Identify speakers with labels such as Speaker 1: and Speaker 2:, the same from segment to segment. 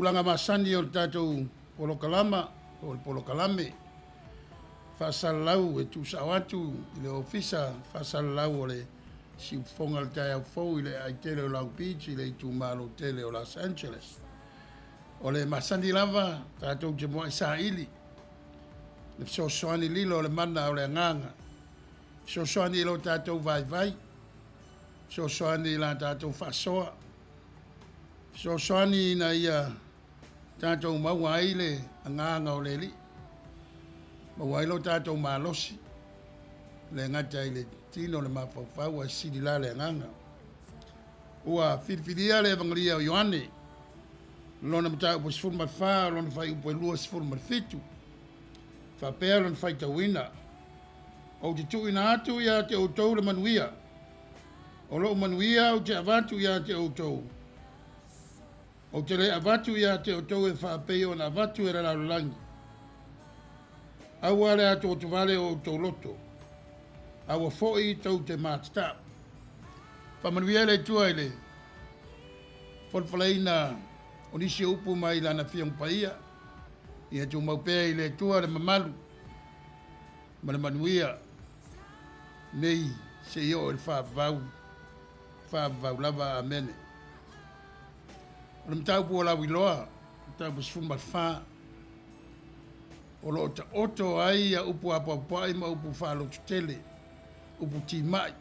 Speaker 1: tūlanga masani o tātou polokalama, o polokalame. Whasalau e tūsau atu i le ofisa, whasalau o le siufonga le tai au fau i le aitele o Long Beach i le i tūmalo tele o Los Angeles. O le masani lava, tātou te moa i sa ili. Le sosoani lilo o le mana o le nganga. Sosoani ilo tātou vai vai. Sosoani la tātou whasoa. Sosoani na ia tātou maua aile a nganga o le li. Maua ilo tātou malosi. Le ngata i le tino le mawhawhau a siri la le nganga. Ua whiriwhiria le evangelia o Ioane. Lona mta upo sifuru mawha, lona whai upo lua sifuru mawhitu. Whapea lona whai tawina. O te tuina atu ia te outou le Manuia. O loo Manuia o te avatu ia te outou. O te le avatu ia te outou e whapea o na avatu e rara langi. Aua le atu o te vale o outou loto. Aua foi tau te mātata. Whamanuia le tua ele. Whalwhaleina o nisi upu mai lana whiang paia. Ia tu maupea i le tua le mamalu. Ma le Manuia. Nei se io il whaavau lava amene. O le mtau pua lau iloa. Mtau pua sifuma wha. O lo ta oto ai a upu apapai ma upu whaalo tutele. Upu ti mai.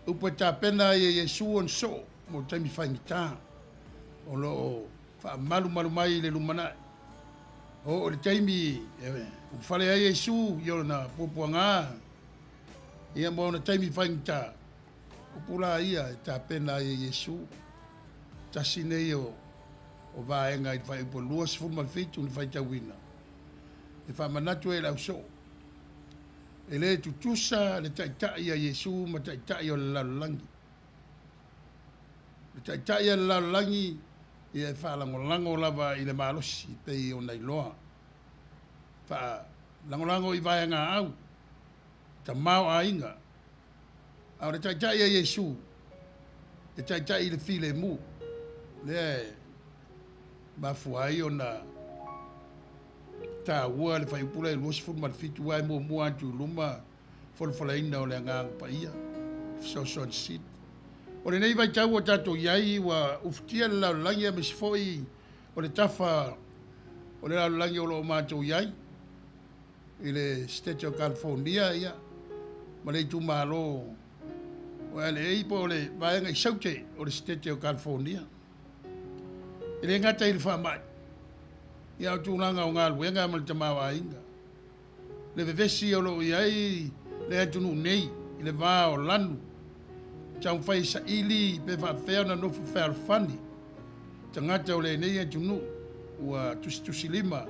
Speaker 1: Upu ta pena e Yesu on so. Mo taimi whaingita. O lo wha malu mai le lumanai. O le taimi upu whale ai Yesu i na pupuanga. Ia mo na taimi whaingita. Upula ia e ta pena e Yesu. Tasine o vaenga i whai upo lua sifuma fitu ni whai tawina. E wha manatu e lau so. E le tutusa le taitai a Yesu ma taitai o le lalulangi. Le taitai a le lalulangi i e wha langolango lava i le malosi pe i o nailoa. Wha langolango i vaenga au. Ta mau a inga. Au le taitai a Yesu. Le taitai le file mu. Le mafuai o na ta ua le fai pula e luas fun marfitu ai mo mua atu luma folfolaina o le ngang paia so sit o le nei vai tau o tato iai wa uftia la langia misfoi o le tafa o le langia o lo mato iai ile state of California ia ma le tu malo o le ei po le vai ngai saute o le state of California ile ngata il fa mai ia tūnanga o ngā luenga ma le tamawa inga. Le vevesi o lo iai le atunu nei, i le vā o lanu. Tau whai sa ili pe whawhea na nofu whaalfani. Tangata o le nei atunu ua tusi lima.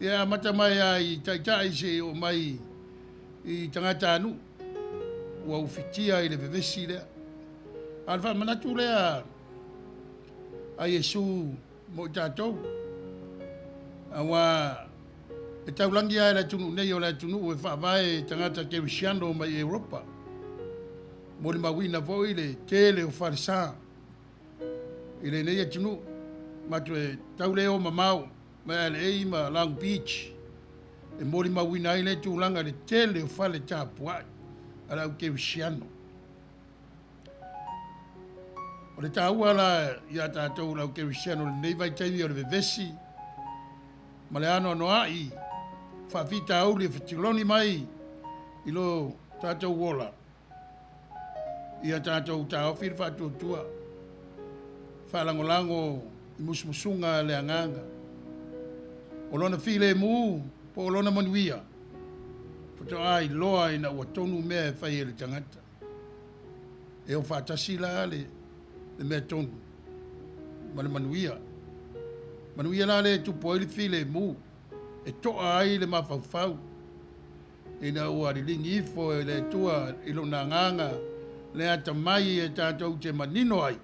Speaker 1: Ia mata mai ai taitai se o mai i tangata anu. Ua ufitia i le vevesi lea. Alfa manatu lea a Yesu mo tātou. Awa e taulangi ai la tunu nei o la tunu e whaavae tangata kerisiano mai Europa. Mori mawina voi le tele o wharisa. I le nei tunu matu e tauleo mamau mai le eima Long Beach. E mori mawina ai le tūlanga le tele o whale tāpuai. Ala au kerisiano. O le tāua la ia tātou lau kerisiano le nei vai taimi o le vevesi. Ma le ano ai, whawhita au le whatiloni mai i lo tātou wola. Ia tātou tāwhir whatuatua. Whalangolango i musmusunga le anganga. O lona while mu, po o lona Manuia. Puto ai loa i na ua tonu mea e whai e le tangata. E o whatasi la le mea tonu. Ma le Manuia. Manuia la le tupo ili file mu. E toa ai le mawhawhau. E na ua rilingi ifo e le tua ilo na nganga. Le ata mai e tātou te manino ai.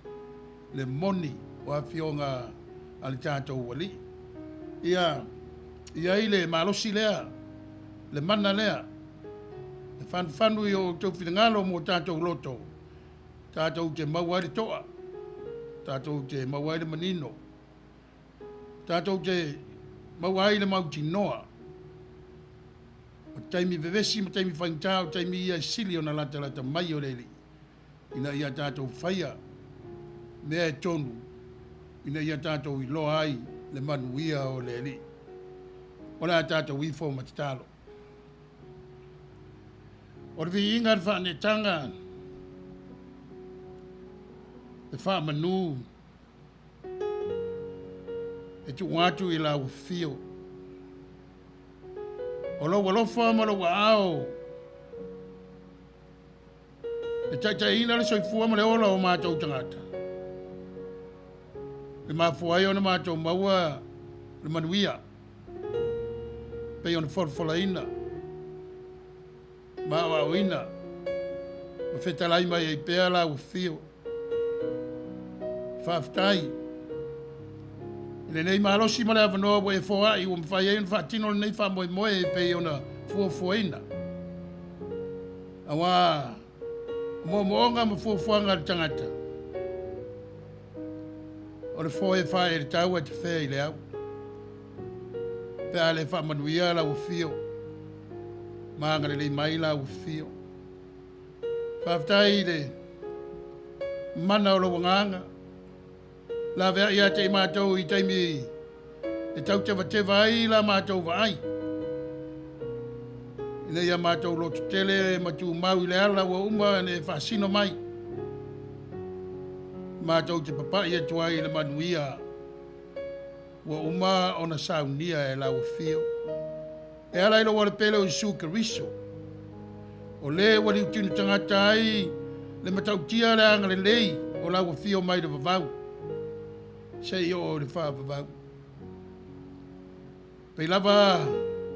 Speaker 1: Le moni o a fionga ale tātou wali. Ia i le malosi lea. Le mana lea. E whanwhanu i o tau whingalo mo tātou loto. Tātou te maua le toa. Tātou te maua le manino. Tātou te mauai le mau tinoa. O taimi vevesi, ma taimi whaingtā, o taimi ia sili o na lata mai o leli. Ina ia tātou whaia, mea e tonu. Ina ia tātou I loa ai le manuia o leli. O la tātou ifo matitalo. O vi inga whanetanga, e wha manu, e tu watu I la ufio. O lo walofa ma lo waao. E taitaina le soifua ma le ola o mātou tangata. Le mafuai o na mātou maua le manuia. Pei ona whalawhalaina. Mawa oina. Ma whetalai mai e pēa la ufio. Whaftai. Le nei malosi ma le avanoa wa e foai o mwhai e whaatino le nei whamoe moe e pei ona fuafuaina. Awa, moonga ma fuafuanga le tangata. O le foe whae le tau a te whea I le au. Pea le whamanuia la ufio. Maanga le mai la ufio. Whaftai le mana o lo wanganga. La vea ia te mātou I taimi e tau te vai la mātou vai. Ina ia mātou lo tutele matu mau I le ala wa uma ne whaasino mai. Mātou te papai e tuai le manuia wa uma ona saunia e lau fio. E ala ilo wale pele o Isu Keriso. O le wali utinu tangata ai le matau tia le anga le lei o lau fio mai le vavau. Sei o le whaapapau. Pei lava,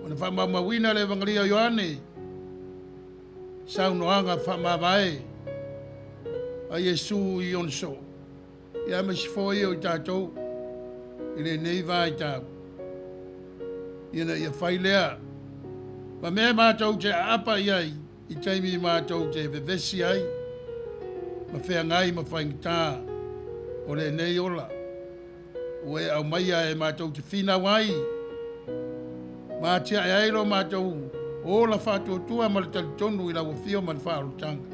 Speaker 1: o le whaamamawina le evangelia Ioane. Saunoanga whaamawai. A Yesu I onso. Ia masifoi o I tātou. I le neiva I tāu. Ia whailea. Ma mea mātou te apa iai. I taimi mātou te vevesi ai. Ma whea ngai ma whaingtā. O le nei ola. O e au maia e mātou te whina wai. Mā tia e aero mātou o la whātua tua ma le talitonu I lau whio ma le whaalutanga.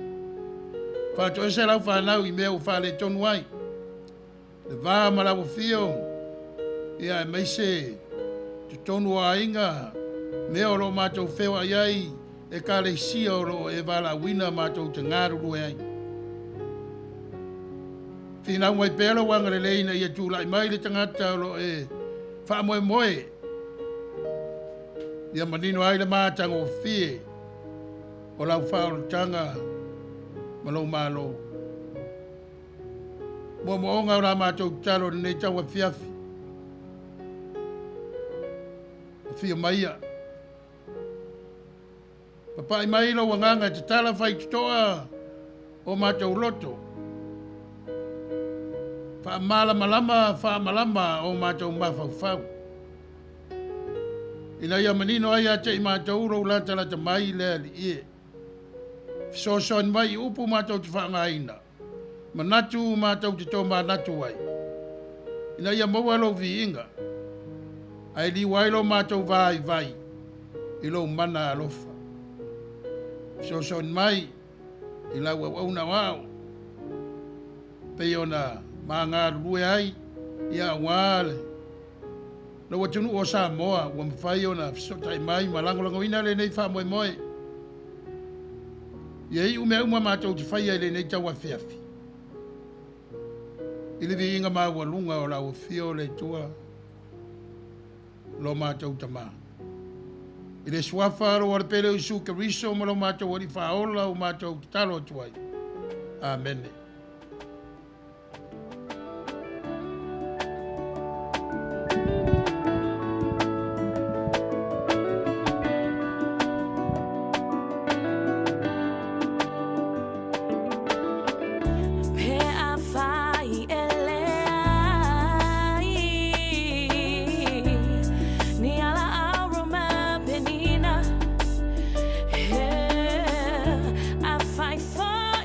Speaker 1: Whātua ese lau whanau I mea o whāle tonu wai. Le wā ma lau whio. Ia e meise te tonu a inga. Mea o lo mātou whewa iai e ka le sia o lo e wala wina mātou te ngāruru e ai. Whina mai pēlo wanga le leina ia tūlai mai le tangata o lo e whaamoe moe. Ia manino ai le mātanga o fie o lau whaolutanga ma lau mālo. Mua moonga o la mātou talo nei taua fiafi. Fia maia. Papai mai lo wanganga te tala whai tutoa o mātou loto. Wha malama o mātou mawhauwhau. Ina ia manino ai a te I mātou uro lata mai lea li ie. Fisoson mai upu mātou te whaangaina. Manatu mātou te tō manatu wai. Ina ia maua lo vi inga. Ai li wailo mātou vai. I lo mana alofa. Fisoson mai. I lau au na wao. Pei ona ma ngā rue ai, ia wāle. Lo watunu o Samoa, wa mwhai o na fisotai mai, ma langolango ina le nei whamoe moe. Iei umea mātou te whai ai le nei taua whiawhi. Ili vi inga māua lunga o lau whio le tua, lo mātou tamā. Ile swafa ro ar pele Isu Keriso, ma lo mātou wari whaola o mātou talo tuai. Amen.
Speaker 2: I fight for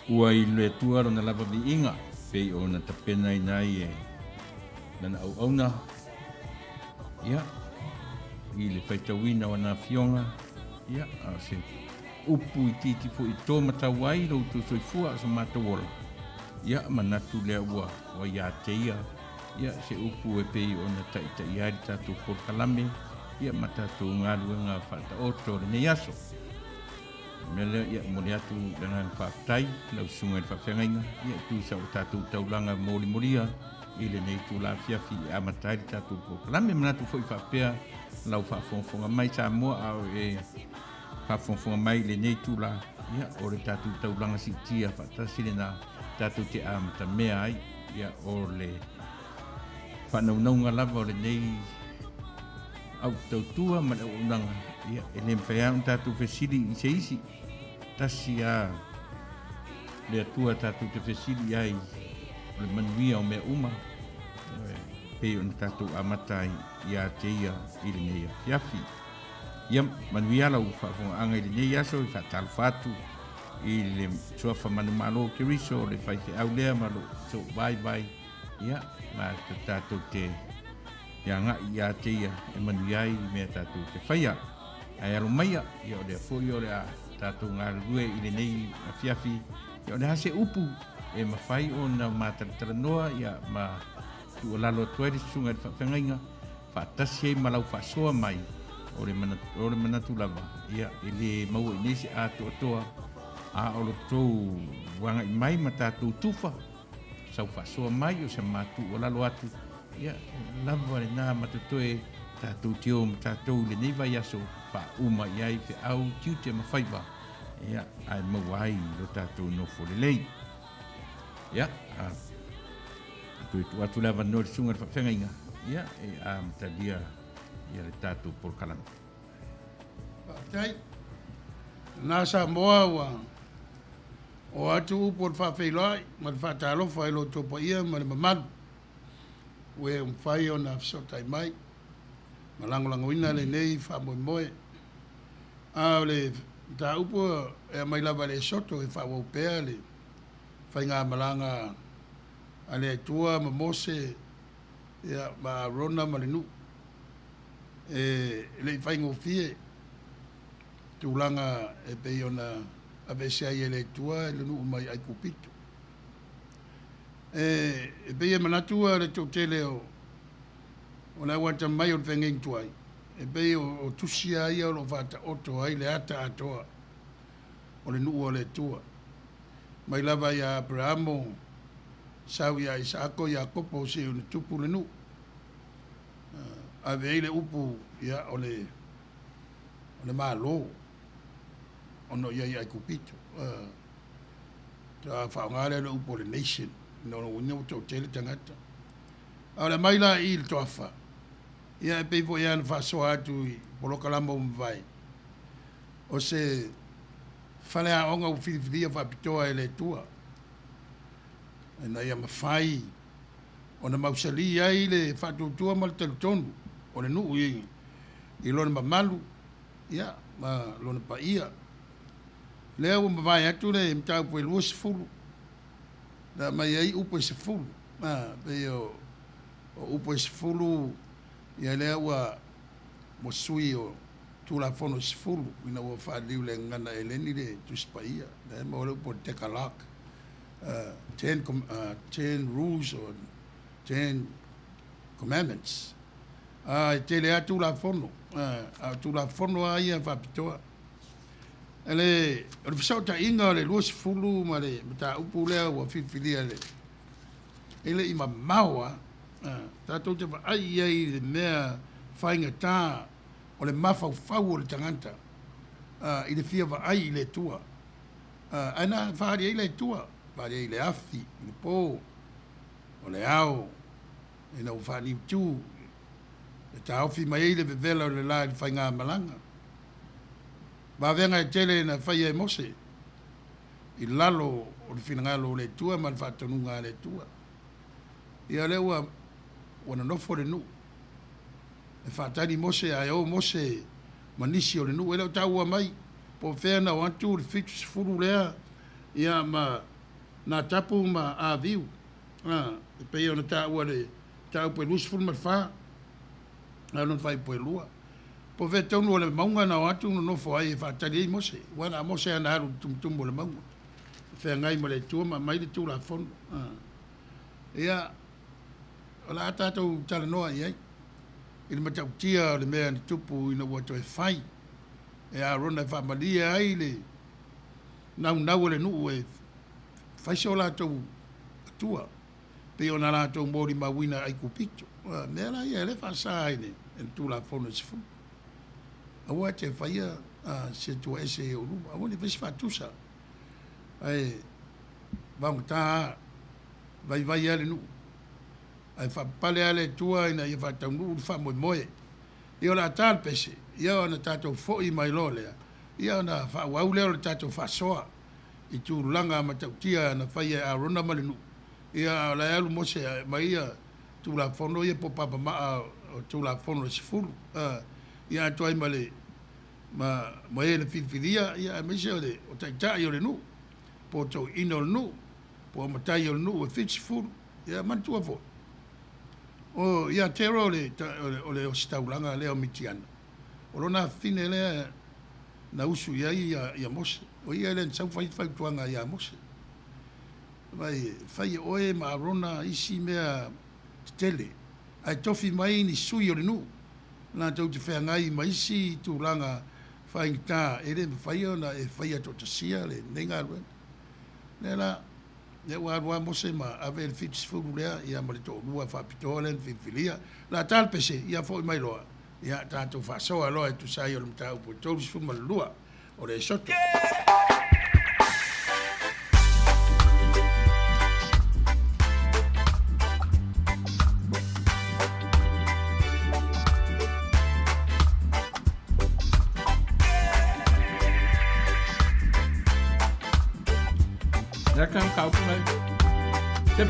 Speaker 2: ua I le tua rona lava vi inga pei o na tapena I nai lana au auna ia I le whaitawina o na fionga ia a se upu I titi fo I tō matawai lau tu soifua sa matawola ia manatu lea ua wa ia teia ia se upu e pei o na taita I ari tatu por kalame ia matatu ngaluenga whata oto le nei aso mele ia mole atu dengan whaftai lau sunga I whawhengainga ia tu sa o tatu taulanga mori moria I le nei tu la fiafi a matai tatu por kalame manatu fo I whapea lau whafonga mai sa mua au whafonga mai le nei tu la ia o le tatu taulanga si tia whatasi le na tatu te amata mea ai ia o le whanaunga lava o le nei au tautua ma le unanga ia e le mwhea un tatu fesili I se isi tasi a le atua tatu te fesili ai le manuia o mea uma pei on tatu amata ia te ia I le nei a fiafi ia manuia lau whafonga anga I le nei aso I whatalu fatu I le suafa manu malo ke riso le whaite au lea malo so bye ia ma te tātou te ia ngā ia te ia e manu iai mea tātou te whaia ai alo maia ia o le fōi o le a tātou ngā rue I le nei a fiafi ia o le hase upu e ma whai o na mātaratara noa ia ma tu o lalo tuere sunga I whawhengainga whaatasi e malau whasoa mai o le manatu lava ia I le maua I nesi a toa a o lo tau wanga I mai ma tātou tufa sau whasoa mai o se matu o lalo atu ia lava le nā matatoe tātou tio ma tātou le nei vai aso wha uma iai te au tiu te mawhaiwa ia ai mawai lo tātou no fo le lei ia tu atu lava no le sunga le whawhengainga ia e a matalia ia le tātou por kalama
Speaker 1: tai nasa moa wa o atu upo le whawheiloai ma le whatalofa I lo topa ia ma le mamalu ue whai o na fisotai mai ma langolangoina le nei whamoemoe a le ta upo e mai lava le soto e whawaupea le whai ngā malanga a le tua ma mose ia ma rona ma le nu e le whai ngofie tūlanga e pei o na a vese ai ele tua le nu mai ai kupito e be e manatua le totele o na wata mai o vengeng tuai e be o tusia ai o vata oto ai le ata atoa o le nu o le tua mai lava ya Abrahamo sau ya Isako ya kopo se o tupu le nu a veile upu ya o le malo ono ia ia kupito ta whaongare le upo le nation no no to tele tangata ala maila il tofa ia e pevo ia na faso atu polo kalamo vai o se fale a onga u filia fa pitoa ele tua na ia mafai ona mausali ai le fatu tua mal teltonu o le nu I lona mamalu ia ma lona pa ia lea ua mawai atu le mtau po lua sefulu na mai ai upo sefulu pe o upo sefulu ia lea ua mo sui o tulafono sefulu ina ua whaaliu le ngana e leni le tuspaia na ma ole upo tekalak 10 rules or 10 commandments te lea tulafono tulafono ai a whapitoa ele o fisau ta inga le luas fulu ma le ta upu lea ua fifilia le ele I mamaua tātou te ai ai le mea whainga tā o le mawhau o le tanganta I le fia wa ai I le tua ana whaari ai le tua whaari ai le afi I le pō o le ao ina u whaani utu le ta ofi mai ai le vevela o le la I whainga malanga ba venga e tele na whaia e mose I lalo o le whinangalo o le tua ma le whatanunga le tua ia le ua wana nofo le nu e whatani mose ai o mose manisi o le nu e leo tau mai po whena o antu le fitu sifuru lea ia ma na tapu ma a viu. E pei ona ta ua le ta upe lusi fulu mai wha. Anon whai poe lua. Po ve tonu o le maunga na watu no fo ai e whaatari ei mose. Wana mose ana haru tumtumbo le maunga. Whea ngai mo le tua ma mai le tu la fono. Ia, o la atatou tala noa i ai. I le matau tia o le mea ni tupu ina ua toe whai. E a rona e whaamalia ai le nau le nuu e whaise o la tau atua. Pe o na la tau mori mawina ai kupito. Mea la ia le whaasa ai ne. En tu la fono se fu. Awa te whaia se tua ese o luma. Awa ni vesi whatusa. Ai, vang ta vai ale nu. Ai whapale ale tua ina ia whatau nu wha moe moe. Ia la tal pese. Ia ona tatou fo'i mai lo lea. Ia ona whauau leo le tatou whasoa. I tu langa matautia na whaia a rona male nu. Ia la alu mose mai ia tu la fono ia po papa maa tu la fono se fulu. Ia tu ai male ma ele filfilia ia mese ole o tai o le nu. Po to ino le nu. Po matai o le nu o fitch fulu. Ia mantua fo. O ia tero ole o staulanga leo mitiana. O lona fine le na usu ia mose. O ia le nsau fai tuanga ia mose. Vai fai oe ma rona isi mea tele. Ai tofi mai ni sui o le nu. Na tau te whea ngai ma isi tūranga whai ngita ere me whai o na e whai ato tasia le nenga ruen. Nela, ne ua mose ma ave le fitis furu lea ia ma le tō rua whapitoa le whiwhilia. La talpese ia fo i mai loa. Ia tātou whasoa loa e tu sai o le mtau po tōris fu ma lua o le soto.
Speaker 2: Nakam kau pun Tip.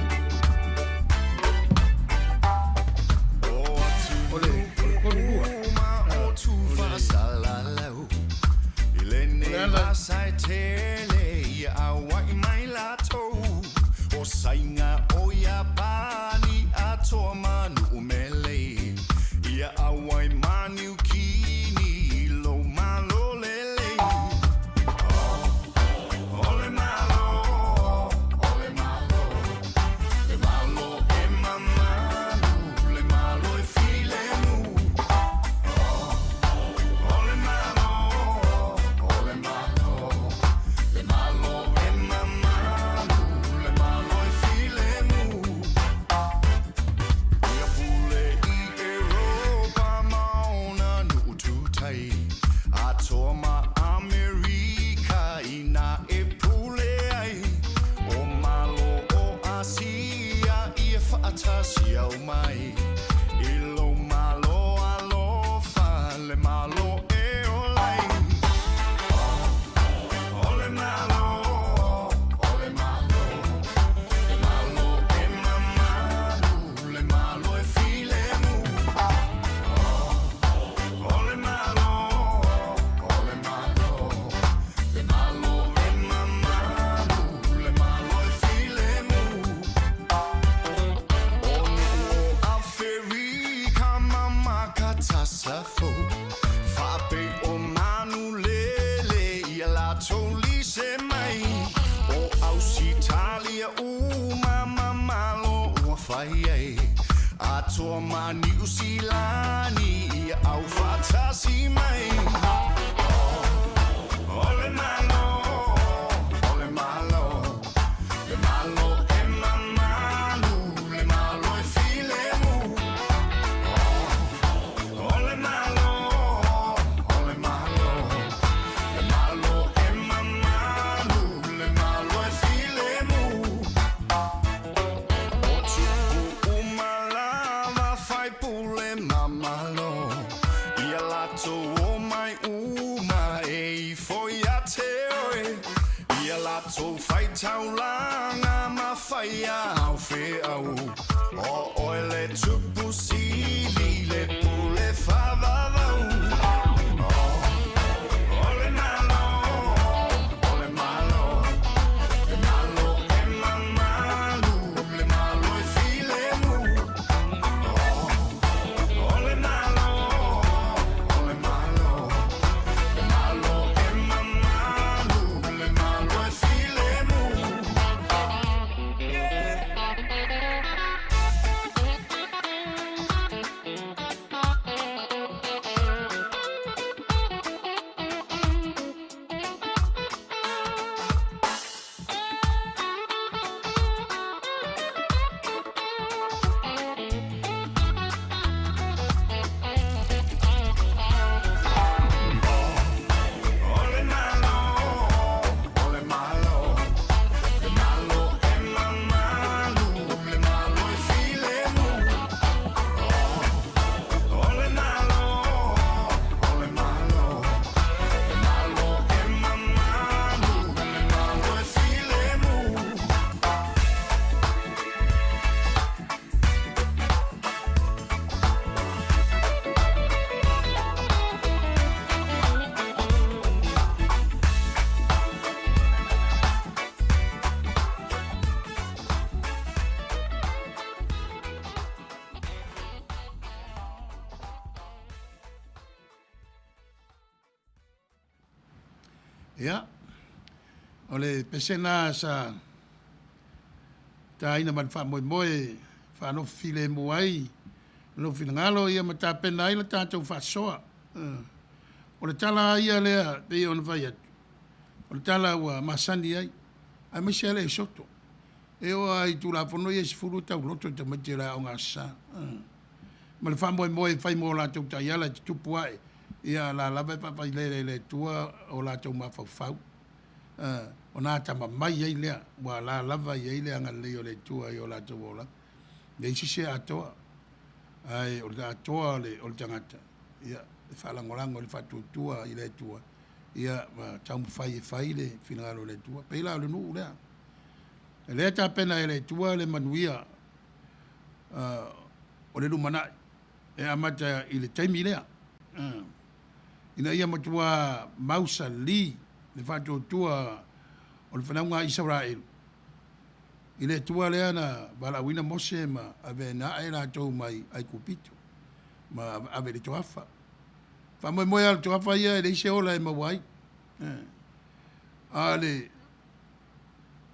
Speaker 1: Ia, o le pesena sa ta ina man wha moe moe, wha no file muai, no file ngalo ia ma ta pena ila tātou wha soa. O le tala ia lea, pe o le vai atu. O le tala ua masani ai, ai masi ale e soto. E o ai tu la pono ia si furu tau loto te mati la o ngā sa. Ma le wha moe moe whai mo la tau tai ala te tupu ai. Ia la lava papai le tua o la tau mawhau whau. O nā tama mai ai lea, wa la lava i ai lea ngā leo le tua i o la tau ola. Le isi se atoa. Ai, o le atoa o le tangata. Ia, le whalangolango le whatutua i le tua. Ia, ma tau mwhai e whai le finangalo le tua. Peila o le nuu lea. E lea tā pena e le tua le manuia o le lumana e amata i le taimi lea. Ina ia matua mausa li le whatutua o le whanaunga Israel. I le tua lea na walawina mose ma ave na e la tau mai ai kupito. Ma ave le toafa. Whamoe moe al toafa ia e le ise ola e mawai. Ale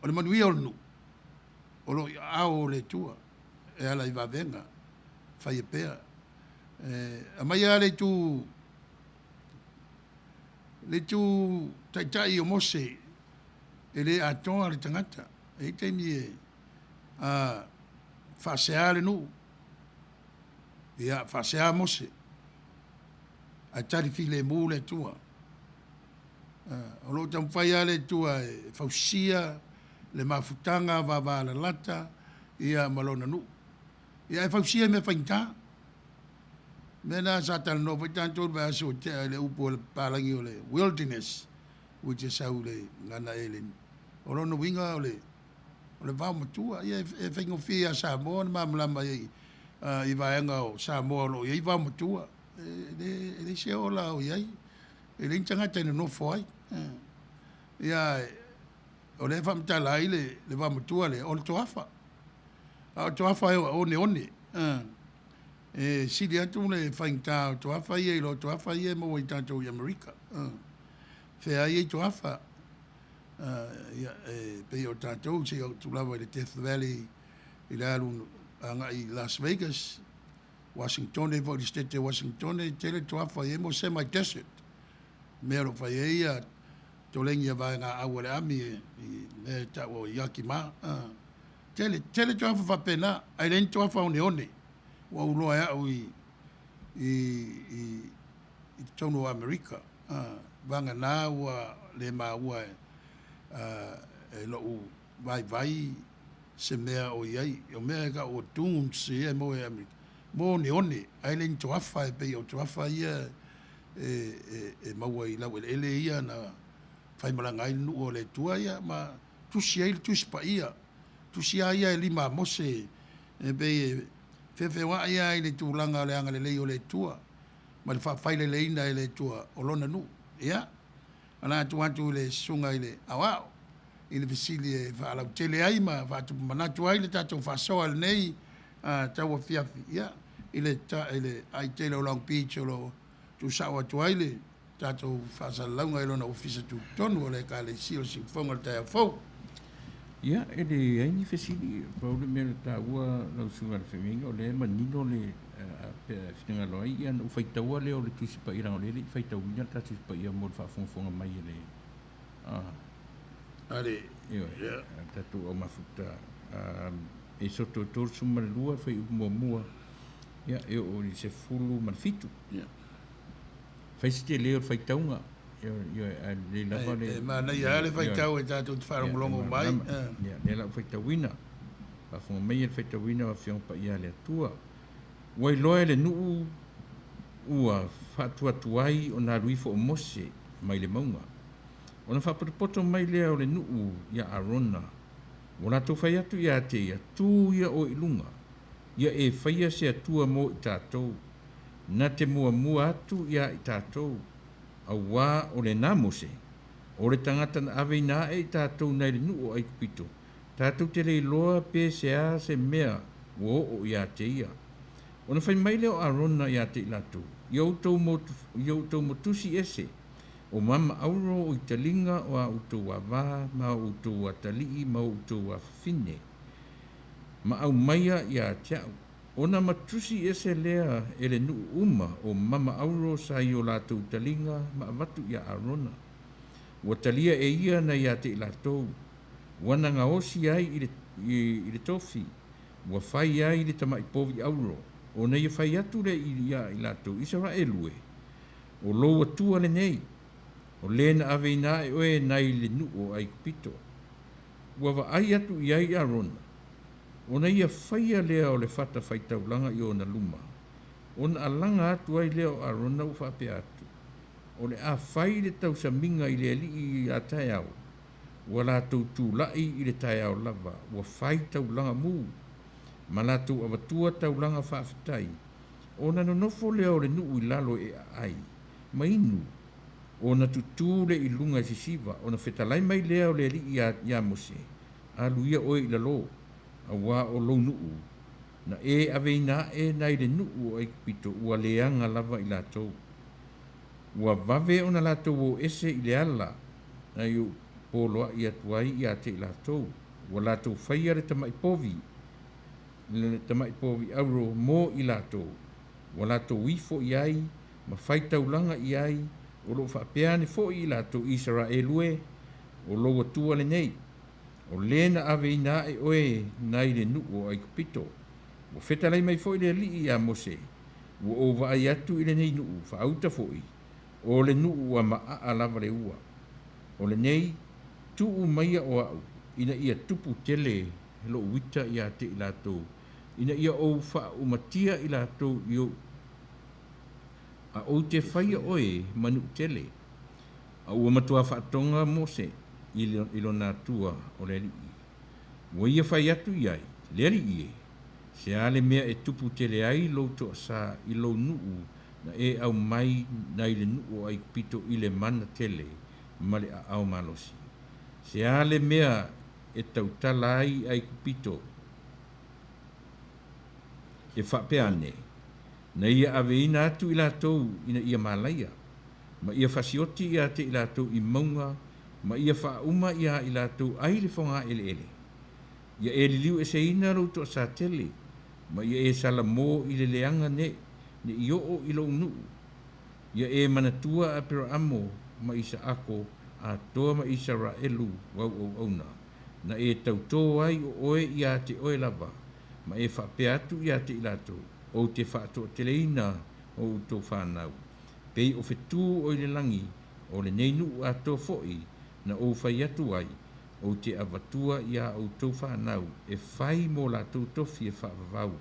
Speaker 1: o le manuia o le nu. O lo ao le tua. E ala i wavenga. Whai e pea. A mai ale tu taitai o mose e le atoa le tangata. E te mi e whasea le nu. Ia whasea mose. A tari fi le mū le tua. O lo tam whai ale tua e whausia le mafutanga wa la lata ia malona nu. Ia e whausia me whainta. Mena sa tala no vai tanto va so le upo le palangi o le wilderness which is how le ngana elen. O no winga o le va matua ia e fengo fia sa mo ma mlama i vaenga o sa mo lo i va matua. Le se ola o ia. E le tanga tene no foi. Ia o le fa mtala ile le va matua le o toafa. O toafa o ne one. E sidi atu le whaingta o toafa ia i lo toafa ia mo i tātou i Amerika. Whea ia i toafa. Pe o tātou se o tulawa i le Death Valley i le alu i Las Vegas, Washington, i le state Washington, i tele toafa ia mo semi-desert. Mea ro whai ia tolengi a vai ngā awale ami i tāua i Yakima. Tele toafa whapena, ai len toafa o ne one. Wa uloa ya i tono Amerika. Vanga nā ua le mā ua e lo u vai se mea o iai. O mea ka o tūn se e mo e Amerika. Mo ne one, ai len toafa e pei o toafa ia e maua i lau ele ia na whaimalanga i nu o le tua ia, ma tusi ai le tusi pa ia. Tusi ai ia e lima mose e pei Fefe wa ia i le tūlanga le anga le lei o le tua. Ma le whawhai le leina i le tua o lona nu. Ia. Ana atu le sunga i le awao. I le visili e whaalau tele ai ma whaatupu manatu ai le tātou whasoa le nei tau a fiafi. Ia. I le ai tele o Long Beach o lo tu sawa tu ai le tātou whasalaunga i lona ofisa tu tonu o le ka le sio singfonga le tai a fau.
Speaker 2: Ia, e le aini fesili, paule mea le tāua lau sunga le whenga, o le manino le whitinga loa ia na uwhaitaua le o le tusipa i rango le whaitau ina ta tusipa ia mo le whaafonga mai e le.
Speaker 1: Ale.
Speaker 2: Ia, tatu au mafuta. E soto tōru suma le lua, whai mua mua. Ia, e o li se fulu manfitu.
Speaker 1: Ia.
Speaker 2: Whaisite leo le whaitaunga. Le lava le
Speaker 1: ma ia le whaitau e tātou te wharamolongo mai.
Speaker 2: Le la whaitauina. Whafonga mai le whaitauina wa whiongpa ia le atua. Wai loe le nuu ua whatuatuai o nā ruifo o mose mai le maunga. O na whaparopoto mai lea o le nuu ia arona. O nā tau whai atu ia te ia tū ia o ilunga. Ia e whaia se atua mo i tātou. Nā te mua atu ia i tātou. A wā o le nāmose, o le tangata na ave nā e tātou nei le nuu ai kupito. Tātou te rei loa pē se a se mea o ia te ia. O na whai mai leo arona ia te ilatu. Iau tau motusi ese, O mama auro o i talinga o a utou wawā, ma o utou a talii, ma o utou a fine. Ma au maia i a tiau. Ona matusi ese lea ele nuu uma o mama auro sa i o lātou talinga ma avatu i a arona. Ua talia e ia na i a te i lātou. Wana ngā osi ai i le tofi. Ua whai ai i le tamaipovi auro. O na ia whai atu le i a i lātou Israelu e. O loa tua le nei. O lena ave ina e oe nai le nuu ai kupito. Ua wa ai atu i ai arona. Ona ia whaia lea o le whata whaitaulanga i ona luma. Ona alanga atu ai lea o arona u whape atu. O le a whai le tau sa minga i le ali i a tai au. Ua la tau tūlai i le tai au lava. Ua whai taulanga mū. Ma la tau awatua taulanga whaafitai. Ona nonofo lea o le nuu i lalo e ai. Ma inu. Ona tutu le i lunga i sisiva. Ona whetalai mai lea o le ali i a mose. Alu ia oe i lalo. Awa o lo nuu. Na e aveina e nai le nuu o ikpito ua leanga lava i lātou. Ua vave o na lātou o ese i le ala. Na iu poloa i atuai i ate i lātou. Ua lātou whaia le tamaipovi. Le tamaipovi auro mō i lātou. Ua lātou wifo i ai. Ma whaitaulanga i ai. O lo whapeane fo i lātou Israelue. O lo atua le nei. O lena ave ina e oe nai le nuu o aikupito. O whetalai mai fo i le li i a mose. O ova ai atu i le nei nuu, whaauta fo i. O le nuu a maa a lava le ua. O le nei, tuu maia o au. Ina ia tupu tele lo wita i a te i lātou. Ina ia o wha umatia i lātou i o. A o te whaia oe manu tele. A ua matua whaatonga mose. Ilo nā tua o le li i. Wa ia whai atu i ai, le li i e. Se ale mea e tupu tele ai lo to sa i lo nuu na e au mai na i le nuu ai pito i le mana tele ma le a au malosi. Se ale mea e tautala ai pito e whapeane na ia ave ina atu i lātou ina ia malaia. Ma ia whasioti i ate i lātou i maunga ma ia wha uma ia i lātou ai le whonga ele ele. Ia e liu e se ina rau to sa tele. Ma ia e sala mō i le leanga ne i o i lo nuu. Ia e manatua a pero amo ma isa ako a toa ma isa raelu wau au auna. Na e tauto ai o oe i a te oe lava. Ma e wha peatu i a te i lātou. O te wha to teleina o tō whanau. Pei o whetū o i le langi o le nei nuu a tō foi. Na o whai atu ai, o te avatua ia o tau whanau, e whai mō la tau tofi e whaavavau.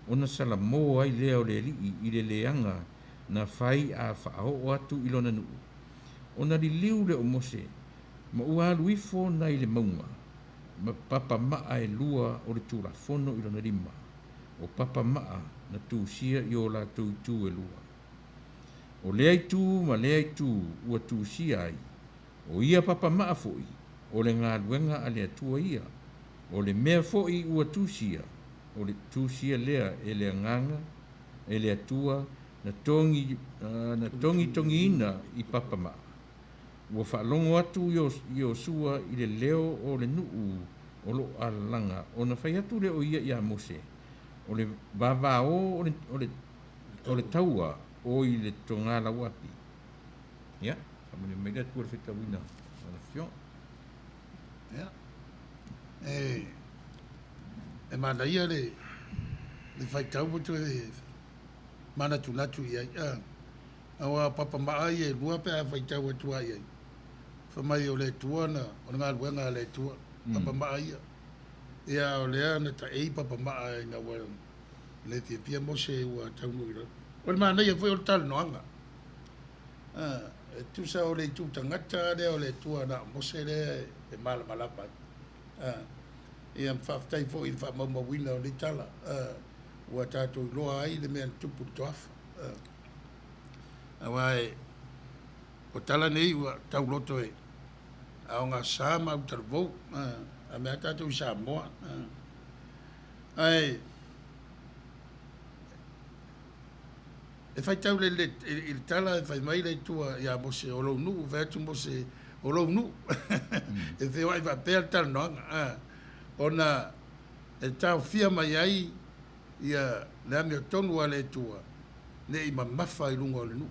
Speaker 2: O na sala mō ai leo le rii i le leanga, na whai a whaao o atu i lona nuu. O na li liu le o mose, ma ua luifo na i le maunga, ma papa maa e lua o le tūra fono i lona rima, o papa maa na tūsia i o la tau tū e lua. O leai tū ma leai tū ua tūsia ai, o ia papa maa foi, o le ngā luenga a lea tua ia, o le mea foi ua tūsia, o le tūsia lea e lea nganga, e lea tua, na tongi ina i papa maa. Ua whaalongo atu i o sua i le leo o le nuu o lo alanga, o na whai atu le o ia i a mose, o le vavao o le taua o i le tongala wapi. Ya? Mene mega tua feta wina ona fio.
Speaker 1: Ya. E mana ia le fai tau moto e mana tunatu ia. Awa papa maai e lua pe a fai tau atua ia. Whamai o le tua na, o ngā luenga le tua, papa maai ia. Ia o lea na ta ei papa maai na wala. Le te pia mose ua tau nui ra. O le mana ia fai o le talo noanga. Tu sa o le tu tangata le o le tua na mose le e mala malapa. Ia mwhaftai fo i wha maumawina o le tala. Ua tātou loa ai le mea tupu toafa. Awai, o tala nei ua tau loto e. Ao ngā sāma au taravou. A mea tātou i Samoa. Ai, e fai tau le tala e fai mai le tua ia mo se o lo nu ve tu mo se o lo nu e fe vai va per tal no ona e tau fia mai ai ia le mi tonu ale tua le i mafa i lungo le nu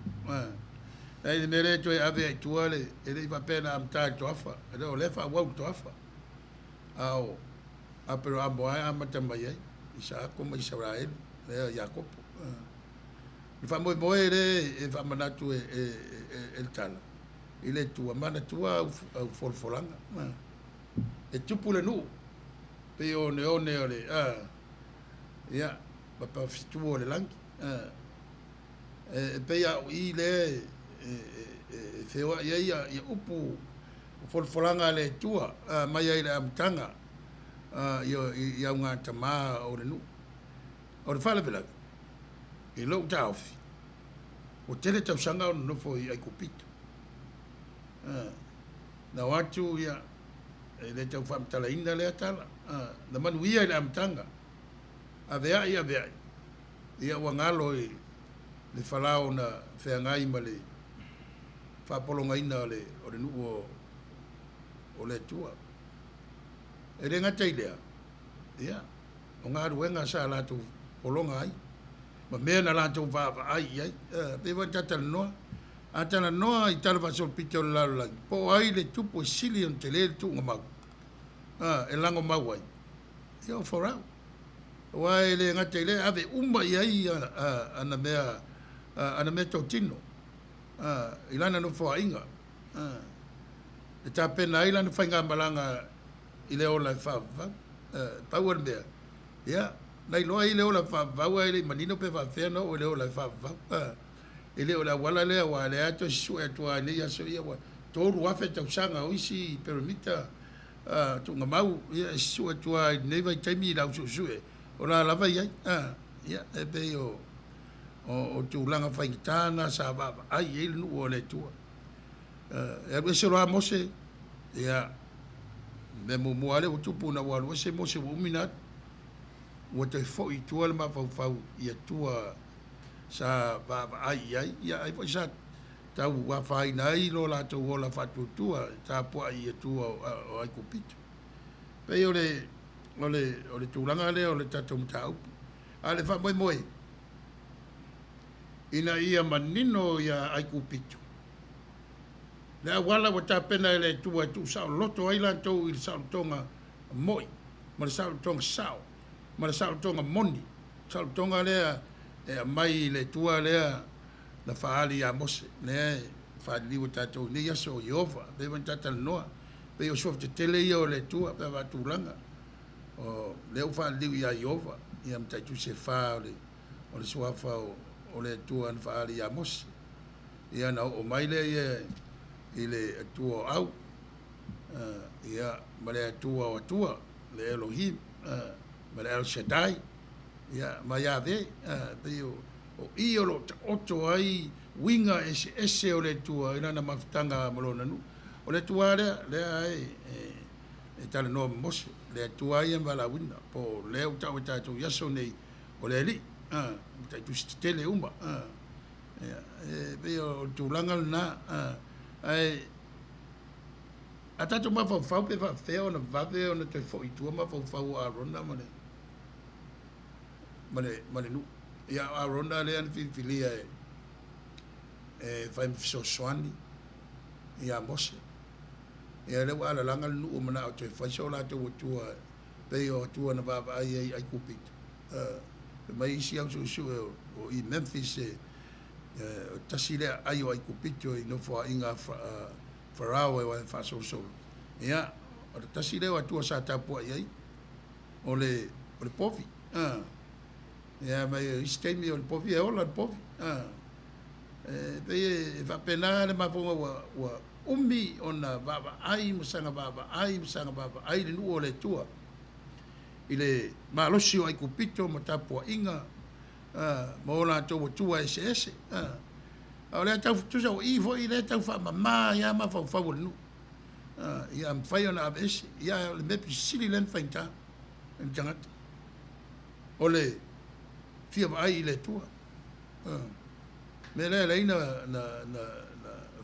Speaker 1: ai le mere to ave ai tua le e le va pena am ta to afa e le fa wa to afa au a pero amo ai amata mai ai isa como Israel le Jacob il fa mo moere e fa manatu el tala ile tua mana tua folfolanga e tupu le nu pe one ole ia pa fitu le langi e pe ia ile feo ia upu folfolanga le tua mai ai le amtanga ia unga tama o le nu o le fala vela e lo taufi o tele tau sanga o no foi ai kupito na watu ia le tau fam tala inda le tala na manuia le amtanga avea ia wangalo le falao na feangai male fa polonga ina le o le nu o le tua e le ngata ilea ia o ngā ruenga sa la tu polonga ai ma mea na la tu va ai pe va tata noa atana noa i tala va sol pito la po ai le tupo sili on tele tu ngama e lango mau ai ia o forau wa le ngata ile ave umba ai ana mea totino ilana no fo inga e ta pena ilana fainga malanga ile ola fa power there ya nei loa ile ola fa va ile manino pe fa fe no ile ola fa ile ola wala le wa le ato su eto ani ya so ya wa todo wa fe tau sanga o isi permita tu ngamau ya su eto nei vai taimi la su ola la vai ya e be yo o tu langa fa itana sa va ai ile no ole tu e be se lo amose ya me mo ale o tupu na wa se mo se umina o te fo i tu ma fa ia tua sa va ai ia ai po sa ta wa fa nai lo la to la fa tua ta po ai tu ai kupito pe ole tu langa le ole tatu mtau ale fa moi ina ia manino ia ai kupito le wala wa ta pena le tu sa loto ai la to il sa tonga moi ma sa tonga sao ma sa tonga moni sa tonga le e mai le tua le la faali ya mos ne fa li wa ta to ni ya so yova be van ta no be yo sof te tele yo le tua pe va tu langa o le fa li ya yova ya mta tu se fa o le so fa o le tua an faali ya mos ya na o mai le ile tua au ia male tua le Elohim male El Shaddai ia mai ave pio o iolo oto ai winga ese o le tua ina na maftanga malona nu o le tua le ai e tale no mos le tua ia vala winna po le uta tu yaso nei o le li ta tu stele umba pio tu langal na ai atatu ma fa pe fa feo na va ve ona te fo itu ma fa a ronda mane nu ya a ronda le an filia fa so swani ya mose ya le wala langa nu mana o te fa so la te tu pe o tu na va ai kupit mai si au so o i Memphis tasile ayo ai kupito i no fo inga farao e wa fa so ya o tasile wa tu sa ta po ai ole povi ya mai istemi ole povi e ola povi pe va penale ma po wa ummi ona baba ai musanga baba ai nu ole tua ile ma lo si ai kupito mo ta po inga mo la to tua ese ole ta tu so i vo i le ta fa mama ya ma fa nu ya fa yo na ese ya le me sili len fainta en jangat ole fia ai le tua Me le na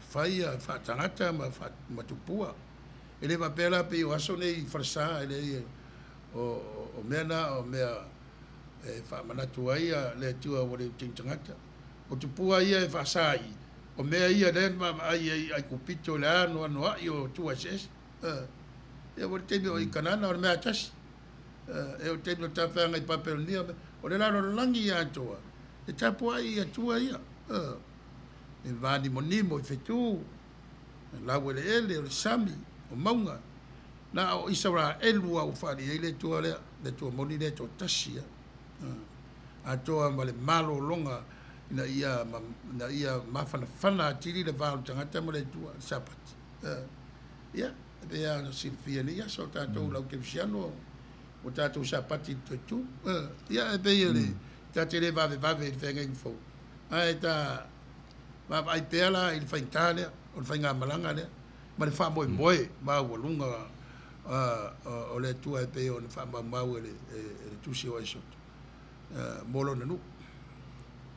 Speaker 1: fai a whaatangata ma tupua. E le wapela pe o aso nei farsa, ele o mea whaamanatu ai le tua wale tingtangata. O tupua ia e whaasa ai. O mea ia ren ma ai kupito le ano ai o tua ses. E o te o i kanana o mea tasi. E o te o tawhanga i papel nia. O le laro langi ia toa. E tapua ia tua ia. E vani monimo i whetu. Lawe le ele o le sami. O maunga. Na o isawara elua o whani e le tua lea. Le tua moni le tua tasi ia. A toa ma le malo longa. Na ia mafana fana tiri le vāu tangata mo le tua sapati. Ia. E ia na silfia ni ia so tātou lau ke visiano. O tātou sapati tu. Ia e pe ia le. Tātou le vave i whengeng fau. Ai tā. Ma ai pela il fainta le o fainga malanga le ma le fa moe ma o lunga o le tua pe o le fa ma le tu si o iso molo na nu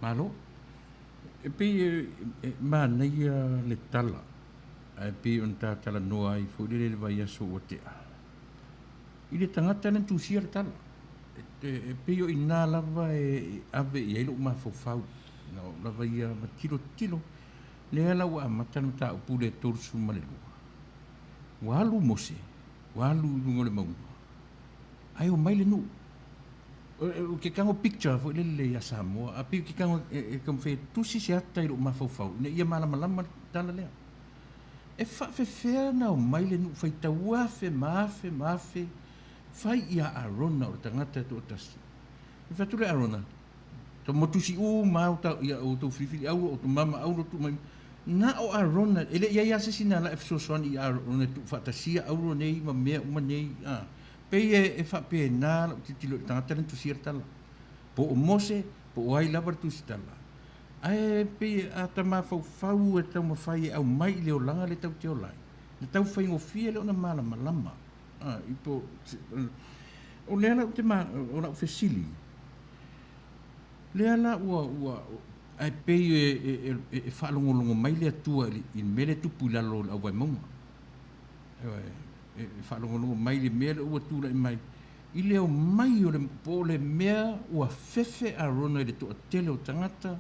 Speaker 2: malo e pe ma nei le tala e pe on ta tala no ai fu le vai aso o te i le tangata na tu si le tala e pe o ina lava e ave i lo ma fo fau no la vaia ma tilo le ala wa matana ta pule torsu malelu walu mose walu ngole mau ai o mai le nu o ke kango picture fo le ya samo a pi ke kango e kom fe tu si sia tai lo ma fo ne ia mala tala le e fa fe na o mai le nu fai ta wa fe ma fai ia arona o tangata to tas e fa tu le arona to motusi o mau ta ia o to fifi au o to mama au to mai na o arona ele ia se sinala e so so ni arona tu fatasia au nei ma me uma nei pe e fa pe na ti lo ta tu sirta po o mose po ai lava tu stala ai pe ata ma fau e tau ma fai au mai le o langa le tau te o lai le tau fai ngo fie le ona mala malama ipo o le ala te ma o la fesili le ala ua ai pe e whaalongolongo mai le atua i mele tupu lalo au vai maunga. E whaalongolongo mai le mele ua tūra i mai. I leo mai o le po le mea ua fefe a rona i le toa tele o tangata.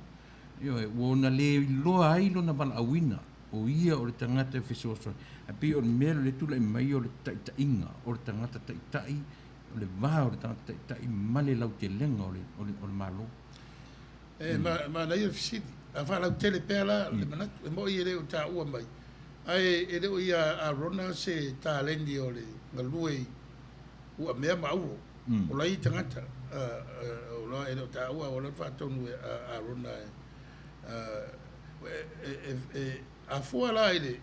Speaker 2: Ua ona le loa ai lona wala awina o ia o le tangata e whesoasoa. A pe o le mele le tūra i mai o le taitainga o le tangata taitai o le vā o le tangata taitai male lau te lenga o le malo.
Speaker 1: Ma na ia fisiti a fa la tele pela le mana mo ia le ta ua mai ai ele o ia a rona se ta lendi o le ngalui ua mea mau o lai tangata o la ele ta ua o le fa tonu a rona a fua la ile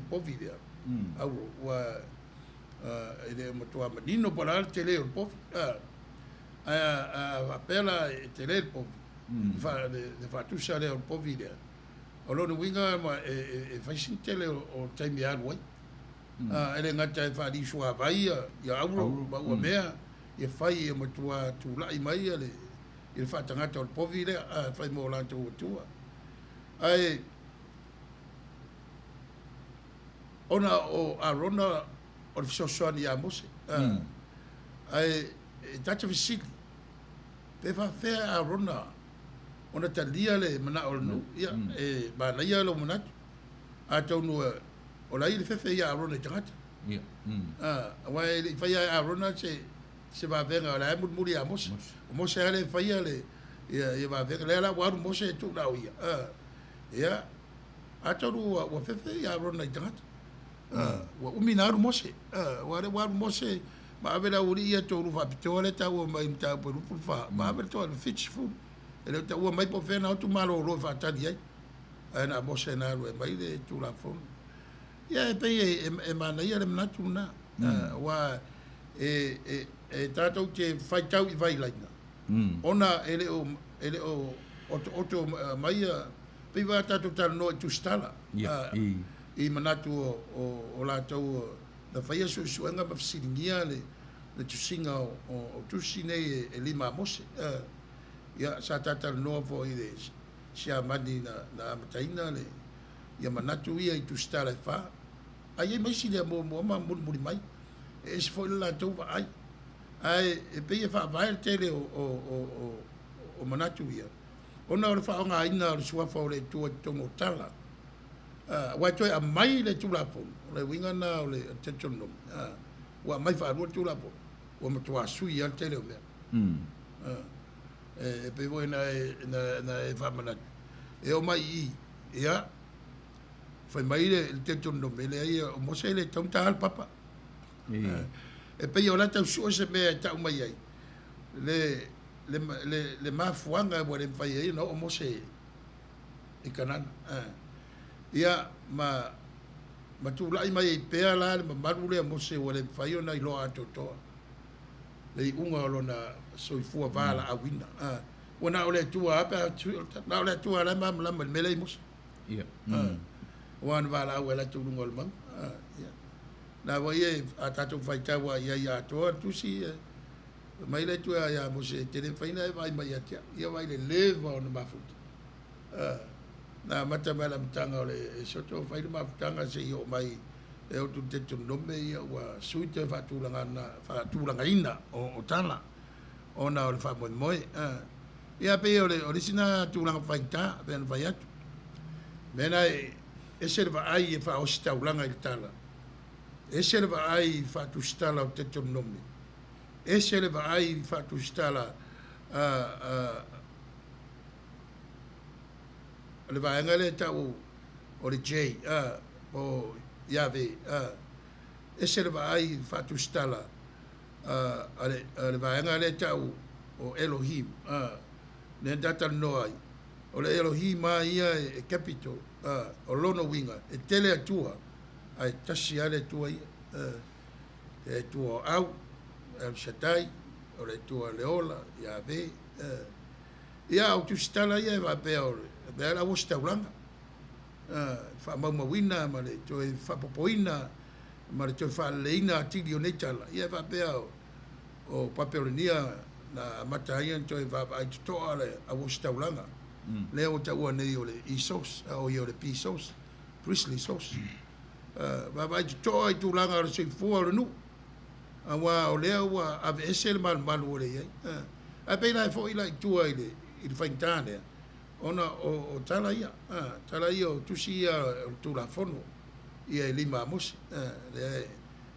Speaker 1: povide au ua ele mo tua manino para el tele o pov a pela tele el pov de fatu sale o povide o lo winga ma e fai sintele o taimi arwai ele ngata fa di sua vai ya auro ba o mea e fai e motua tu lai mai ele fa tangata o povide fai mo la tu ai ona o arona o fisosoni ya mose ai tata visiti pe fa fe arona ona talia le mana o no ia e ba na ia lo mana a tau no o la ile fefe ia rona tangata
Speaker 2: ia
Speaker 1: wa ile fa ia rona se va venga la muri a mos mos ale fa ia le ia va venga la wa mos tu na ia ia a tau o fefe ia rona tangata wa umina mos wa mos ma avela uri ia tau fa pitole tau mai tau por fa ma avela tau fish food ele ta ua mai po fena o tu malo lo fa tadi ai ana mo se na lo mai de tu la fon ya pe e mana ia le na tu na wa e tato ke fai tau i vai laina ona ele o mai pe va tato tal no tu stala i manatu o la tau da fai su suanga pa singia le tu singa o tu sine e lima mose ia sa tata no fo i des sia mani na mataina le ia manatu ia I tu stara e wha. Ai e maisi lea mo muri mai. E se fo la tau wa ai. Ai e pe e wha vai tele o manatu ia. Ona o le wha o ngā ina o le suafa o le tua tongo tala. Wai toi a mai le tulapo. Le winga na o le attention nom. Wa mai wha anua tulapo. Wa matua sui al tele o mea. E pe voi na e wha manatu. E o mai I. Ia. Fai mai le attention nom. E le ai o mose le taunta al papa. E pe o la tau sua se mea tau mai ai. Le mafuanga wa le fai ai no o mose I kanana. Ia ma tu lai mai pea la ma maru le mose wa le fai ona I loa atotoa. Le unga o na soifua vala a wina. Wana o le tua apa na o le tua la ma mele I mose.
Speaker 2: Ia.
Speaker 1: Wan vala o la tu ngol mang. Ia. Na wa ye atato fai tawa ia toa tusi mai le tua ia mose tele fai na vai mai ia vai le leva o na mafut. Na mata mala mtanga o le soto fai le mafutanga se io mai e o tu te nome ia wa suite fa tulanga ina o tala ona o le fa moi ia pe o le sina tulanga fai ta ben vai atu mena e serva ai e fa o sta ulanga il tala e serva ai fa tu stala o te nome e serva ai fa tu stala le vaenga le tau o le J o Yahweh e serva ai fa tu stala le vaenga le tau o Elohim ne data no ai o le Elohim ia e capitol o lono winga e tele atua ai tasi ale tua ia e tua au El Shaddai o le tua leola Yahweh ia o tu stala ia va pe o be la o staulanga fa mawina ma le toi fa popoina ma le toi fa leina tili o netala ia va pe o papelonia na mataia toi va ai to ale a o staulanga le o ta o nei o le isos o le pisos priestly sauce va vai to ai tu langa o se fu o nu awa o le wa ave esel mal o le a pe la fo ila tu ai le il faintane ona o tala ia o tusi ia tu la fono ia lima mos le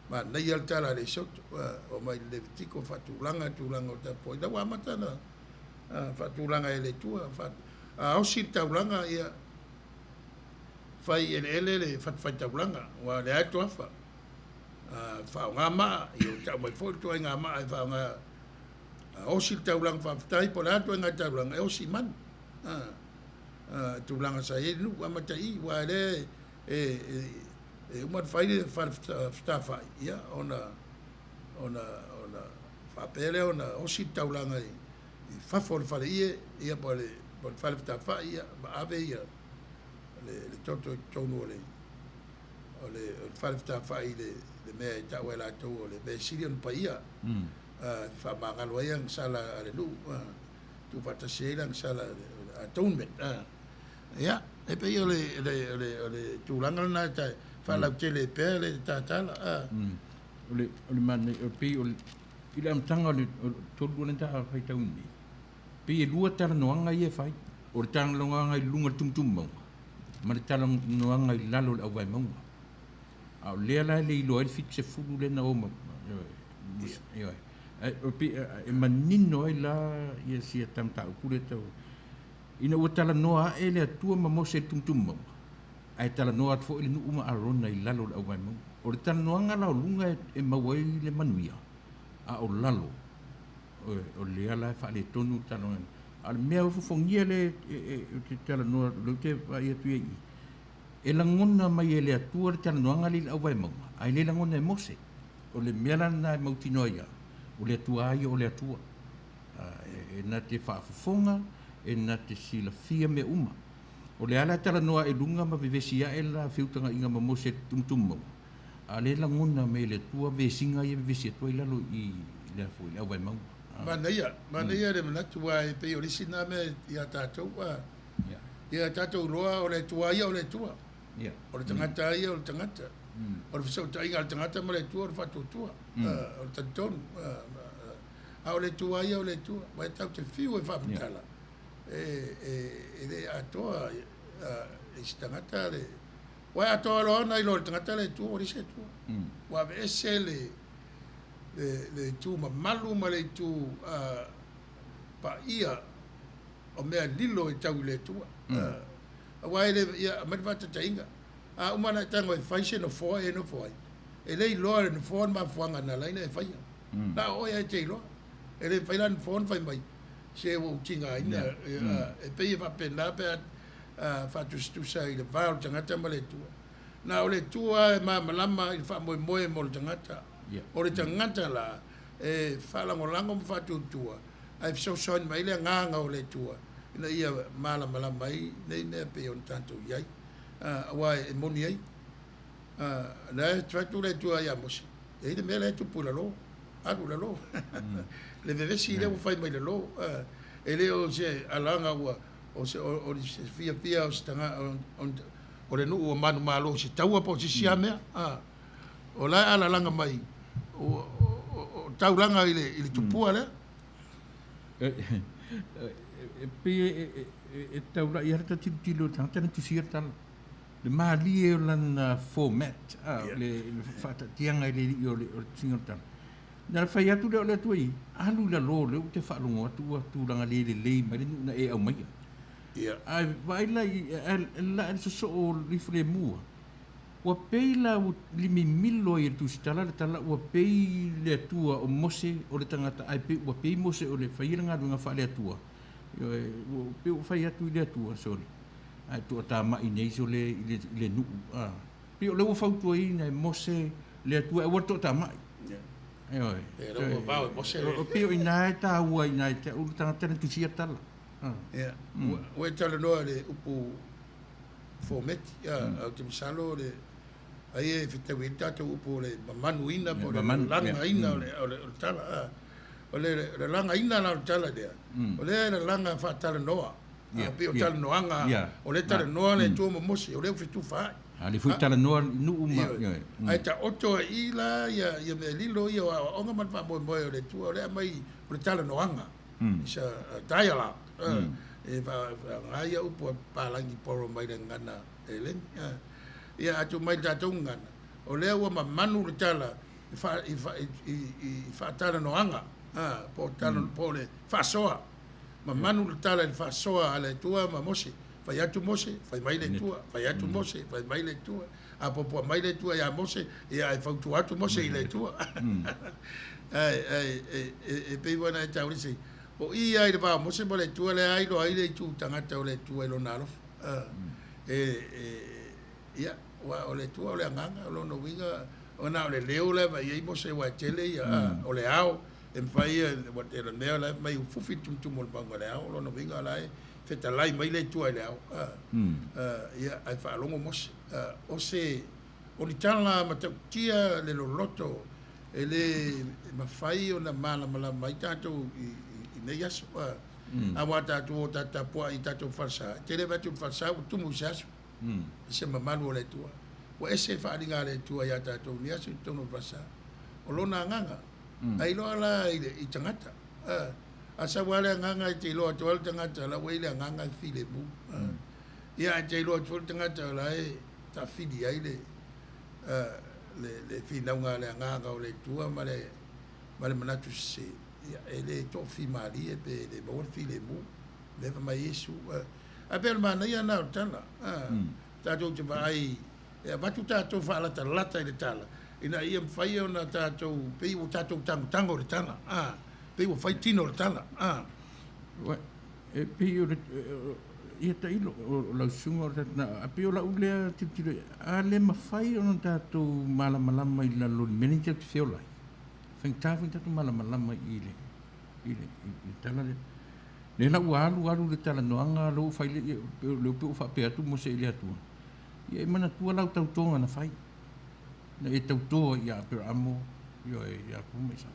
Speaker 1: ma nei al tala le sot o mai le tiko fatulanga o ta poi da wa matana fatulanga ele tua o si taulanga ia fai ele fatulanga wa le ato fa ngama ia ta mai fo to ngama fa nga o si taulanga fa tai po la to nga taulanga o si man tulanga sa nu amatai wa le uma fai fa fa ia ona fa pele ona o si taulanga fa for fa ia po le fa fa ia ave ia le toto tono le fa fa le me ta wela to le be silion pa ia fa mangalo ia sala ale lu tu pata selang sala atonement ya e pe yo le tulanga na ta fa la tele pele ta tala
Speaker 2: le man o pe o ila mtanga le tolu na ta fa tauni pe lua tar noanga ye fai o tang longa ngai lunga tumtum mo ma tar noanga i lalo au vai mo a le la le lo el fit se fulu le na o mo yo o pe e manino ai la ia sia tam ta kule tau ina o tala noa ele atua ma mo se tumtum mo ai tala noa fo ile nu uma arona i lalo au vai mo o le tala noanga la lunga e mawai le manuia a o lalo o le ala fa le tonu tano al mea fu fongia le te tala noa le te vai atu e langona mai ele atua le tala noanga li au vai mo ai le langona e mose o le mea na mautinoia o le atua ai o le atua e na te whaafafonga e na te sila fia me uma o le ala tala noa e lunga ma vivesia e la whiutanga inga ma mose tumtumau a le langona me le tua vesinga i vivesia tua i lalo i le afoi le au vai mau
Speaker 1: Manuia le manatu wa e pe orisi na me ia tātou wa Ia tātou roa o le tua ia o le tua.
Speaker 2: Ia.
Speaker 1: O le tangata ia o le tangata. O le fisau tainga o le tangata ma le tua o le whatu tua. O le tatonu. A o le tua ia o le tua. Wai tau te whiu e whamutala. E le atoa e si tangata le. Wai atoa loana i lo le tangata le tua o le se tua. Wa ve ese le tu mamalu ma le tu pa ia o mea lilo e tau le tua. Wai le ia mai vata tainga. A umana tango e faise no foa e no foa. E lei loa le no foa ma fuanga na laina e faia. Na o e te loa. E le faila no foa fai mai. Se o tinga ina e pe va pena pe fatu stusa i le val tangata ma le tua. Na o le tua e ma malama i fa moe moe mo le tangata. O le tangata la e falangolango mo fatu tua. Ai so son mai le nganga o le tua. Ina ia malama mai nei ne pe on tanto iai. Wai e moni ai. Na e tratu le tua ia mosi. E le mele tu pula lo. Adu la lo. Le vevesi le o fai mai le lo. E le o se alanga ua o se fia o se tanga o le nuu o manu malo se taua po se sia mea. O la ala langa mai. O taulanga i le tupua le.
Speaker 2: E taula i harta tilo tangata na tusir tala. Le maali e lan format. Le fata tianga i le o le singa tala. Na fai atu le o le atu ai. Alu la lo le o te whaalongo atu langa le mai le na e au mai. Ai vai la e so o rifle mua. Ua pei la limi milo i tu stala le tala ua pei le atua o mose o le tangata ai pe ua pei mose o le whairanga runga wha le atua. Ua pei o whai atu i le atua sori. Ai tu ata mai nei so le nuu. Pei o le ua whautua i nei mose le atua e wato ata mai. Ai oi. O pei o ina e ta ua ina e ta ulu tangata na tusia tala.
Speaker 1: Ua tala noa le upu formeti. Au te misalo le ai e fitau i tātou upo le manuina po le langa ina o le tala. O le langa ina na o tala dea. O le langa wha tala noa. Pe o tala noanga. O le tala noa le tua mamosi. O le fitu whaai.
Speaker 2: Le fui tala noa nuu ma.
Speaker 1: Ai ta oto i la ia me lilo ia o onga man wha moe o le tua. O le mai o le tala noanga. Isa dialogue. E ngai au po palangi poro mai le ngana e le ia atu mai tātou ngana o lea ua manu le tala i whaatala noanga po tala po le whaasoa manu le tala i whaasoa a le tua ma mose whai atu mose, whai mai le tua whai atu mose, whai mai le tua a popo mai le tua ia mose ia ai whautu atu mose i le tua e pei wana e tau risi o ia i le wā mose mo le tua le ai lo ai le tu tangata o le tua i lo nalof ia o le tua o le anganga o lo no winga o na o le leo le vai i mose wa tele ia o le ao e mwhai o te le mea le mai ufufi tumtum o le panga le ao lo no winga lai feta lai mai le tua i le ao ia ai whaalongo mose o se o ni tala matautia le loloto e le mawhai o na mala mai tātou i nei aso a wa tātou o tātapua i tātou wharsa te le vatu wharsa o tumu se aso se mamalu o le tua wa ese whaaringa le tua i a tātou ni aso i tono wharsa o lona nganga ai loa la i tangata a sa wale nganga i te loa toal tangata la wele nganga i file mu ia te loa toal tangata la e ta fili ai le finaunga le nganga o le tua ma le manatu se e le tofi mali e pe le mo file mu le ma yesu a per mana ia na tala tātou te vai e batu tātou whaalata lata i le tala ina ia mwhai o na tātou pei o tātou tango le tala pei o whai tino le tala
Speaker 2: e pei o le ia ta ilo o lau sunga o tatana a pei o la ulea titiro a le mawhai o na tātou malamalama i la lori manager te whiolai whaingtāwhaing tātou malamalama i tala le la alu le tala noanga lo fai le pe fa pe atu mo se le atu ia mana tua lau tau tonga na fai na e tau toa ia pe amo ia ku me sa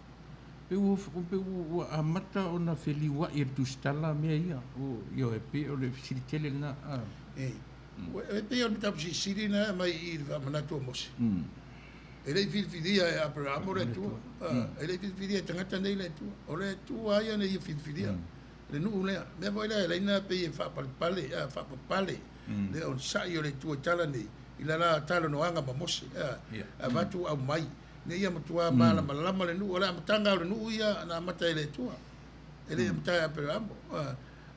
Speaker 2: Peu amata o na wheliwa I tu stala mea ia. O io e pe o le fisiritele na.
Speaker 1: E pe o le tapu sisiri na mai I le whamanatu o mose. E lei whilwhiria e Abraham le tua. E lei whilwhiria e tangata nei le tua. O le tua aia nei whilwhiria. Le nuu lea. Mea voi lea leina pe e whapapale. Le on sai o le tua tala nei. I la la tala no anga ma mose. A watu au mai. Ne ia matua malama le nuu. O le amatanga o le nuu ia na amata e le tua. E le amata e Abraham.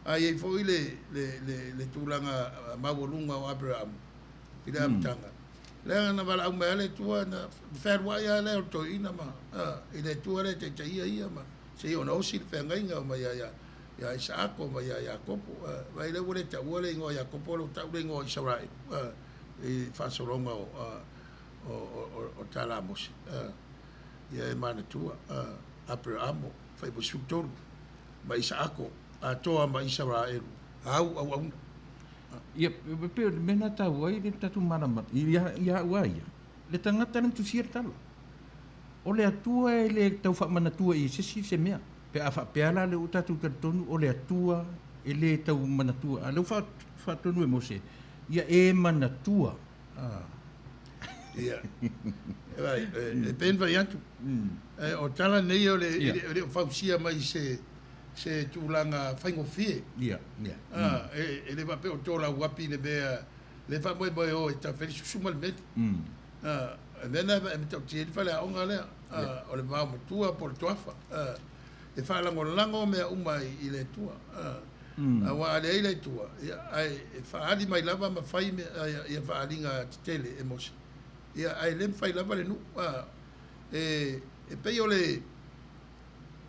Speaker 1: A iei fo I le tūlanga mawalunga o Abraham. I le amatanga. Lea na wala au mea le tua na wherwa ia leo to ina ma. I le tua le te ia ma. Se i ona osi le whengainga o ma ia Isaako ma ia Iakopo. Vai le ule ta ua le ingo Iakopo lo ta ule ingo Israel. I whasoronga o tala mosi. Ia e mana tua. Abrahamo. Whai mo sutolu. Ma Isaako. A toa ma Israel. Au.
Speaker 2: Ia, pe mena tau ai le tatu marama. Ia uaia. Le tangata na tusier tala. O le atua e le tau whamanatua I se mea. Pe a whapeala le utatu kartonu o le atua e le tau manatua. A leu whatonu e mose. Ia e manatua.
Speaker 1: Ia. E pen vai atu. O tala nei o le whausia mai se tūlanga whaingofie.
Speaker 2: Ia.
Speaker 1: E le wape o tōla wapi le mea, le whamoe o e ta wheri susuma le meti. E mena e me tau tieri whale a onga lea, o le wao matua po le tuafa. E whalango mea umai I le tua. Wa ale I le tua. E whaali mai lava ma whai me, ia whaalinga titele e mosi. Ia ai le mwhai lava le nu. E pei o le,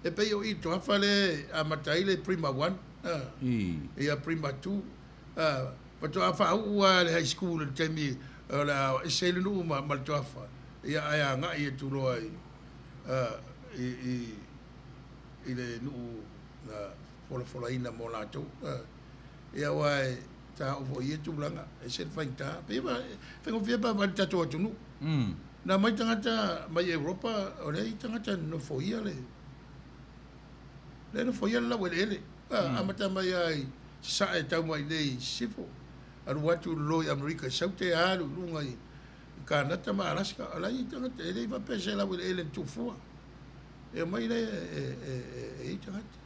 Speaker 1: e pei o I toafa le a matai le prima 1. Ia prima 2. Pato a whaua le high school le temi la e sele nu ma le toafa. Ia ai a ngai e tuloa I le nu na fola ina mo lātou. Ia wai ta o I e tūlanga e sele whaita. Peiwa, whengo whiapa wali tato atunu. Na mai tangata mai Europa o le tangata no foia le. Le no foia la wele ele. Amata mai ai sa e tau mai nei sifo. Aru watu loi Amerika saute alu lunga I Kanata ma Alaska. Ala I tangata ele va pese la wele ele tufua. E mai le e tangata.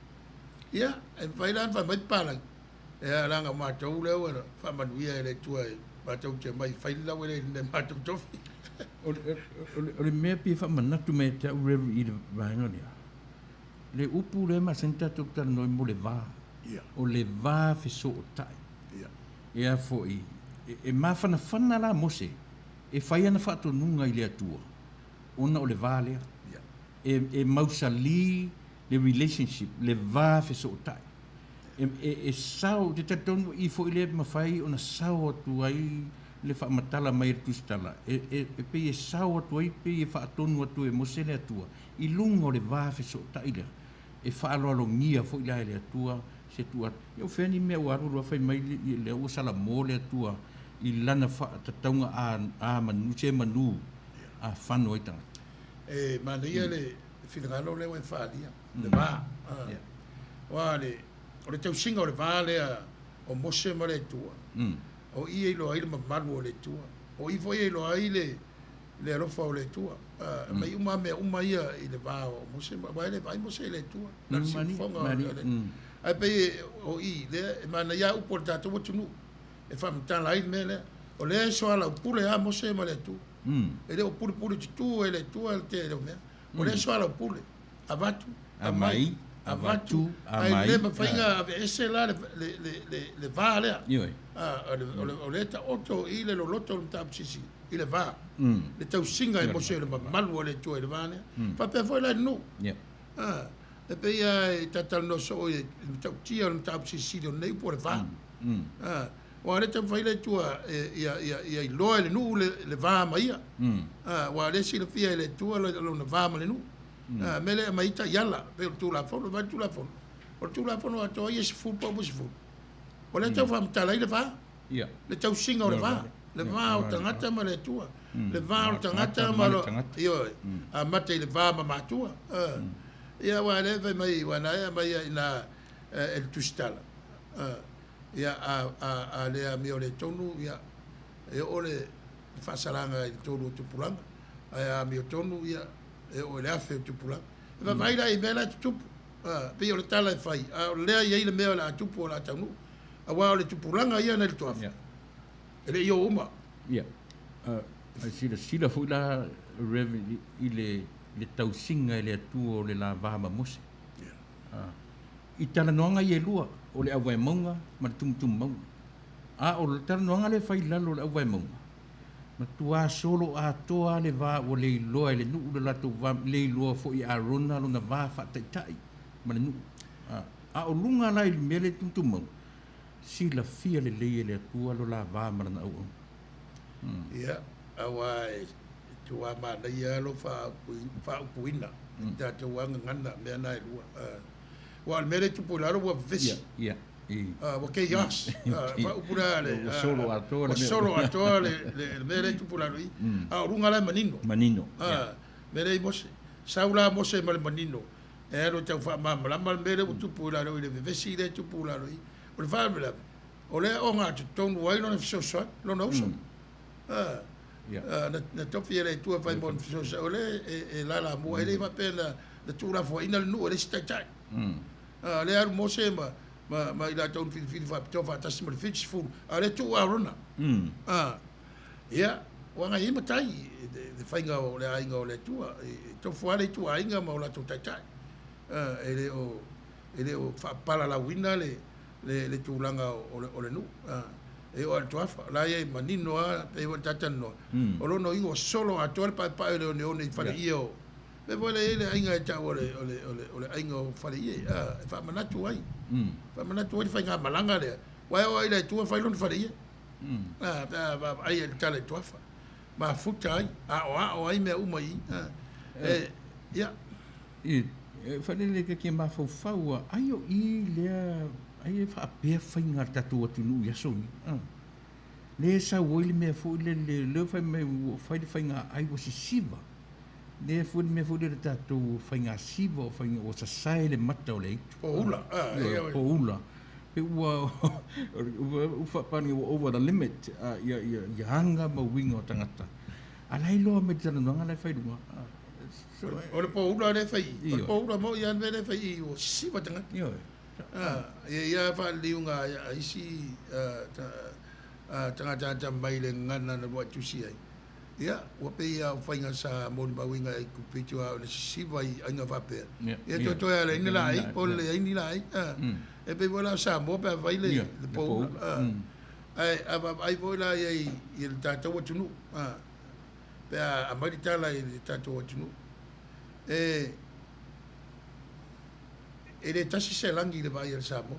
Speaker 1: Ia, e whailan wha mai palang. E alanga mātou leo era. Wha Manuia ele tua e mātou te mai whaila wele ele mātou tofi.
Speaker 2: O le mea pi whamanatu me te au reru I le vahenga lea. Le upu le ma senta tukta noi mo le vā. O le vā wheso o tai. Ea fo I. E mawhana la mose. E whaiana whato nunga I le atua. Ona o le vā lea. E mausali le relationship. Le vā wheso o tai. E sao, te tatonu I fo I le mawhai ona sao atu ai le whaamatala mai tustala. E pe e sao atu ai pe e whaatonu atu e mose le atua. I lunga o le vā wheso o tai lea. E whaaloalo ngia fo I le atua se tua. Iau wheni mea waru rua whai mai le ua sala mō le atua I lana tataunga a manu, se manu a whanu ai tanga.
Speaker 1: E Manuia le whingalo leo e whaalia. Le vā. Wa o le tau singa o le vā lea o mose ma le tua. O I e loa I le mamaru o le tua. O I fo I e loa I le alofa o le tua. Mai uma mea uma ia I le vā o mose. Vai le vai mose le tua. Mani. Ai pe o I le mana ia upo le tātou atunu. E whamitala I me lea. O le so ala upule a mose ma le tua. E le upule titu e le tua le te leo mea. O le so ala upule. A vatu.
Speaker 2: A mai. A vatu. A mai.
Speaker 1: Ai le mawhainga ave ese la le vā lea.
Speaker 2: Ioi.
Speaker 1: O le ta oto I le loloto le tapsisi. I le vā. Le tau singa e mose le malu o le tua I le vā lea. Whapea foi la no. E pe ia e tatal no so e tau tia le tapsisi le nei po le vā. Wa le tau whaile tua ia I loa le nu le vā mai ia. Wa le si le fia le tua le na vā ma le nu. Mele mai ta yala pe tu la fono va tu la fono. O tu la fono ato ia se fu po se fu. O le tau whamtala I le vā. Le tau singa o le vā. Le vā o tangata ma le tua. Le vā o tangata ma lo. Io a mate le vā ma matua. ia wa le vai mai wa na ia mai ina el tustala ia a le a mi o le tonu ia e o le fasalanga i tonu tupulanga a mi o tonu ia e o le afe tupulanga va mai la i mela tupu pe o le tala fai a le ia i le mea la tupu o la tanu a wa o le tupulanga ia na le toafa ele io uma
Speaker 2: ia sila fu la Reverend i le tausinga i le atua o le la vama mose i tala noanga i e lua o le awai maunga ma le tumtum maunga o le tala noanga le fai lalo le awai maunga ma tua solo a toa le va o le iloa le nuu le lato le iloa fo i arona lo na va fa taitai ma le nuu o lunga la i mele tumtum maunga sila fia le leie le atua lo la va ma na au
Speaker 1: ia awai tua ma na ia lo fa kuina ta te wanga ngana me na i lua wa mele tupu la lo wa vesi
Speaker 2: ia
Speaker 1: wa ke yas fa upura le
Speaker 2: solo a
Speaker 1: toa le mele tupu la lui a runga la manino mele mose saula mose mal manino e ro te fa ma mal mele tupu la lui le vesi le tupu la lui o le fa bla o le o nga tonu wai no so so lo no so na tofi ele tua fai bon so so le e la mo ele va pena le tura fo ina no le sta tai le ar mose ma ila ton fil fa to fa tas mo fix fu ale tu arona ia wanga hima tai de fainga o le ainga o le tua to fo ale tu ainga ma o la to tai ele o fa pala la wina le tūlanga o le nu. E o atuafa, la e manino a, e o tatano. O lono i o solo a toa pa le o neone i whare ia o. Me wale ele ainga e tau o le ainga o whare ia. E wha manatu ai. Wha manatu ai whainga malanga lea. Wai o ai le tua whailon whare ia. Ai e tale tuafa. Ma futa ai. O ai mea uma i. Ia.
Speaker 2: E whanele ke ke mawhauwhaua. Ai o i lea... ai fa pe fainga tatu atu nu ya so le sa woi me fo le fa me fa fainga ai was siva le fo me fo le tatu fainga siva fainga o sa sai le mata o le
Speaker 1: ula
Speaker 2: pe wa fa pani over the limit ya hanga ma wingo tangata alai lo me tana no ngala fa du
Speaker 1: o le po ula le fai o po ula mo ya le fai o siva tangata ia fa liunga isi tanga mai le ngana na wa tusi ai ia wa pe ia fainga sa mo ba winga i ku pitu a le siva i anga va pe ia to ia le ni lai po le ni lai e pe vola sa mo pe vai le po ai vola i il tata wa tunu pe a mai tala i tata wa tunu ele tasi se langi le vai el samo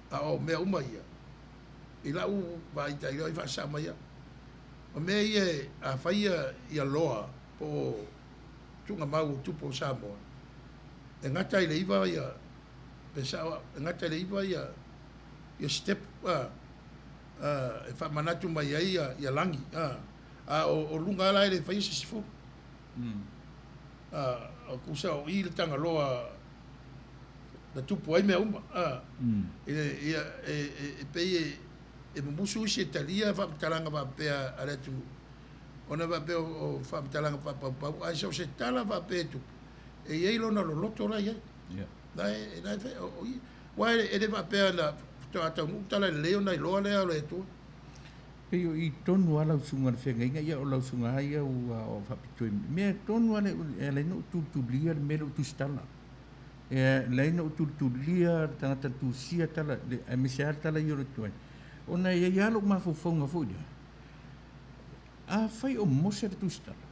Speaker 1: o me uma ia i la u vai tai i fa sama ia o me ia a faia ia loa po tunga mau tupo samo e ngata ile iva ia pesa ngata ile iva ia step e fa manatu mai ia langi o lunga la ile faia sifu o kusa o i le tanga loa na tupu ai mea uma e pei e musu isi Italia whaamtalanga whapea aretu ona whapea o whaamtalanga whapapau ai sau se tala whapea tupu e iei lona lo loto rai ai nai whai wai e le whapea na atau nukutala leo nai loa lea lo e tua
Speaker 2: pe yo i tonu ala usunga na whenga inga ia o la usunga haia o whapitoi mea tonu ala e leina o tutulia le mele o tustala e leina o tutulia tangata tusia tala e misea tala i o le tuai ona ia ialo ma fufonga fuida a whai o mose le tustala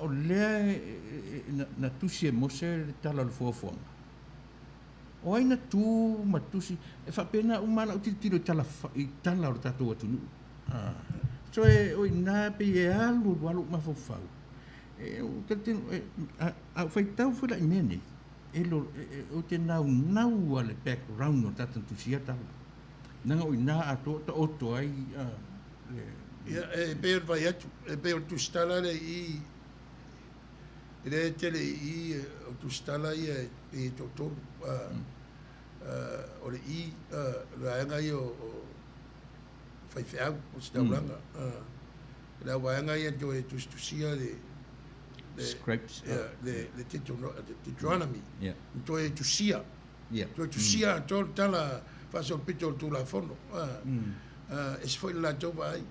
Speaker 2: o lea na tusia mose le tala le fuafuanga o aina tu matusi e whapena umana o titiro i tala o tatou atu nuu. So e o ina pe e alu walu mawhawhau. E o tatino a whaitau whila i mene o te nau ale background o tatou tusia tala. Nanga o ina a to oto ai
Speaker 1: e pe vai atu e pe o tustala le Ele tele I o tu stala I e totolu. O le I laenga I o whaiwheau o se tauranga. La waenga I to e tusia
Speaker 2: Scrapes.
Speaker 1: le Deuteronomy. To e tusia.
Speaker 2: Yeah.
Speaker 1: To e tusia to tala faso pito tu la fondo. E se foi la tova ai.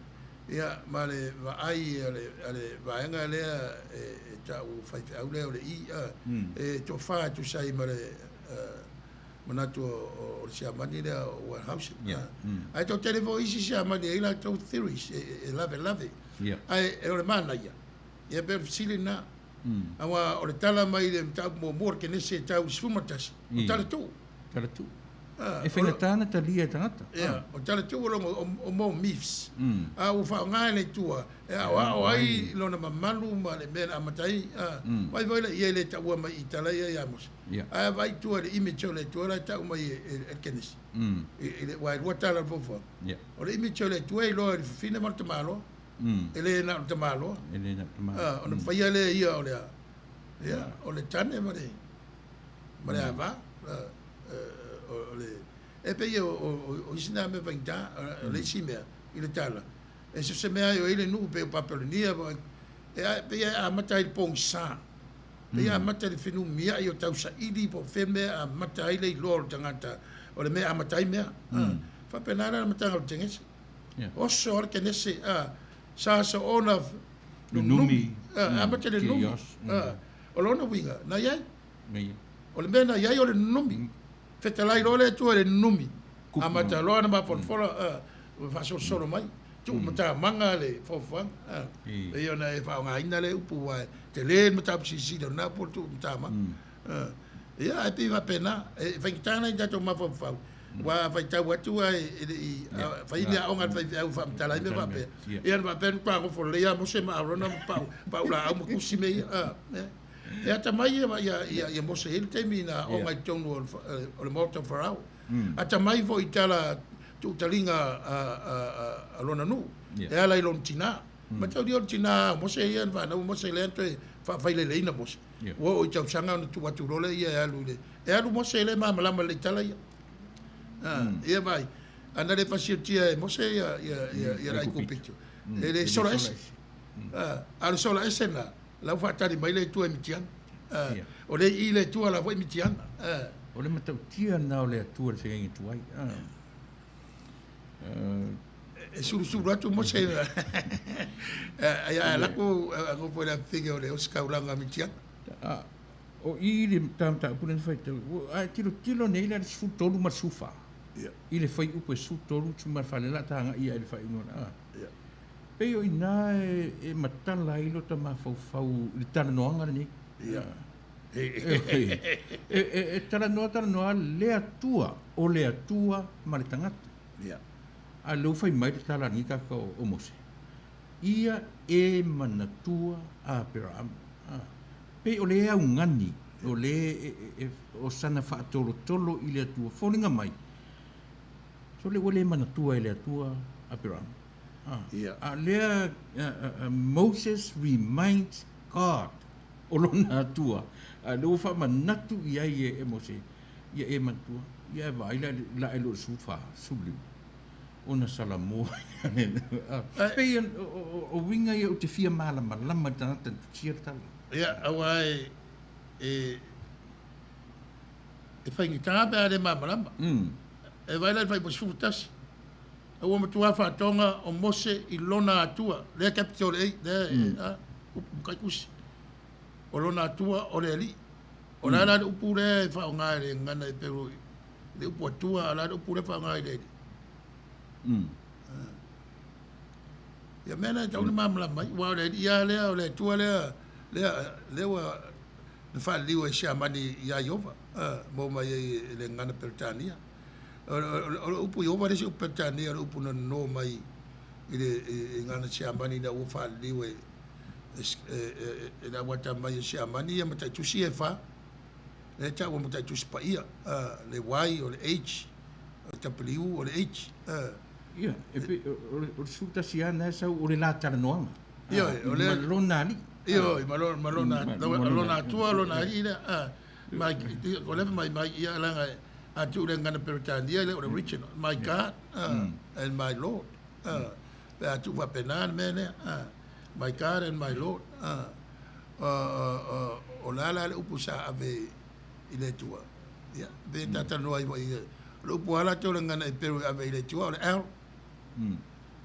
Speaker 1: Ia ma le ai ale vaenga le e tau whaiwheau le o le I e to wha tu sai ma le manatu o le siamani le o house. Ai to televo isi siamani e la to theories e lave. Ai e o le mana ia. Ia per sili na. Awa o le tala mai le tau mo ke nese tau sfumatasi. O tala tu.
Speaker 2: E whainga tāna ta lia tangata.
Speaker 1: O tala tu o mo myths. A o wha ngai le tua. E o ai lona mamalu ma le mena amatai. Vai vai le ia le taua mai I tala ia iamos. A vai tua le image o le tua la tau mai e kenesi. Wai rua tala fofo. O le image o le tua I loa I fina mal tamalo. Ele na tamalo. O na whaia le ia o le a. O le tane ma le. Ma le ava. E pe o isina me vainta le simea I le tala. E se mea o ile nu pe o papelonia e pe a mata I pong sa. Pe a mata le finu mia I o tau sa ili po feme a mata I le lor tangata o le mea a mata I mea. Fa penara mata o tengese. O so or kenese sa ona numi. A mata le numi. O lona winga na yai. O le mea na yai o le numi. Fetalai role tu le numi. Amata loa na mafonfola faso solo mai. Tu mata manga le fofang. E ona e fa nga ina le upu wa te le mata psisi do na por tu mata ma. Ia e pi va pena e faitana I to mafofau. Wa faita watu e faina onga fa mtala me va pe. Ia va pen pa ko for le ya mo se ma rona pa ula au kusime e ata mai ia mo se ele temina o mai tonu o le moto farau ata mai vo itala tu talinga a lona nu e ala I lon tina ma tau di on tina mo se ia va na mo se le ante fa le leina mo o tau sanga no tu watu role ia alu mo se le ma malama le tala ia ia vai ana le fasiotia mo se ia rai kupito ele sola ese ala sola ese na la fatari mai le tu emitian o le I le tu la foi emitian
Speaker 2: o le matau tia na o le tu le sengi tu ai
Speaker 1: e suru atu mo se la ko ngo foi la figa o le oska ulanga emitian
Speaker 2: o I le tam ta punen fai ai tilo nei le su tolu ma sufa I le fai upo su tolu tu ma fa la tanga ia le fai no pe o ina e matala ilo ta mafau le tana noanga ni e tala noa le atua ma le tangata a lo fai mai le tala ni ka o mose ia e manatua a pera pe o le au ngani o le o sana fa tolo I le atua folinga mai so le wole manatua I le atua a pera Lea Moses reminds God o lona atua. Leo wha manatu I ai e Mose. Ia e matua. Ia e vai la e lo sufa suli. Ona salamoa. Pei o winga ia o te fia malama tanata tia tala.
Speaker 1: Ia awai e whaingi tāpe a le malama. E vai la whai posfutasi. O matua whatonga o Mose I lona atua. Lea capitol ei. Kai kusi. O lona atua o le ali. O la upu le whaonga le ngana I peru. Le upu atua la upu le whaonga I le. Ia mena tau ni mamla mai. Wa le ia lea o le tua lea. Lea wa le whaaliwa I siamani ia Iova. Mo mai le ngana Peritania. O upu Iova resi upu Peritania o upu no mai I le ngana siamani na ufa liwe e la wata mai siamani ia matai tusi e wha le ta wa matai tusi pa ia le Y o le H o tapiliu o le H
Speaker 2: ia o suta siana sa o le la tala noanga
Speaker 1: ia o le
Speaker 2: lonali
Speaker 1: Io, malona tua, lona ida, my, whatever my, ia, I do then gonna pretend, yeah, original, my God, and my Lord, I do what penan, man, my God and my Lord, o lala le upusa ave ile tua, yeah, be tata no ai vai, lo puala tola ngana e peru ave ile tua, el,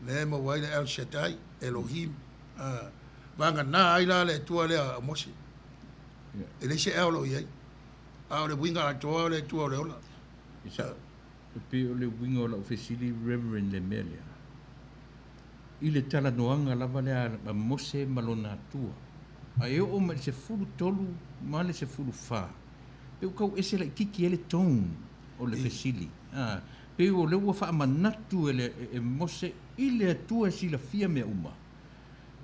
Speaker 1: ne mo wai el Shaddai, Elohim, vanga na ai la le tua le a mosi, ele se el lo ye, a le winga a tua le tua le ola,
Speaker 2: isa, pe o le winga o la ofisili Reverend le melia, ile tala noanga lava le a mose malona tua, a e o ma se fulu tolu, ma le se fulu fa, pe o kau ese la kiki ele tong o le fesili, pe o le ua wha manatu e mose ile atua si la fia mea uma,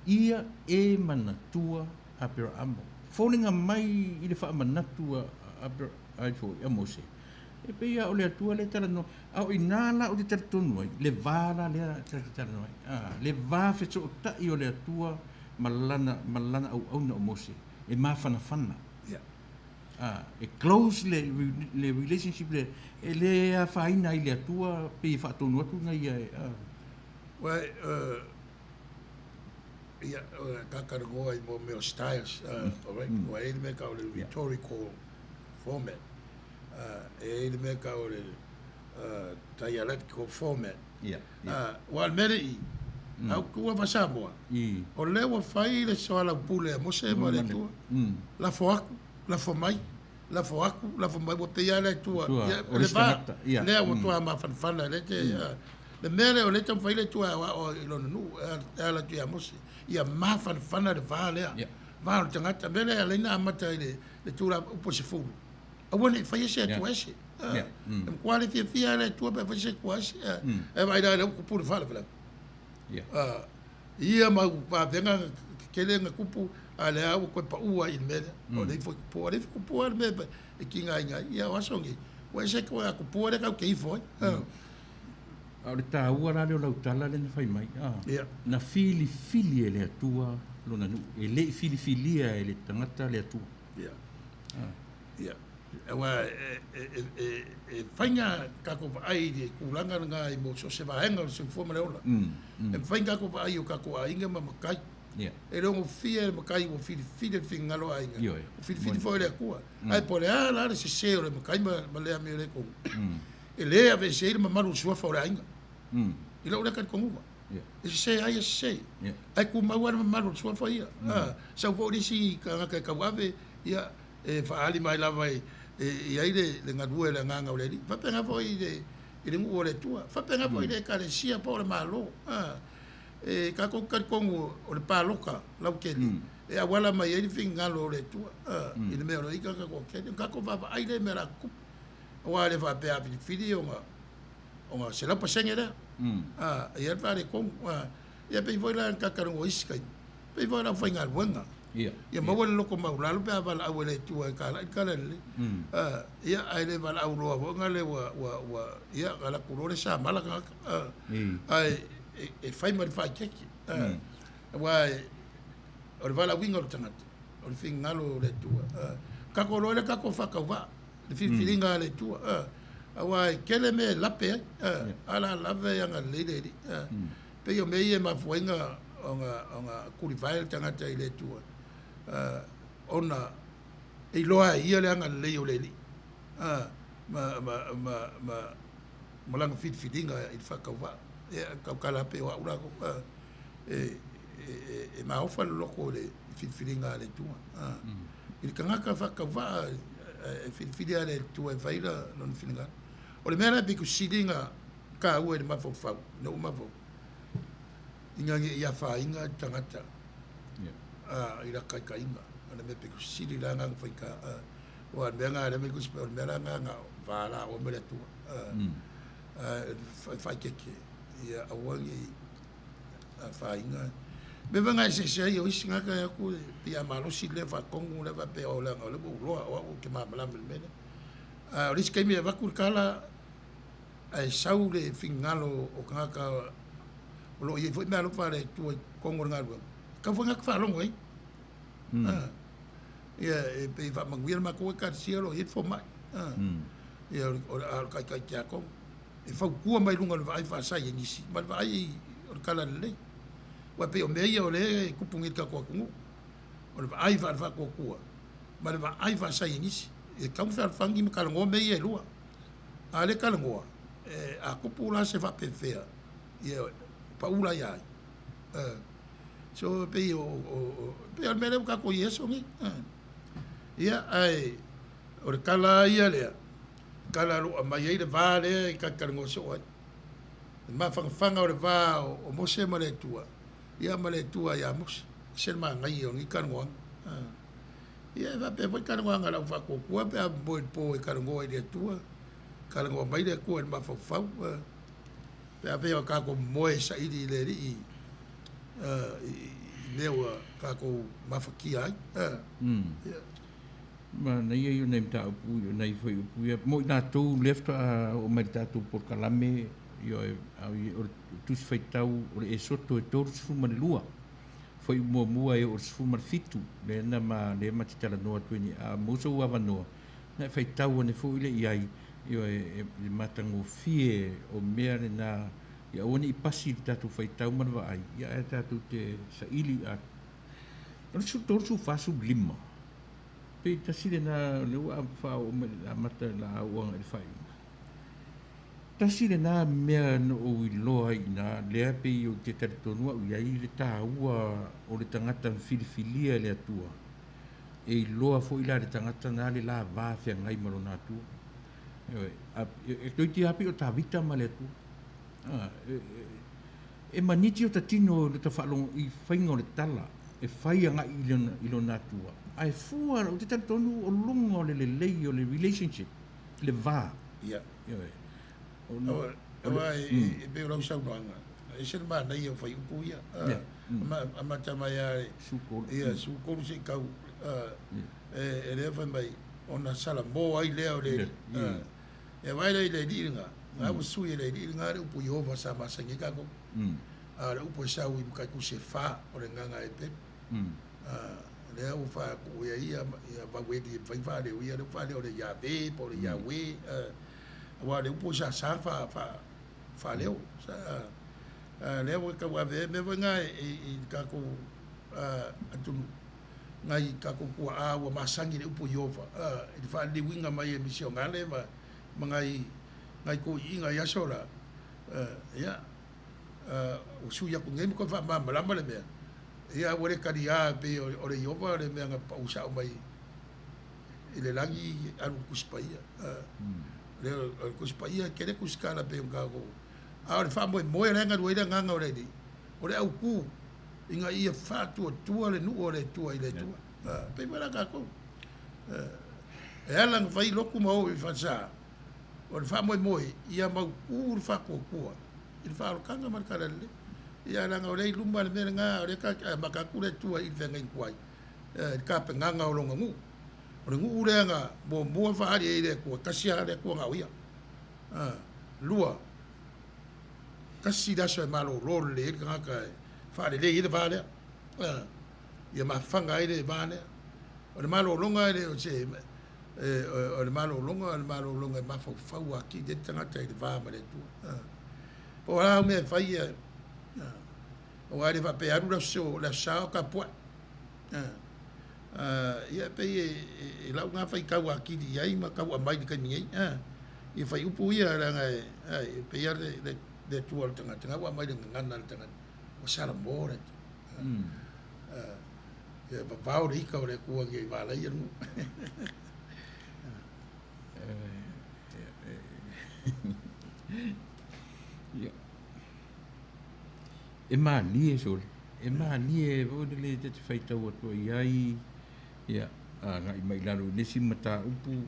Speaker 2: ia e manatua a pera amo, fōlinga mai i le wha manatua a pera aifo a mose, e pe ia o le atua le tala no, au i nāla o te tala tonu ai, le vāla le tala no ai, le vā whetso o tai o le atua, malana au auna o mose, e mawhanawhana. E close le relationship le a whaina i le atua, pe i whaatonu atu ngai ai.
Speaker 1: Well, kakarangoa I mo meo styles, wa e me ka o le rhetorical format, e me ka o le dialectical format. Wa mele I, au kua Samoa, o le wa whai le soala pule, mo se mo le tua, la fo aku, la fo mai, la fo aku, la fo mai, wa pe ia le tua, le va, le a tua ma fanfana, le te, le mele o le tam whai le tua o ilona nu, e la tua mosi, ia ma fanfana le va lea, va o tangata, mele a leina amata le tua upo se fulu, a wane whai se tua ese, mkwale fia le tua pe whai se kua ese, e vai da le upo le fala pela, ia ma pa venga kele nga kupu ale au ko pa ua I mele o le fo po le kupu al me e kinga inga ia wasongi wa se ko ku po le ka ke foi
Speaker 2: au le ta ua la le o tala le fai mai na fili le atua lona nu e le fili e le tangata le atua
Speaker 1: wa e fainga ka ko ai de kulanga nga I mo so se va henga se fo me ola e fainga ko ai o ka ko ai nga ma kai e rongo fia e makai o fili fingalo ai nga o fili fo le kua ai po le ala se se o le makai ma le ame le ko e le ave se ma maru sua fo ai nga I lo le ka ko ngua e se ai se ai ku ma wa ma maru sua fo ia sa fo di si ka ka ave ia e fa ali mai lava e ai le ngadue le nganga o le li fa penga fo I le ngu le tua fa penga fo I le ka le sia po le malo e ka ko o le paloka lau keli e a wala mai e fingalo le tua I le mea I ka ko keli ka ko va ai le mera ku o ale va pe a fili o nga se la pasenge le e al va le ko e pe voi la ka ka ngo iskai pe voi la fainga wenga ia ma wala loko maula lu pe avala awele tua ka le ia ai le vala au roa nga le wa ia ala kurore sa mala ka ai e fai mai fai keki wa o le vala winga o tangata o le fingalo le tua ka ko le ka ko whakauwa le filinga le tua wa kele me lape ala lave yanga leideri pe yo me ie ma fuenga onga kurivai tangata I le tua ona e loa ia le anga le o le li ma langa filinga I whakauwa e kaukala pe wa ura e ma ofa loko le filinga le tua I kangaka whakauwa e filinga le tua e vaila non filinga o le mera biku silinga ka ue le mafau no mafau inga ia whainga tangata I la kai inga ana me biku silinga nga whaika o an mea le me kuspe o mea nga wala o mele tua whaikeke ia awangi a whainga. Me wanga se o isi ngaka ya ku pia malosi le fa kongu le va pe o le loa o ke mamala mele. O risi kai me vakur kala ai sau le fingalo o ngaka o lo ye foi me alo fa le tu kongu ngalo. Ka foi ngaka fa longo ai. Ia e pe fa manguia ma ko ka sielo hit for mai. Ia o kai kai kia ko. E fa kua mai lunga le vai fa sai nisi. Ma vai o kala le. Wa pe o meia o le kupungi ka ko kungu. O le vai fa ko kua. Ma le vai fa sai nisi. E kau fa fangi ma kala ngo meia lua. A le kala ngo. E a kupula se fa pe fea. Ia pa ula ia. So pe pe al mele ka ko yeso ni. Ia ai o le kala ia le. Kala lo mai ai le va le ka kala ngo so ai. Ma fanga o le va o mo se male tua. Ia male tua ia mo se ma ngai o ni kala ngo. Ia va pe voi kala ngo ngala fa ko ku pe bo po kala ngo ai le tua. Kala ngo mai le ku ma fa fa. Pe pe o ka ko mo sa i le ri. Lewa ka ko mafaki ai.
Speaker 2: Ma nei eu nem ta pu eu nei foi pu mo na tu left o merta tu por calame yo o tu feitau o e soto e tor su manlua foi mo mo e o su marfitu le na ma le ma tala no tu ni a mo so wa no na feitau ne foi le ai yo e matango fie o mere na ia oni pasi tatu feitau man vai ia tatu te sa ili a o su tor su fa su lima pe tasile na lua fa o mata la uang el fai tasile na me no o loa ina le pe o te tonu o ia i le ta ua o le tangata filifilia le atua e loa fo ila le tangata na le la va fe ngai malona tu e to ti api o ta vita male tu e maniti o tatino le ta falong i faingo le tala e fai anga ilona tua ai fua o te tonu o lungo le lei o le relationship le va
Speaker 1: ia o no e be lo sa no e se ma nei o fai upu ia ma tama ia
Speaker 2: suko
Speaker 1: ia suko se kau e le fa mai ona sala mo ai le o le e vai le di nga nga o sui le di nga upu yo va sa ma sangi ka ko a le upu sa wi ka ku se fa o le nga e pe le o fa ku ia va we di fa le ia le fa le o le ya be po le ya we wa le upu sa fa le o sa le o ka wa ve me nga e ka ko atu ngai ka ko ku a wa masangi le upu yo fa i fa le winga mai e misio ngale ma ngai ko inga ya sola ya o su ya ku ngai ko fa ma le me ia wore karia pe o le yova le me nga pa usa mai ile langi anu kuspaia le kuspaia kele kuskala pe nga go a le fa mo le nga ruida nga nga ore di o le au ku inga ia fa tu le nu ore tu ile tu pe mara ka ko e ala nga fai loku mo i fa sa o le fa mo ia mau ku fa ko ko il fa o kanga mar kala le ia langa o lei lumba le mea ngā o le ka makakure tua i whenga i kuai ka pe nganga o longa ngu o le ngu ureanga mo mua whaari e le kua kasia le kua ngau ia lua kasi daso e malo lor le ka ngaka whaari le i le vālea ia mawhanga i le vālea o le malo longa i le o se o le malo longa e mawhau whau aki de tangata i le vāma le tua po rao mea whai o ai va pe aru la sa ka po ia pe e la nga fai ka wa ki di ai ma ka wa mai di ka ni e fai upu ia la nga pe ia de tu al tanga wa mai de ngana al tanga o sala more e va va o ri ka o le ku ngi va la ia nu
Speaker 2: e mani e sol e mani e o le te faitau atu ai ia nga i mai lalo nesi mata upu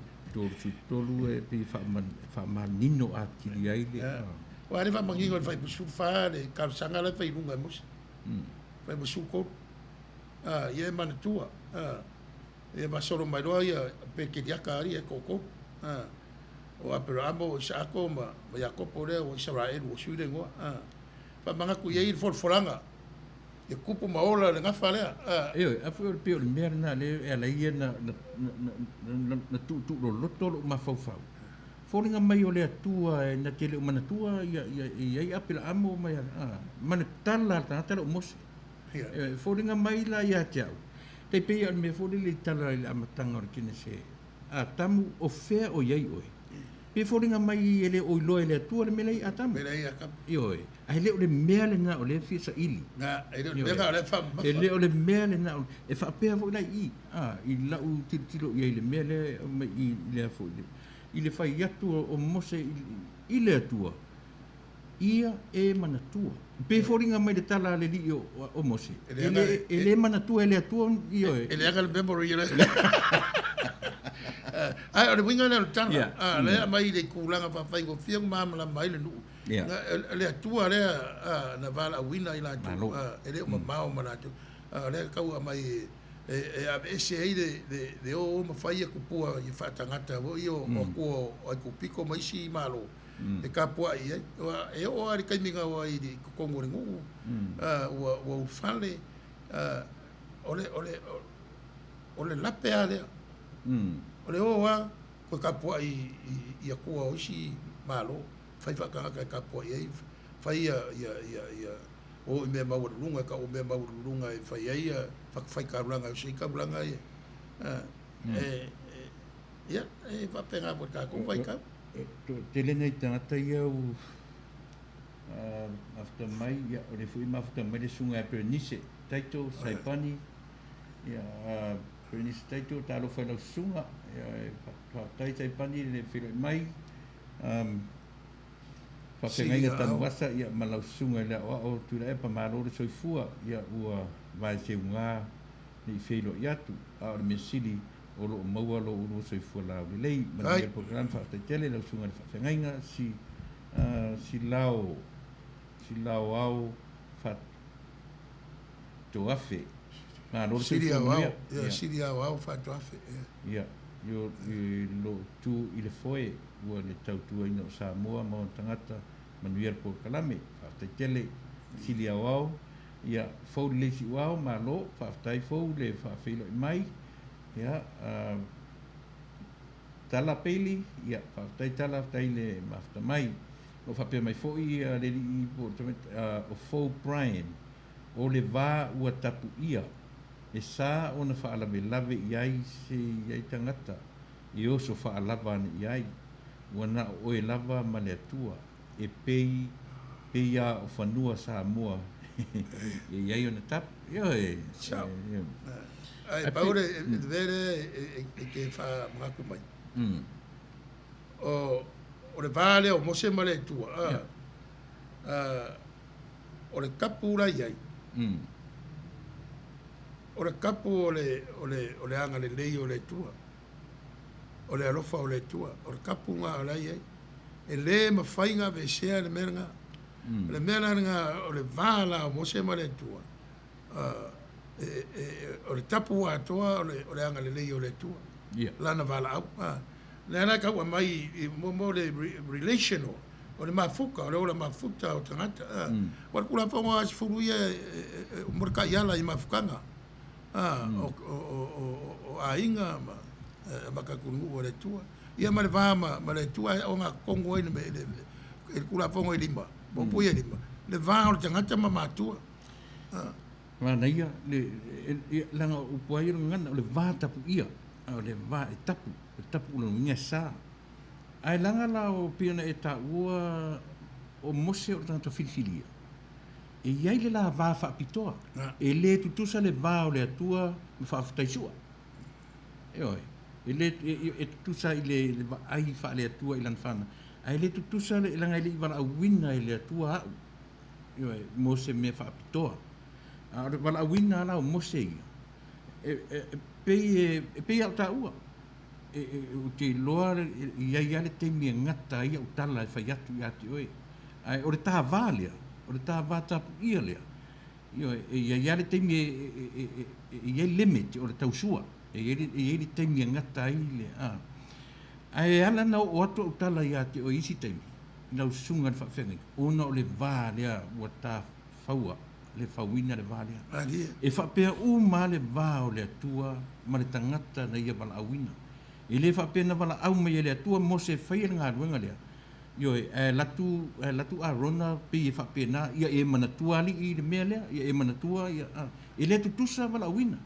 Speaker 2: tolu e pe fa manino a kili ai le
Speaker 1: o ale va mangi o fai pusu fa le ka sanga le fai lunga mus fai pusu ko ia man tua ia va solo mai lo ia pe ke dia ka ari e koko o Abrahamo o Isako ma Jacob o le o Israel o suile ngoa pa manga ku yei for foranga e kupu maola le ngafa lea.
Speaker 2: Eo, afu o pio le mea na le e la ia na tu lo loto lo mafau. Fōringa mai o le atua e na tele o manatua ia apila amo mai mana tala tala o mose. Fōringa mai la ia te au. Te pei al me fōri le tala le amatanga o kine se tamu o fea o iai oe. Pe fōringa mai ele o ilo ele atua le melei atamu.
Speaker 1: Melei akam.
Speaker 2: Ioe. Ai le o le mea le na o le fisa ili.
Speaker 1: Nga, ele o le wha mafa.
Speaker 2: E le o le mea le na o e whaapea fo nai i. I lau tilo iai le mea le i le afo ile. I le whai atu o mose i le atua. Ia e manatua. Pe fōringa mai le tala le li o mose. Ele manatua ele atua ioe. Ele
Speaker 1: aga le memory ile. Ai o le winga le tana. Le mai le kulanga fa fai go fiang mamala mai le nu. Le atua le na vala wina ila tu. Ele o mau manatu. Le kau mai e se ai de o ma fai ku pua i fa tangata o io o ko ai ku piko mai si malo. E ka pua i e o ari kai minga o ai di kongo ngu. O fale ole lape ale. O le oa, ko ka pua i a kua oisi malo, fai whakanga ka pua i ei, fai o i mea maurunga, ka o mea maurunga e fai ei, whakawhai ka ranga, o sei ka ranga e. Ia, e wapenga po ka ko fai ka.
Speaker 2: Te lena i tangata ia o after mai, ia, o le fui after mai le sunga e Perenise, taito, saipani, ia, Perenise taito, talo whai lau sunga, tai pani le filo mai whapengai nga Tanuvasa ia malau sunga le o tula e pa maro le soifua ia ua vai se unga ni filo iatu a le mesili o lo maua lo uro soifua la le lei Manuia program whakata tele lau sunga le whapengai nga si lao au what toafe maro le soifua
Speaker 1: siri au what toafe
Speaker 2: ia yo lo tu ile foi o le tautua ina o Samoa mo tangata Manuia po kalame fa tele sili ao ia fo le si wao malo fa tai fo le fa filo mai ia tala peli ia fa tai le mafta mai o fa pe mai fo i le i po o fo Brian o le va o tapu ia e sa ona whaalawelawe iai se iai tangata i oso whaalawa ni iai wana o e lava ma le atua e pei a o whanua Samoa e iai ona tap e
Speaker 1: ai paure vere e ke wha ngaku mai o le vale o mose ma le atua o le kapura iai o le kapu o le anga le lei o le tua. O le alofa o le tua. O le kapu ngā o lai ei. E le ma whainga ve sea le mera ngā. Le mera ngā o le vāla o mose ma le tua. O le tapu a toa o le anga le lei o le tua. Lana vāla au. Le ana kau a mai mo le relational. O le mafuka, o le ola mafuta o tangata. O le kula whaunga si furuia morka iala i mafukanga. O ainga makakunu o le tua. Ia ma le vāma, ma le tua o ngā kongo ina me e kula whaunga i lima. Bopo i lima. Le vā o le tangata ma mātua.
Speaker 2: Mana ia, langa upuai o ngana, o le vā tapu ia. O le vā e tapu ulo ngia sā. Ai langa la o piana e ta ua o mose o tangata filifilia. E iai le la vā whaapitoa. E le tutusa le vā o le atua me whaafutaisua. E oi. E le tutusa i le ai wha le atua i lan whana. E le tutusa le langa i le iwana awina i le atua au. E oi, mose me whaapitoa. A wala awina ala o mose ia. Pei au ta ua. O te loa iai ale te mia ngata ia o tala e whaiatu i ati oi. O le taha vā lea. O le tā vātapu ia lea. Ia iare teimi e limit o le tausua. E iere teimi ngata i lea. Ai ala na o atu au tala ia te o isi teimi. Nau sunga le whawhengi. Ona o le vā lea ua tā whaua. le fauina le vale.
Speaker 1: Ali.
Speaker 2: E whapea ma le vā o le atua, ma le tangata na ia wala awina. I le whapea na wala au mai le atua, mo se whaia ngā ruenga lea. Yo latu a rona pe e whapea na, ia e manatua ali i le mea lea, ia e manatua, e le tutusa wala awina.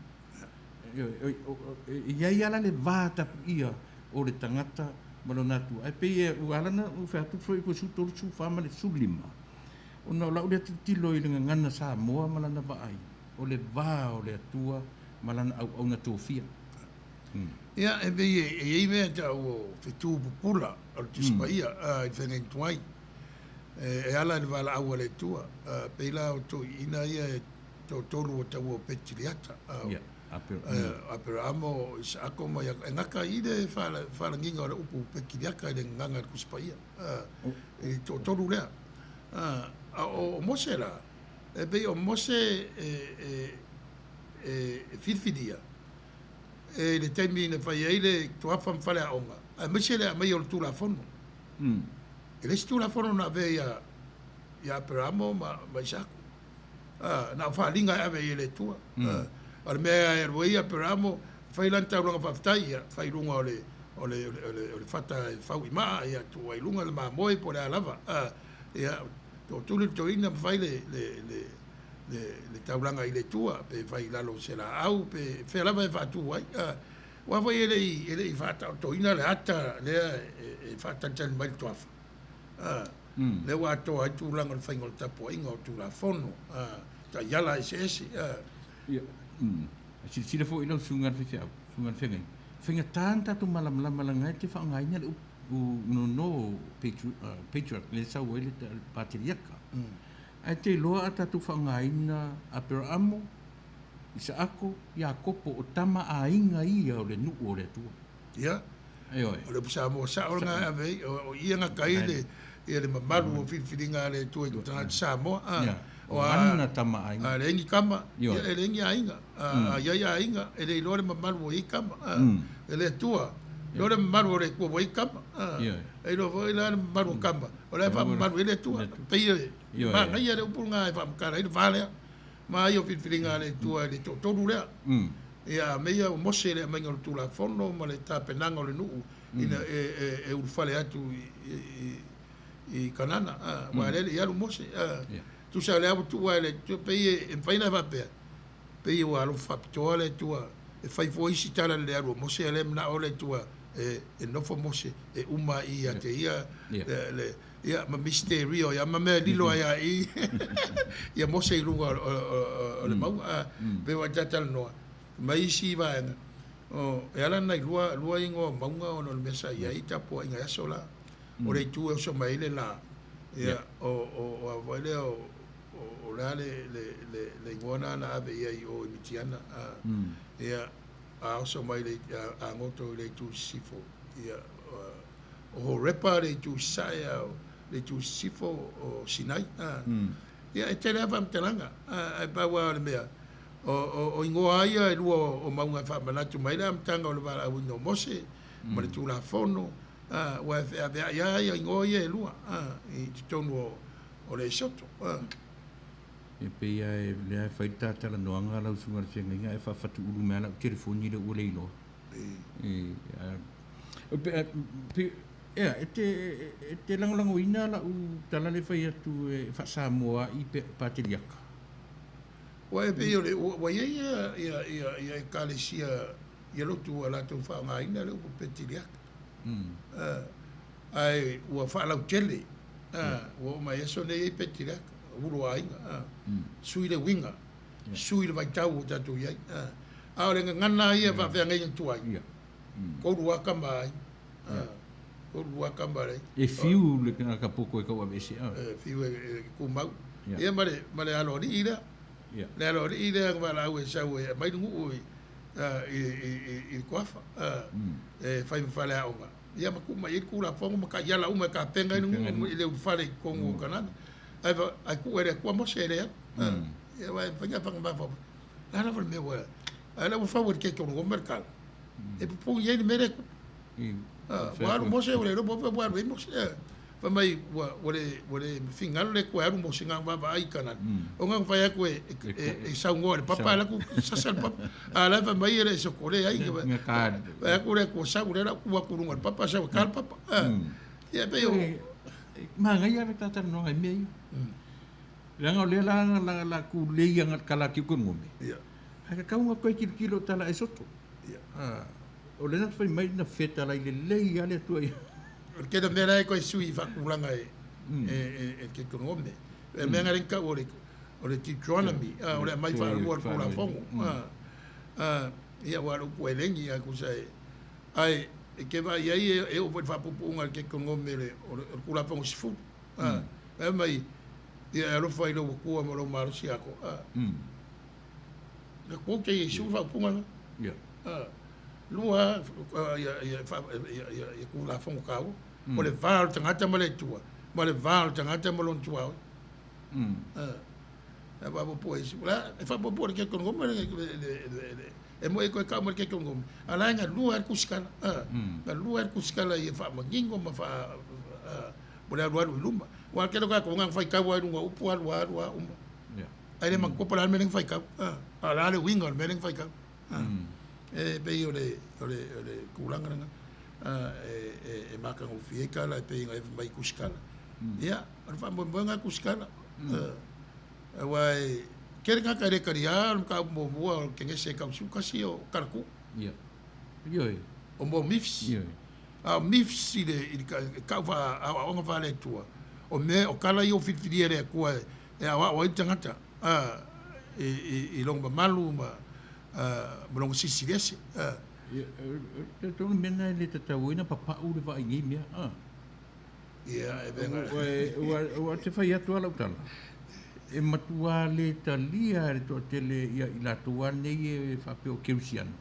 Speaker 2: Ia ala le vā tapu ia o le tangata, malo natu. Ai pe e ualana, u whatu fwoi po su tolu su whama le sulima. O na lau le tilo i lenga ngana sa moa malana vaai. O le vā o le atua malana au na tōwhia.
Speaker 1: Ia, e vei e mea ta o whetu pupula o le tuspaia i wheneng tuai. E ala ni wala au le tua. Peila o to ina ia e to tolu o tau o petiliata.
Speaker 2: Ia,
Speaker 1: apera amo isa ako mai e ngaka i le whala nginga o le upu petiliaka i le nganga kuspaia. E to tolu lea. O mose la, e bei o mose whiwhiria. E le taimi na whai eile tuafa mwhale a onga. A mese le a mei o le tūla whono. E lesi tūla whono na ve ia peramo ma isako. Na whalinga e ave i le tua. A le mea e roi a peramo, whai lan tauranga whaftai ia, whai runga o le whata e whau i maa, ia tua i lunga le maa moe po le alava. Ia, to tulu to ina fai le tauranga i le tua pe fai lalo se la au pe fe lava e fatu ai wa vai ele i fata to ina le ata le e fata tan mai toafa le wa to ai tu langa fai ngol tapo inga o tu la fono ta yala ese
Speaker 2: ia si le fo ina sungan fe sungan fe finga tanta tu malam ngai te fa ngai nya no patriot le sa wele patriarca ai te loa ata tu whangaina a pera amo isa ako ia kopo o tama a inga ia o le nu o le tua
Speaker 1: ia o le pusa mo sa o nga ave o ia nga kaile ia le mamalu o whiwhiringa le tua i tanga sa mo
Speaker 2: o ana tama a inga
Speaker 1: a le ingi kama ia le ingi a inga a ia inga e le ilo le mamalu o i kama e le tua lo le maru o le kua wai kama. E lo voi la le maru kama. O le wha maru ele tua. Pei e. Ma ngai ele upuru ngā e wha mkara. Ele whalea. Ma i o whiwhiringa le tua le toru lea. Ia meia o mose le mainga o tūla whono ma le tāpenanga o le nuu. Ina e urwhale atu i kanana. Wa ele i alu mose. Tu sa le awu tua ele. Pei e mwhaina e whapea. Pei o alo whapitoa le tua. E whai fo isi tala le alu mose ele mna o le tua. E nofo mose e uma i a te ia ia ma misterio ia ma me lilo ia i ia mose i lunga o le mau pe wa tatal no mai si va o e ala nai lua ingo maunga o no mesa ia i tapo inga sola o le tu o so mai le la ia o vale o la le ngona na ave ia i o mitiana ia a so mai le a ngoto le tu sifo ia o repa le tu saia le tu sifo o sinai ia e te leva mtelanga ai pa wa le mea o ingoa ia e lua o maunga fa manatu mai la mtanga o le wala au no mose ma le tu la fono wa ia ingoa ia e lua i tonu o le soto
Speaker 2: e pe ia e le whaita tala noanga lau sunga le whenga inga e whawhatu uru mea lau telefoni le ule ilo. E te langolango ina lau tala le whai atu e whasamoa i patiriaka.
Speaker 1: Wa e pe wa ia e kālesia ia lotu a lātou whaanga ina leo po petiriaka. Ai ua whaalau tele. Ua mai eso nei e petiriaka. Uro ainga, sui le winga, sui le vai tau o tatu iai. A o le ngana ia va vea ngai tuai. Kouru waka mai. Kouru waka mai.
Speaker 2: E fiu le ka poko e kau avesi.
Speaker 1: Fiu e kumau. Ia male alo ni ira. Le alo ni ira ngwa la ue sau e mai nungu ui i kuafa. E fai mwhale a onga. Ia makuma i kura fongo maka iala uma ka penga nungu i le ufale kongo kanana. Ai ku ere ku mo se le e vai fanga fanga ba fa la la me wa ala mo fa ke ko no mercal e pu ye ni mere ku wa mo se le bo fa wa mo se fa mai wale fingal le ko aru mo singa va ai kana o nga fa ko e sa ngore papa la ku sasal papa ala fa mai re so kore ai ke va ko re ko sa ure la ku ku ngor papa sa kal papa ya pe yo
Speaker 2: ma nga ya ta ta no ai me langa le la ku le yang kala ki ku ngome
Speaker 1: ya
Speaker 2: ha ka nga ko kilo tala e soto
Speaker 1: ya
Speaker 2: o le na fa mai na feta la le ya le tu
Speaker 1: Porque da mera ko sui fa kulanga ke konombe. Me ngare ka ore ti tronomy, ore mai fa luar ko la fongo. Ia wa ko elengi a ku sai. Ai ke va ia e o fa pupunga ke konombe le ko la fongo sifu. Mai ia ro fa ilo ko mo lo maro si ako. Le ko ke su fa pupunga.
Speaker 2: Ya.
Speaker 1: Lua ia ko la fongo ka o le vāo tangata ma le tua, ma le vāo tangata ma lon tua. E whapopo e sula, e whapopo ke kongomo, e mo e koe kaumar ke kongomo. Ala nga lua er kuskala, nga lua er kuskala i e wha mangingo ma wha, mo le aruaru i lumba. Wa kero ka kongang whai kau ai runga upu aruaru a umba. Ai le mangkopa la meneng whai kau, ala le winga meneng whai kau. E pei o le kulanga nga. E makang o fieka la pe ngai mai kuskala ya fa mo nga kuskala wai ker ka kare karia ka mo mo ke nge se ka su ka si o karku
Speaker 2: ya yo
Speaker 1: o mo mifs a mifs ile ka va a nga va le tua o me o kala yo fitiriere ko e a wa tangata e longa malu ma mo longa sisi
Speaker 2: te tonu mena le te tauina papa u le vai ngimia
Speaker 1: ia e venga
Speaker 2: o te fai atu ala utala e matua le talia le to tele ia ila tua nei e fa pe o keusiano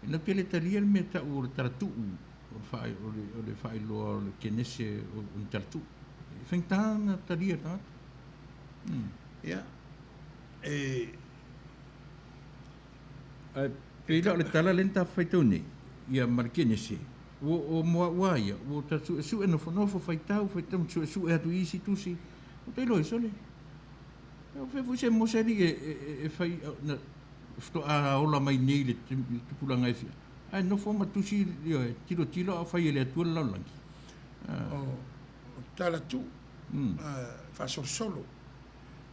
Speaker 2: na tele talia me ta u tratu o le fai lo le kenese un tratu fentana talia ta
Speaker 1: ia
Speaker 2: Pela le tala lenta faitone ia markene se o mo waia o ta su no faitau su e atu isi tusi o te lo sole o fe fu se mo se li e fai na sto a ola mai nei le pulanga e fia ai no forma tusi tiro a fai le atu la langi
Speaker 1: o tala tu fa solo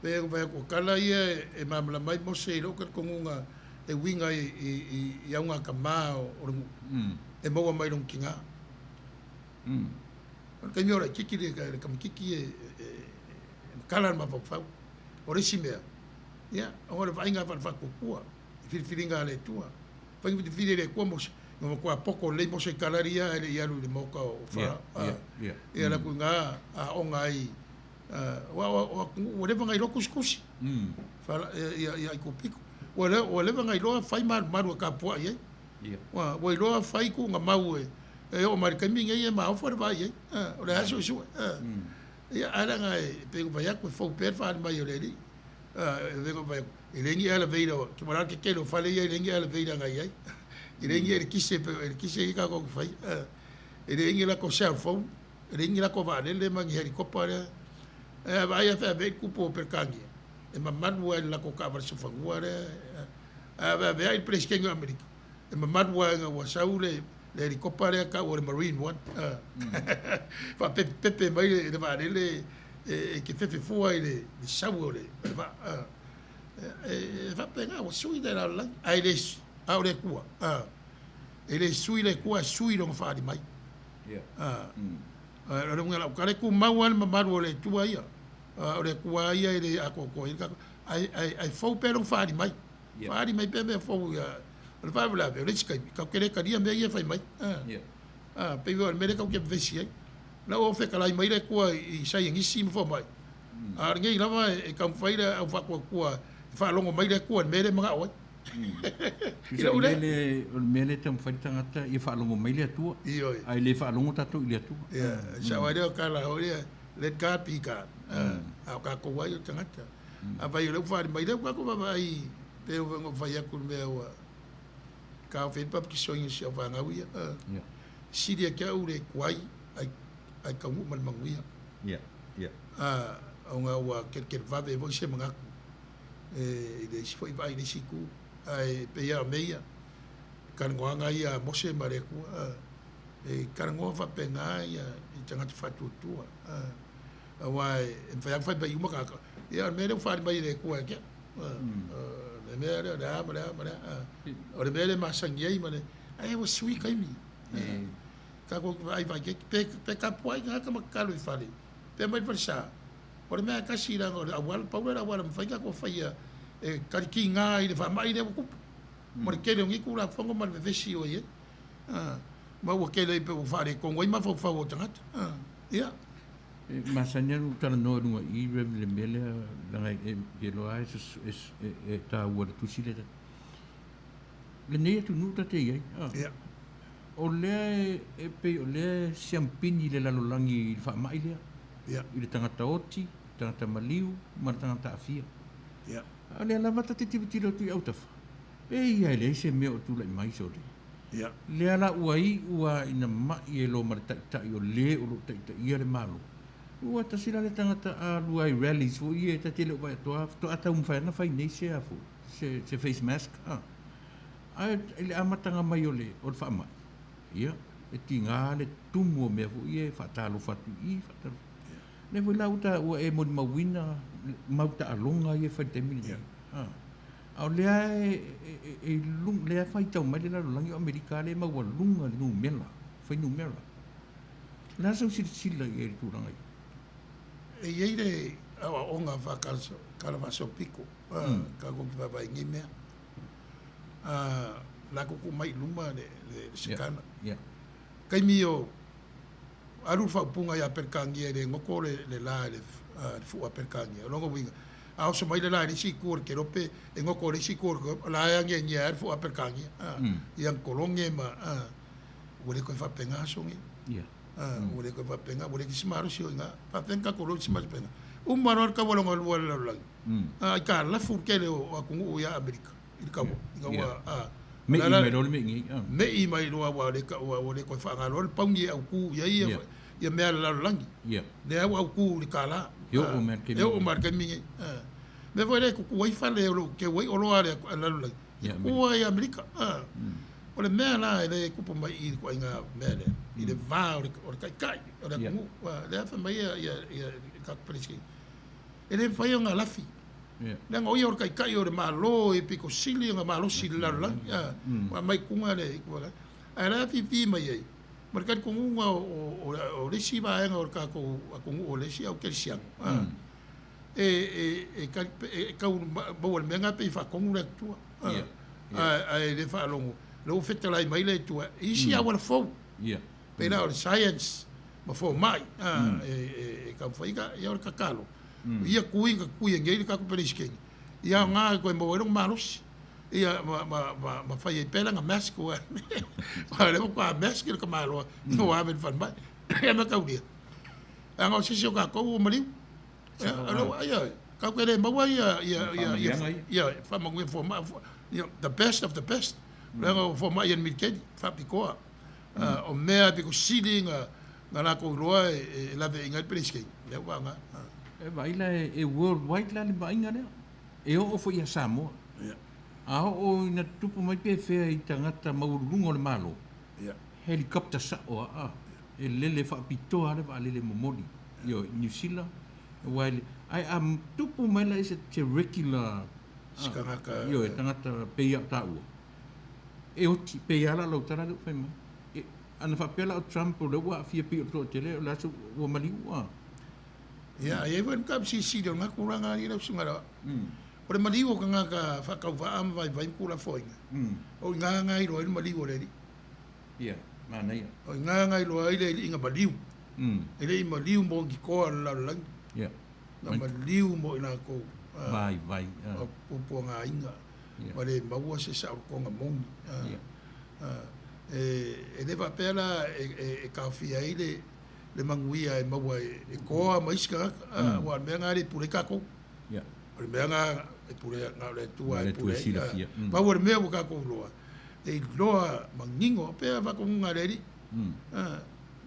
Speaker 1: pe ko kala ia e mamla mai mo se lo ko ngunga e winga i aunga ka mao e maua mai rong kinga. Ka miora kiki le ka kiki e kala ma fau. O resi mea. Ia, o le vainga fa kukua. Filinga le tua. Fa ngi fili le kwa mos. No kwa poko le mos e kalaria e ia lu le moka o fa. Ia la kunga a onga i o le vanga i rokuskusi. Fa ia i kupiko. O le vanga i loa fai maru ka pua ye. Wa i loa fai ku nga mau e o mari kaminga ye ma ofar vai ye. O le aso su. Ia ala nga pe ko vai ku fo per fa mai o le li. Vengo vai e lengi ala veira ki mara ke kelo fale ye lengi ala veira nga ye. E lengi e kise ka ko fai. E lengi la ko cell phone. E lengi la ko va le mangi helicopter. Vai a fa ve ku po per kangi. E Manuia la ko ka se fangua ve ai preskengo America e Manuia wa saule le helicopter ka o le marine one fa pepe mai le va le ke fefe fua le saule va fa pena o sui de la ai le aure kua e le sui le kua sui lo fa di mai le ngala ka le ku mawan Manuia le tua ia o le kua ia le ako ko ai fo pero fari mai pe me fo ia le fa bla le ska ka kere ka dia me ia fai mai pe yo me ka ke vesi la o fe kala mai le kua i sai ngi sim fo mai ngi lava e ka fai le au fa kua fa longo mai le kua me le mga o
Speaker 2: mele tam fai tangata i fa longo mai le tua ai le fa longo tatu le tua
Speaker 1: sa wa de kala o let God be God. Ka ko wa yo tangata. Apa yo le fa mai le ko vai pe o ngo fa ya ku me wa. Ka fe pa ki so yin si fa nga wi. Si dia ka u le kwai ai ai ka ngu man Manuia.
Speaker 2: Yeah.
Speaker 1: O ngā ua ke vave voi se mangaku. I le si foi vai le siku. Ai pe ia meia. Karangoanga ia mose mareku. Karangoa whapenga ia i tangata whatutua. Wai, e whai bai umakaka. Ia mea reu whare mai le kua kia. Le mea reu, o le mea le masangi ei mane. Ai wa sui kaimi. Ka ko ai vai ke pe ka puai ka makalo i whare. Pe mai wharisa. O le mea kasi ranga o le awal, paura awal, mwhai ka ko whaia kariki ngā i le whamai le wakupu. Mare kere o ngiku la whango mare vesi o ie. Ma ua kele i pe o whare kongo i mawhau whau o tangata. Ia.
Speaker 2: Masanya nu tala no runga i Reverend le mele langa e loa e tā ua le tusi le. Le nei tu nuta te iai.
Speaker 1: Ia.
Speaker 2: O lea e pe o lea siampini le lalolangi i le whaamai lea.
Speaker 1: Ia.
Speaker 2: I le tangata oti, tangata maliu, ma le tangata awhia.
Speaker 1: Ia.
Speaker 2: A lea lavata te tibitira tu i autafa. E ia le se mea o tula i mai so le.
Speaker 1: Ia.
Speaker 2: Lea la ua ina mai e lo mara tai o le o lo tai ia le malo. Ua tasira le tangata a lua i rallies fo ia ta tele o vai toa to ata whai na whai nei se afu. Se face mask. Ai le amatanga mai o le o le whaamai. Ia. E tinga le tumu o mea fo ia whatalo whatu i whatalo. Ne voi lauta ua e moni mawina mauta alonga ia whai te mini. Au lea lea whai tau mai le langi o Amerika le maua lunga nu mela. Whai nu mela. Nā sau sila i e tūrangai.
Speaker 1: E iei le awa onga whakarawaso piko. Ka koki wabai ngi mea. La koko mai luma le sekana. Kai mi o aru whaupunga i a perkangi e le ngoko le la le fu a perkangi. Longa winga. Ao so mai le la ni si kur ke rope e ngoko le si kur la yang ngi ar fu a perkangi. Yang kolonge ma wole ko whapenga songi. Wole ko whapenga wole ki simaru si nga. Whapenga ko lo simaru penga. Maror ka wala ngol wala lang. Ka la fu ke le o akungu ya Amerika. Il ka wa
Speaker 2: me i mai role me ngi.
Speaker 1: Me i mai roa wale ka wole ko whanga rol paungi au ku ya ia mea la langi. Le au ku li kala.
Speaker 2: Yo o mer ke.
Speaker 1: Yo o mar ke mi. Me voi le ku wai fale o ke wai o loa le la langi. Ku ai Amerika. O le mea la le ku po mai i ko inga mea le. I le va o kai o le ku le fa mai ia ka preski. Ele fai nga lafi. Nang o yor kai o le malo e piko sili nga malo sili la langi. Mai kunga le ku ala fi mai ai. Markat ko ngunga o lesi ba nga o ka ko o lesi au kelsiang. Ka bo me nga pe fa ko ngunga tu. Ai le fa longo. Lo fete lai mai le tu. Isi a wala fo. Pe na o science ma fo mai. Ka foi ka ia o ka kalo. Ia kuinga ngei ka ko pelisking. Ia nga ko mo ero malos. Ia ma fai pela nga mask wa. Wa le ko mask ka malo. No ha ben fan mai. Ia ma ka dia. Anga se ka ko mali. Alo ia. Ka ko le ma wa ia fa ma ngwe fo ma. The best of the best. Lengo fo mai en mitkedi fa pikoa. O mea piko sidi nga la ko roa e la ve inga pelisking. Le wa nga.
Speaker 2: E vai la e worldwide la le bainga lea. E o fo ia Samoa. O ina tupu mai pe fea i tangata maurungo le malo. Helikopter sa o e lele wha pitoa le wa lele momoli. Yo, New Zealand. Wai ai am tupu mai la is a regular. Yo, e tangata peia ta ua. E o ti peia la lau tara le whai mai. Ana wha pela o Trump o le ua fia pi o to tele o laso ua mali ua.
Speaker 1: Ya, e wan ka si do nga kuranga i lau sungara. O le maliwo ka nga ka whakau am vai kura foinga. O nga ngai roa i maliwo le li.
Speaker 2: Ia, Manuia.
Speaker 1: O nga ngai roa i le inga maliwo. E le i maliwo mo ki koa la langi.
Speaker 2: Ia.
Speaker 1: Nga maliwo mo ina ko.
Speaker 2: Vai.
Speaker 1: O pupo nga inga. Ma le maua se sa o konga mongi. E le wapela e kawhia i le manguia e maua e koa maiska. Wa mea ngā le pure kako.
Speaker 2: Ia.
Speaker 1: O le mea ngā e pure ngā le tua e pure.
Speaker 2: Ma
Speaker 1: ua le mea waka ko loa. E loa mangingo, pea wako ngā reri.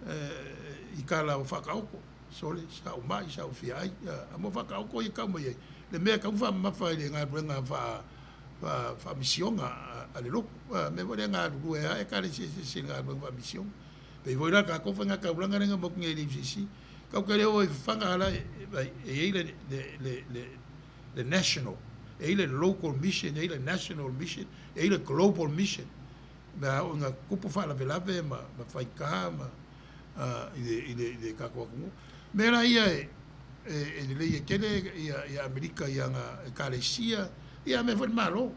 Speaker 1: I ka la o whakaoko, sole, sa o mai, sa o fia ai, a mo whakaoko i ka mai, le mea ka uwha mawhai le ngā ruenga wha misionga a le loko, me wale ngā rue a e kare se ngā ruenga wha misionga, pe voira ka kofa ngā kauranga renga moku ngai li sisi, kau kare o e whanga ala e le national, e le local mission, e le national mission, e le global mission, mea o ngā kupu whala velave ma whaika ma i le kakuakungu. Mera ia e le ia kene ia Amerika ia ngā kalesia, ia me whani malo.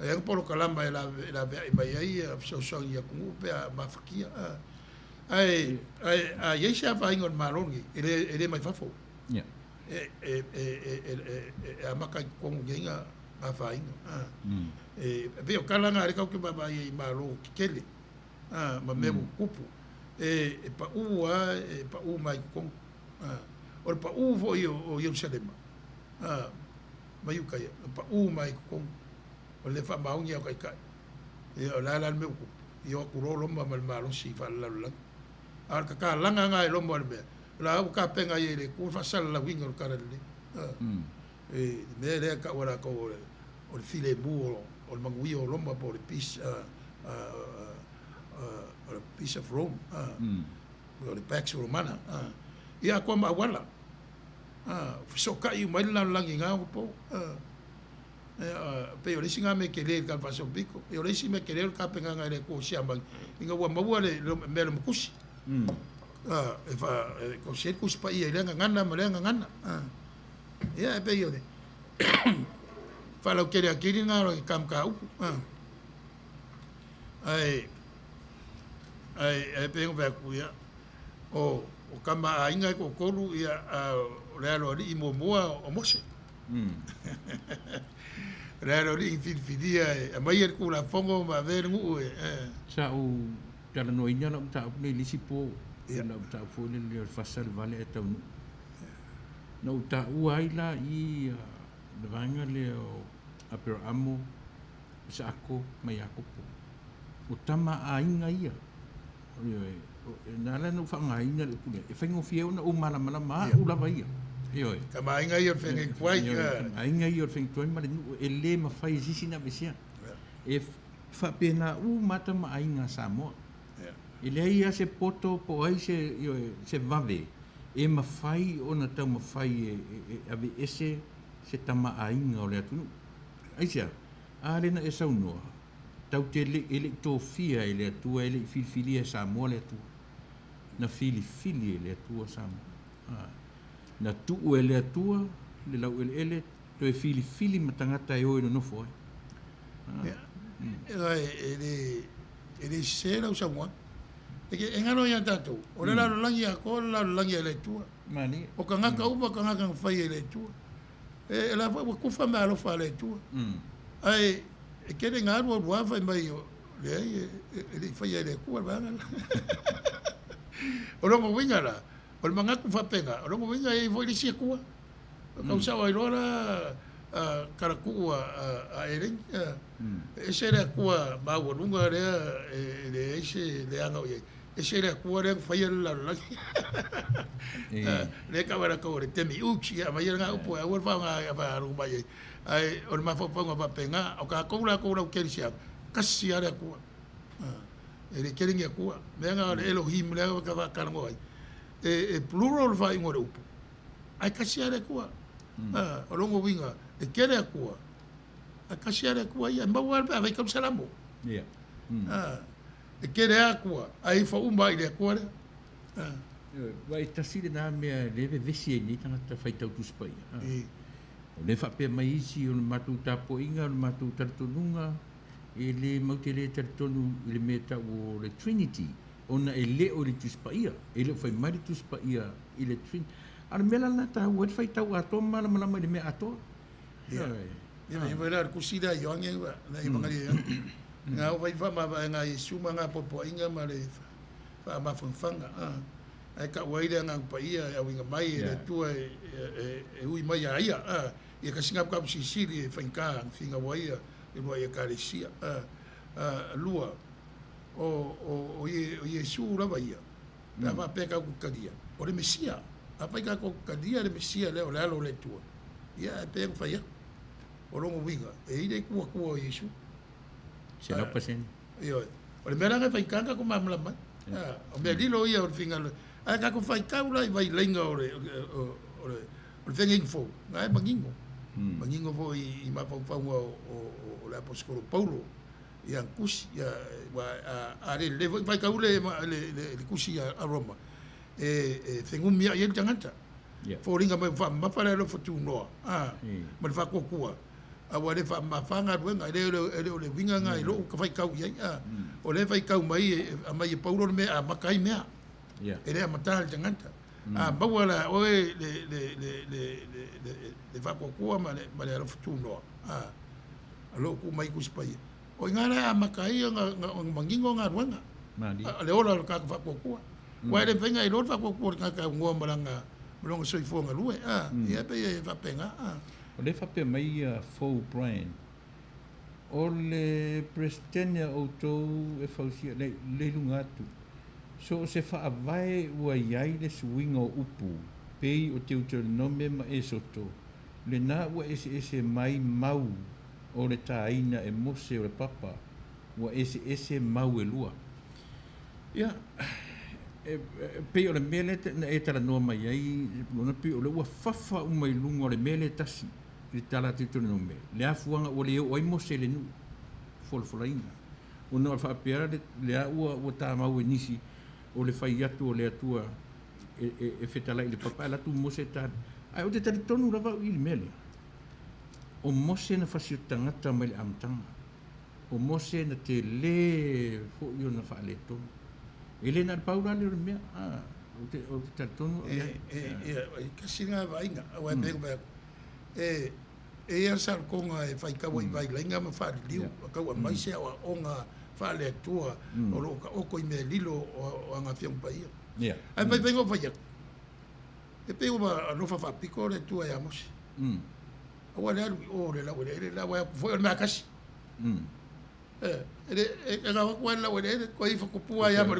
Speaker 1: E ang polo kalamba e la vea i mai ai, a fisosong ia kungu pea mawhakia. A yeise a whaingon malongi, e le mai whafo. A makai kongu genga a whainga. Veo kalanga re kau ke baba i malo kikele, ma meru kupu. E pa ua, e pa u mai kong. O pa u vo o Yerusalema. Mai u kaya, pa u mai kong. O le wha maungi au kai kai. E o lalan meu kupu. I o kuro lomba ma le malo si wha lalulang. Ar ka langa ngai lomba le mea. La au ka penga i le kua whasala la winga o karale. E mea lea ka wara ko o le file mu o le manguia o lomba po le peace o le peace of Rome. O le Pax Romana. Ia kua mawala. Fisoka i mai langi ngā upo. Pe o lesi ngā me ke le ka paso biko. E o lesi me ke le ka penga ngai le ko siamang. Inga ua maua le mele mukusi. E fa ko se kus pa ia lenga ngana ma lenga ngana. Ia e pe yo de. Fa lo kere akiri nga ro kam ka upu. Ai pe ngo ku ia. O kama ainga ko koru ia o le alo i mo moa o mose. Le alo i fidia e mai er ku la fongo ma ver ngu e.
Speaker 2: Sa o tala no inya la ta ne lisipo. Na ta fo le fasal vale e tau. No ta uaila i le vanga le o apero amo sa ako mai ako po. O tama ainga ia. Na la no fa ainga le pule. E fengo fieu na o mala ma ula vai. Io.
Speaker 1: Kama ainga ia fengo kwai.
Speaker 2: Ainga ia fengo toi ma e le ma fai sisi na besia. E fa pena u mata ma ainga Samoa. E le ia se poto po ai se vave. E mawhai o na tau mawhai ave ese se tama ainga o le atunu. Aisia, arena e saunoa. Tau te ele tō fia e le atua, ele filifili e Samoa le atua. Na filifili e le atua Samoa. Na tuu e le atua, le lau ele, to e filifili matangata e oe no nofo ai.
Speaker 1: Ele se lau Samoa. E ngano ia tātou, o le lalo langi a ko, lalo langi a le tua.
Speaker 2: Mani.
Speaker 1: O ka ngaka upa, ka ngaka ngawhai a le tua. E la kufa me alofa a le tua. Ai, e kere ngā rua ruawhai mai o, le ai, e le whai a le kua, vanga. O rongo winga la, o le mangaku whapenga, o rongo winga e voi le sia kua. O kau sawa i rora, karakua a ereng. E se rea kua maua runga rea, e le eise le anga o iei. E se rea kua rea whaia la langi. Le kawara kau re temi uchi, a mai ngā upo, a uar whaunga a whaharu mai ei. Ai, o le mawhauponga wapenga, o ka koura koura o keri siam, kasi a rea kua. E le keringi a kua, mea ngā le Elohim lea ka whakarango ai. E plural whai ngore upo. Ai kasi a rea kua. O rongo winga, e kere a kua. A kasi a rea kua ia, mbau alpe a vai kam salamo. E kere a kua, ai wha umba i rea kua rea.
Speaker 2: Wai tasire nā mea lewe vesi e ni tangata whaitau tuspai. O le whapea mai isi o le mātou tāpo inga, o le mātou taratonunga, e le maute le taratonu i le mea tau o le Trinity, ona e le o le tuspaia, e le whai mari tuspaia i le Trinity. Ara mela na tau, e whaitau atoa mana malama i le mea atoa.
Speaker 1: Ia, i wera kusida i oange ua, na i mangari e anga. Ngā wai whama ngā Yesu ma ngā popo inga ma le wha mawhangwhanga. Ai ka waire ngā paia e awinga mai e le tua e ui mai a ia. I ka singap kapu sisiri e whainka ang whinga waia e rua i a kāresia. Lua o Yesu rawa ia. Pe va pe ka ku kadia. O le mesia. A pai ka ku kadia le mesia le o le alo le tua. Ia pe ku fai. O rongo winga. E ide ku ku o Yesu.
Speaker 2: Se lo pasen.
Speaker 1: Io. O le mera fai kanga ku mamla mai. O me lilo ia o finga. A ka ku fai ka ula vai lenga o le fenga info. Ngai mangingo. Mangingo vo I mapa pa o le apostolo Paulo. Ia kusi ia wa a le vai ka ule le kusi a Roma. Fengum ia ia tangata. Fo ringa mai fa ma fa le fotu no. Ma fa ko kua. A wa le fa ma fa nga wenga le winga nga I lo ka fai ka ia. O le fai ka mai mai Paulo me a makai mea. Ele a matal tangata. Ba wala o le fa ko kua ma le fotu no. Alo ku mai ku spai. O ngara a makai nga mangingo nga ruanga. Le ola ka fa ko kua. Wa le venga I lo fa ko kua ka ngo malanga. Malonga soi fo nga lue. Ia pe e fa penga.
Speaker 2: O le fa pe mai fo Brian. O le prestenia o to e fausia le lunga tu. So se fa vai ua iai le swing o upu. Pei o te uteronome ma e soto. Le na ua ese mai mau o le taina e mose o le papa. Ua ese mau e lua. Ia, pei o le mele na e tala noa mai ai, lona pei o le ua fafa umai lunga o le mele tasi. Le tala te uteronome. Le afuanga o le o ai mose le nu. Folfolaina. O no alfa apera le a ua ta mau e nisi. O le fai atu o le atua e fetala I le papa la tu mose ta ai o te tali tonu lava I le mele o mose na fasio tangata mai le amtanga o mose na te le fo io na fa le tonu ele na paula le mea o te tali tonu
Speaker 1: kasi nga vai nga wa be ba ia sal konga e fai ka vai lenga ma fa liu ka wa mai se o nga fa le tua o lo ka o ko I me lilo o anga fiong pa ia ai vai vengo vai e pe uma no fa pico le tua ia mos o le o le la wa foi na kasi ele ga wa la wa le ko I fa ko pua ia mo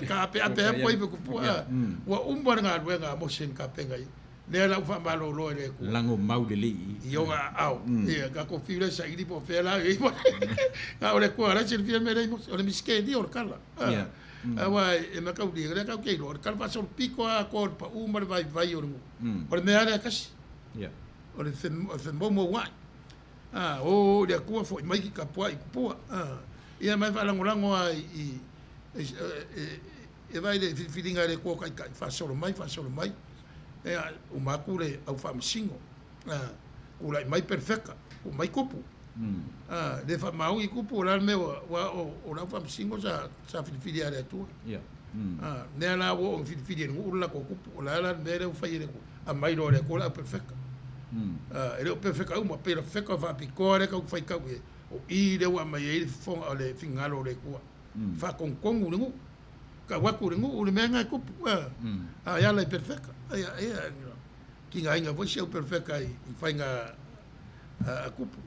Speaker 1: ka pe ko I fa ko pua wa umba nga nga mos en ka pe ngai le la fa malo lo le ko
Speaker 2: lango mau le le
Speaker 1: yo nga au e ka ko file sa I po fe la e ka o le ko ara sil fie me le o le miske di o kala wa e ma ka u di le ka ke lo ka fa so pico a ko pa u ma vai o le me ara kasi o le fe mo wa o le ko fo mai ki ka pua I pua ia mai fa lango e vai le filinga le ko ka fa so mai o makule au fa msingo o la mai perfecta o mai kupu le fa mau I kupu la me o la fa msingo sa fili ale tu ne la o fili o la ko kupu la me le fa ile ko a mai lo le ko la perfecta ele o perfecta uma perfecta va picore ka fa ka o I le wa mai ele fo ale fingalo le ko fa con ngu ka waku ngu le menga kupu ya la perfecta ia ki nga inga voce perfecta I fai nga a kupu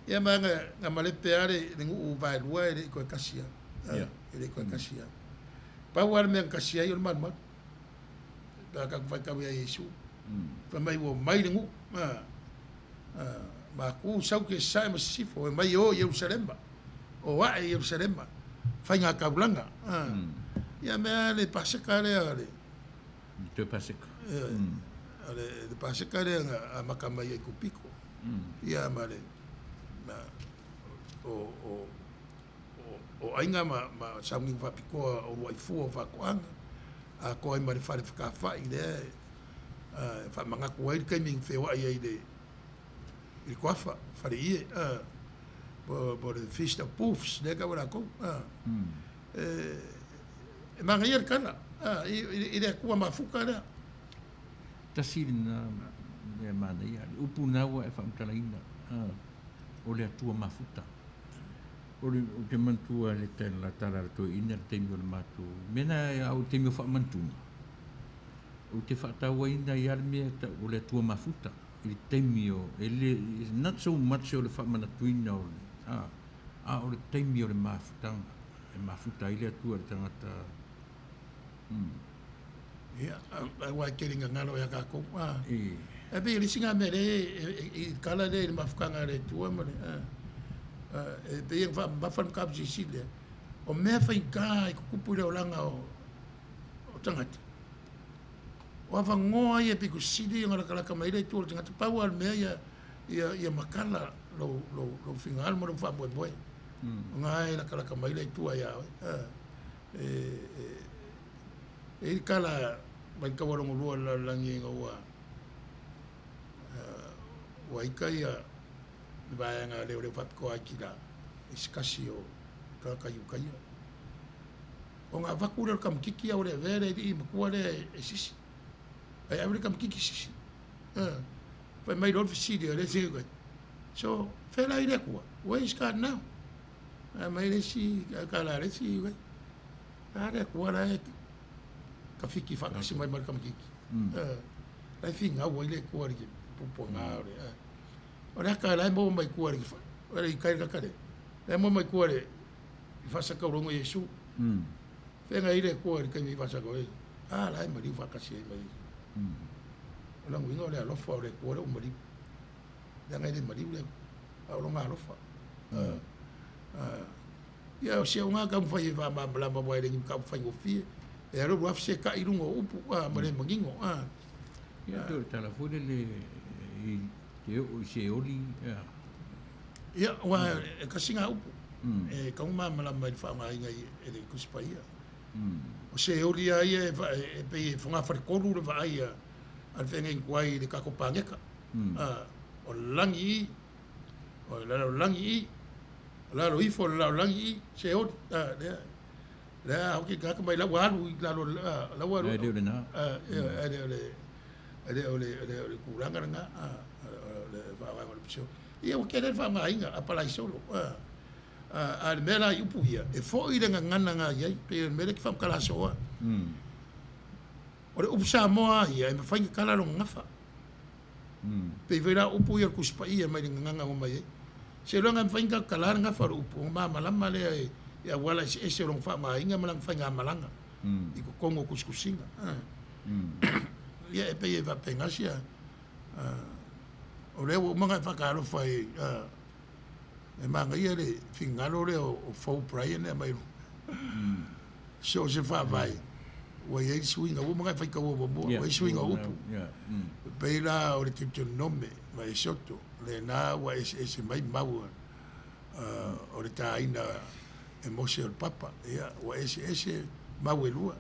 Speaker 1: ia manga nga male peare ngu vai lua ele ko kasia ele ko kasia pa war men kasia I man da ka fai ka ia Yesu fa mai wo mai ngu ma ku sau ke sai ma sifo mai o Jerusalem o wa Jerusalem fai nga ka blanga ia me le pasakale ale
Speaker 2: te pasika
Speaker 1: ale de pasakale a makama I kupiko ia male o ainga ma saungi fa piko o wai fu fa koanga a ko ai mari fa ka fa ile fa manga ko ai kai ming fe wa ai de il kwafa fa de ie bo de fish of puffs de ka wala ko manga ir kana ile ku ma fuka da
Speaker 2: tasina e Manuia upu na wa e fa mtalaina o le atua mafuta o te mantua le tela tala to ina te mi o matu mena au te mi fa mantunga o te fa ta wa ina ia me ta o le atua mafuta il te mi o ele is not so much o le fa manatuina o o le te mi o le mafuta e mafuta ile atua tangata
Speaker 1: Ia, wai keringa ngalo ya kako.
Speaker 2: E
Speaker 1: E pe ili singa mere i kala le mafukanga le tua mare. E pe yang fa bafan kap sile. O mea fa inga i kupu le olanga o tangata. O afa ngoa ia pe kusidi yang ala kalaka mai le tua tangata pau al mea ia makala lo fingal mo lo fa boy. Ngai la kalaka mai le tua ia. E kala mai ka warong lua la langi ngua. Waika ia vayanga le fat ko akila iskasi o ka yukaia o nga vakura kam kiki o le vere di makua le sisi ai avre kam kiki sisi fa mai rod fisidi le se go so fela ile kwa where is God now mai le si ka la le si go ara kwa la ka fiki fa kasi mai mar kam kiki ai finga o ile kwa ri pupo nga ora ka la mo mai kuare fa ora i kai ka kare la mo mai kuare i fa sa ka rongo yesu venga ire kuare ka mi fa sa ko la mai fa ka si mai ora mo ngore lo fa ore kuare o mari ya ngai de mari le ora nga lo fa ya o se nga ka fa i va ma bla ma boy de ka fa ngo fi e ro wa se ka i rungo upu ma le mangingo
Speaker 2: ya do telefone le Ia o se oli
Speaker 1: ia wa ka singa upu e ka uma mala mai fa nga inga e le kuspaia o se oli ai e pe fonga fa koru le vai al fenga in kwai le ka ko pangeka o langi o la lo ifo la langi se o le o ki ka mai la walu la walu
Speaker 2: de na
Speaker 1: le kuranga nga ia o kere fa mai nga apala solo al mera upu ia e fo i nga ngana nga ia pe mera ki fam kala so o le upsa moa ia e fa kala lo ngafa pe vera upu ia kuspa ia mai nga nga mai se lo nga fa kala nga fa upu ma malama le ia wala se se lo fa mai nga malang fa nga malanga i ko kongo kuskusinga ia e pe va pengasia o le o manga whakaaro whai e manga ia le whingaro le o fau praia ne mai so se whawai wa iei suinga o manga whaika o mo wa suinga upu peila o le tito nome ma e soto le na wa ese mai maua o le taina e mose o papa ia wa ese mau e lua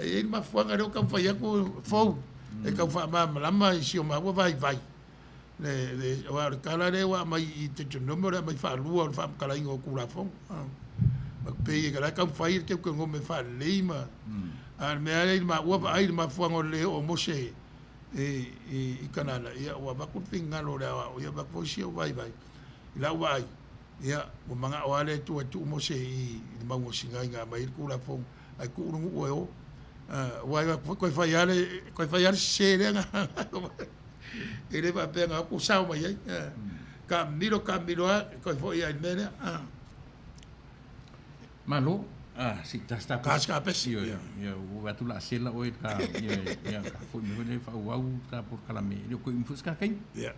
Speaker 1: e ma fuanga reo kam whai ako fau e kam wha lama i si o maua vai le wa kala le wa mai i te numero mai fa lua fa kala ingo kula fong ma pe ga ka fa ke ko ngome fa leima ar me ai ma wa ai ma fuango le o mose i kanana ia wa ba ku pinga lo le o ia ba ko si o vai la wa ia o manga o ale tu mose i ma mo singa nga mai kula fong ai ku ngu o wa ko fa yale se le nga ele va pegar o sal mai camilo ko foi ai mena
Speaker 2: malo si ta
Speaker 1: casca pesi
Speaker 2: ya o va tu la sela o ka ya ka foi me fa wa ta por kala me ko infusca kai
Speaker 1: ya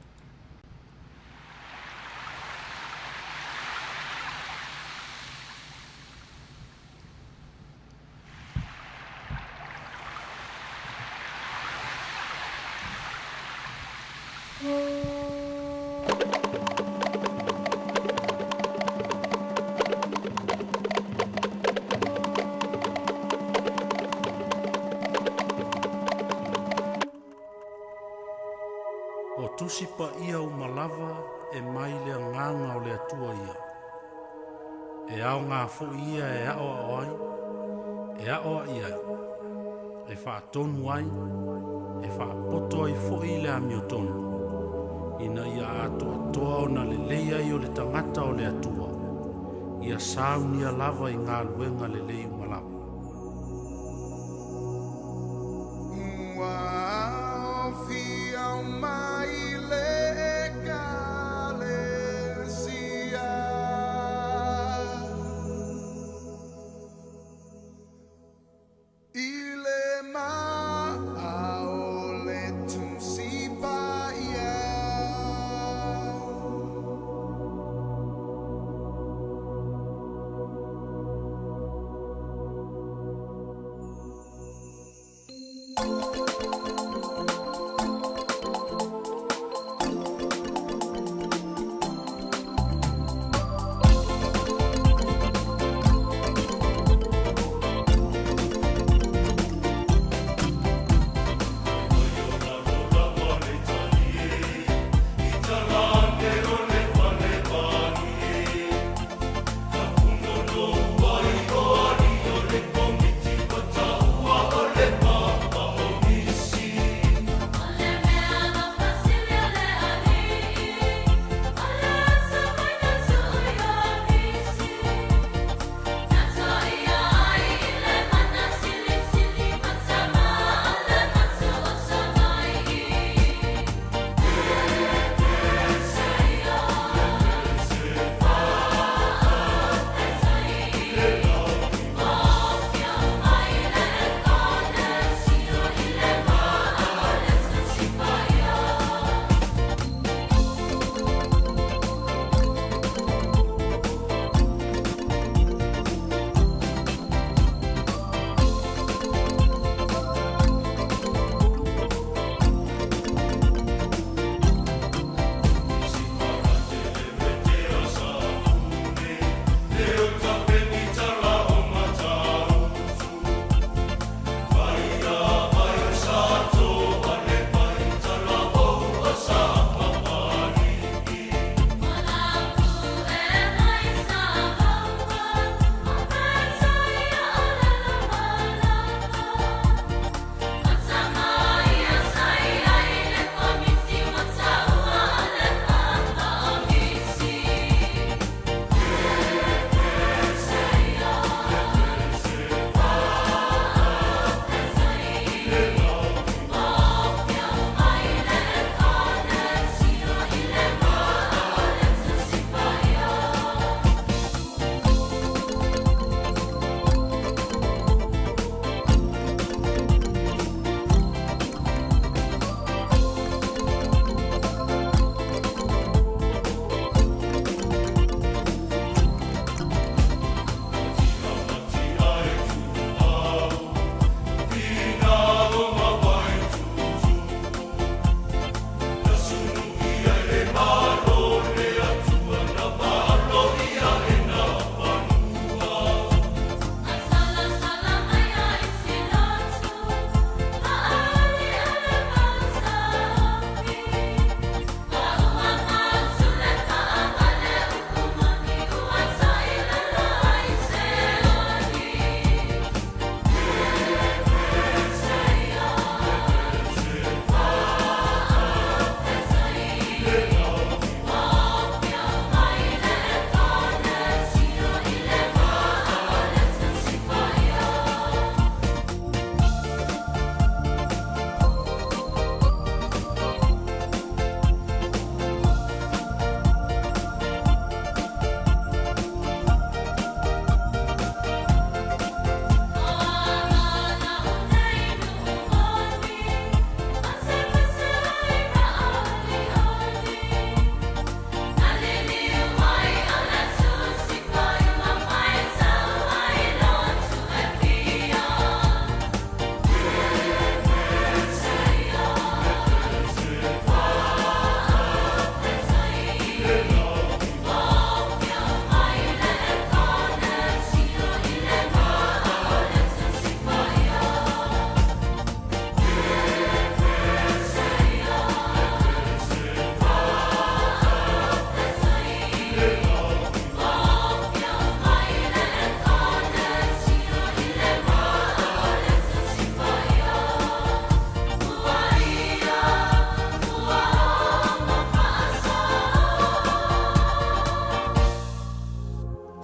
Speaker 3: tusi pa ia o malava e mai le nganga o le atua ia. E ao ngā fo ia e ao ai, e ao ia, e wha tonu ai, e wha poto ai fo i le ami o tonu. Ina ia ato atoa o na le leia i o le tangata o le atua. Ia saunia lava i ngā luenga le lei o malava.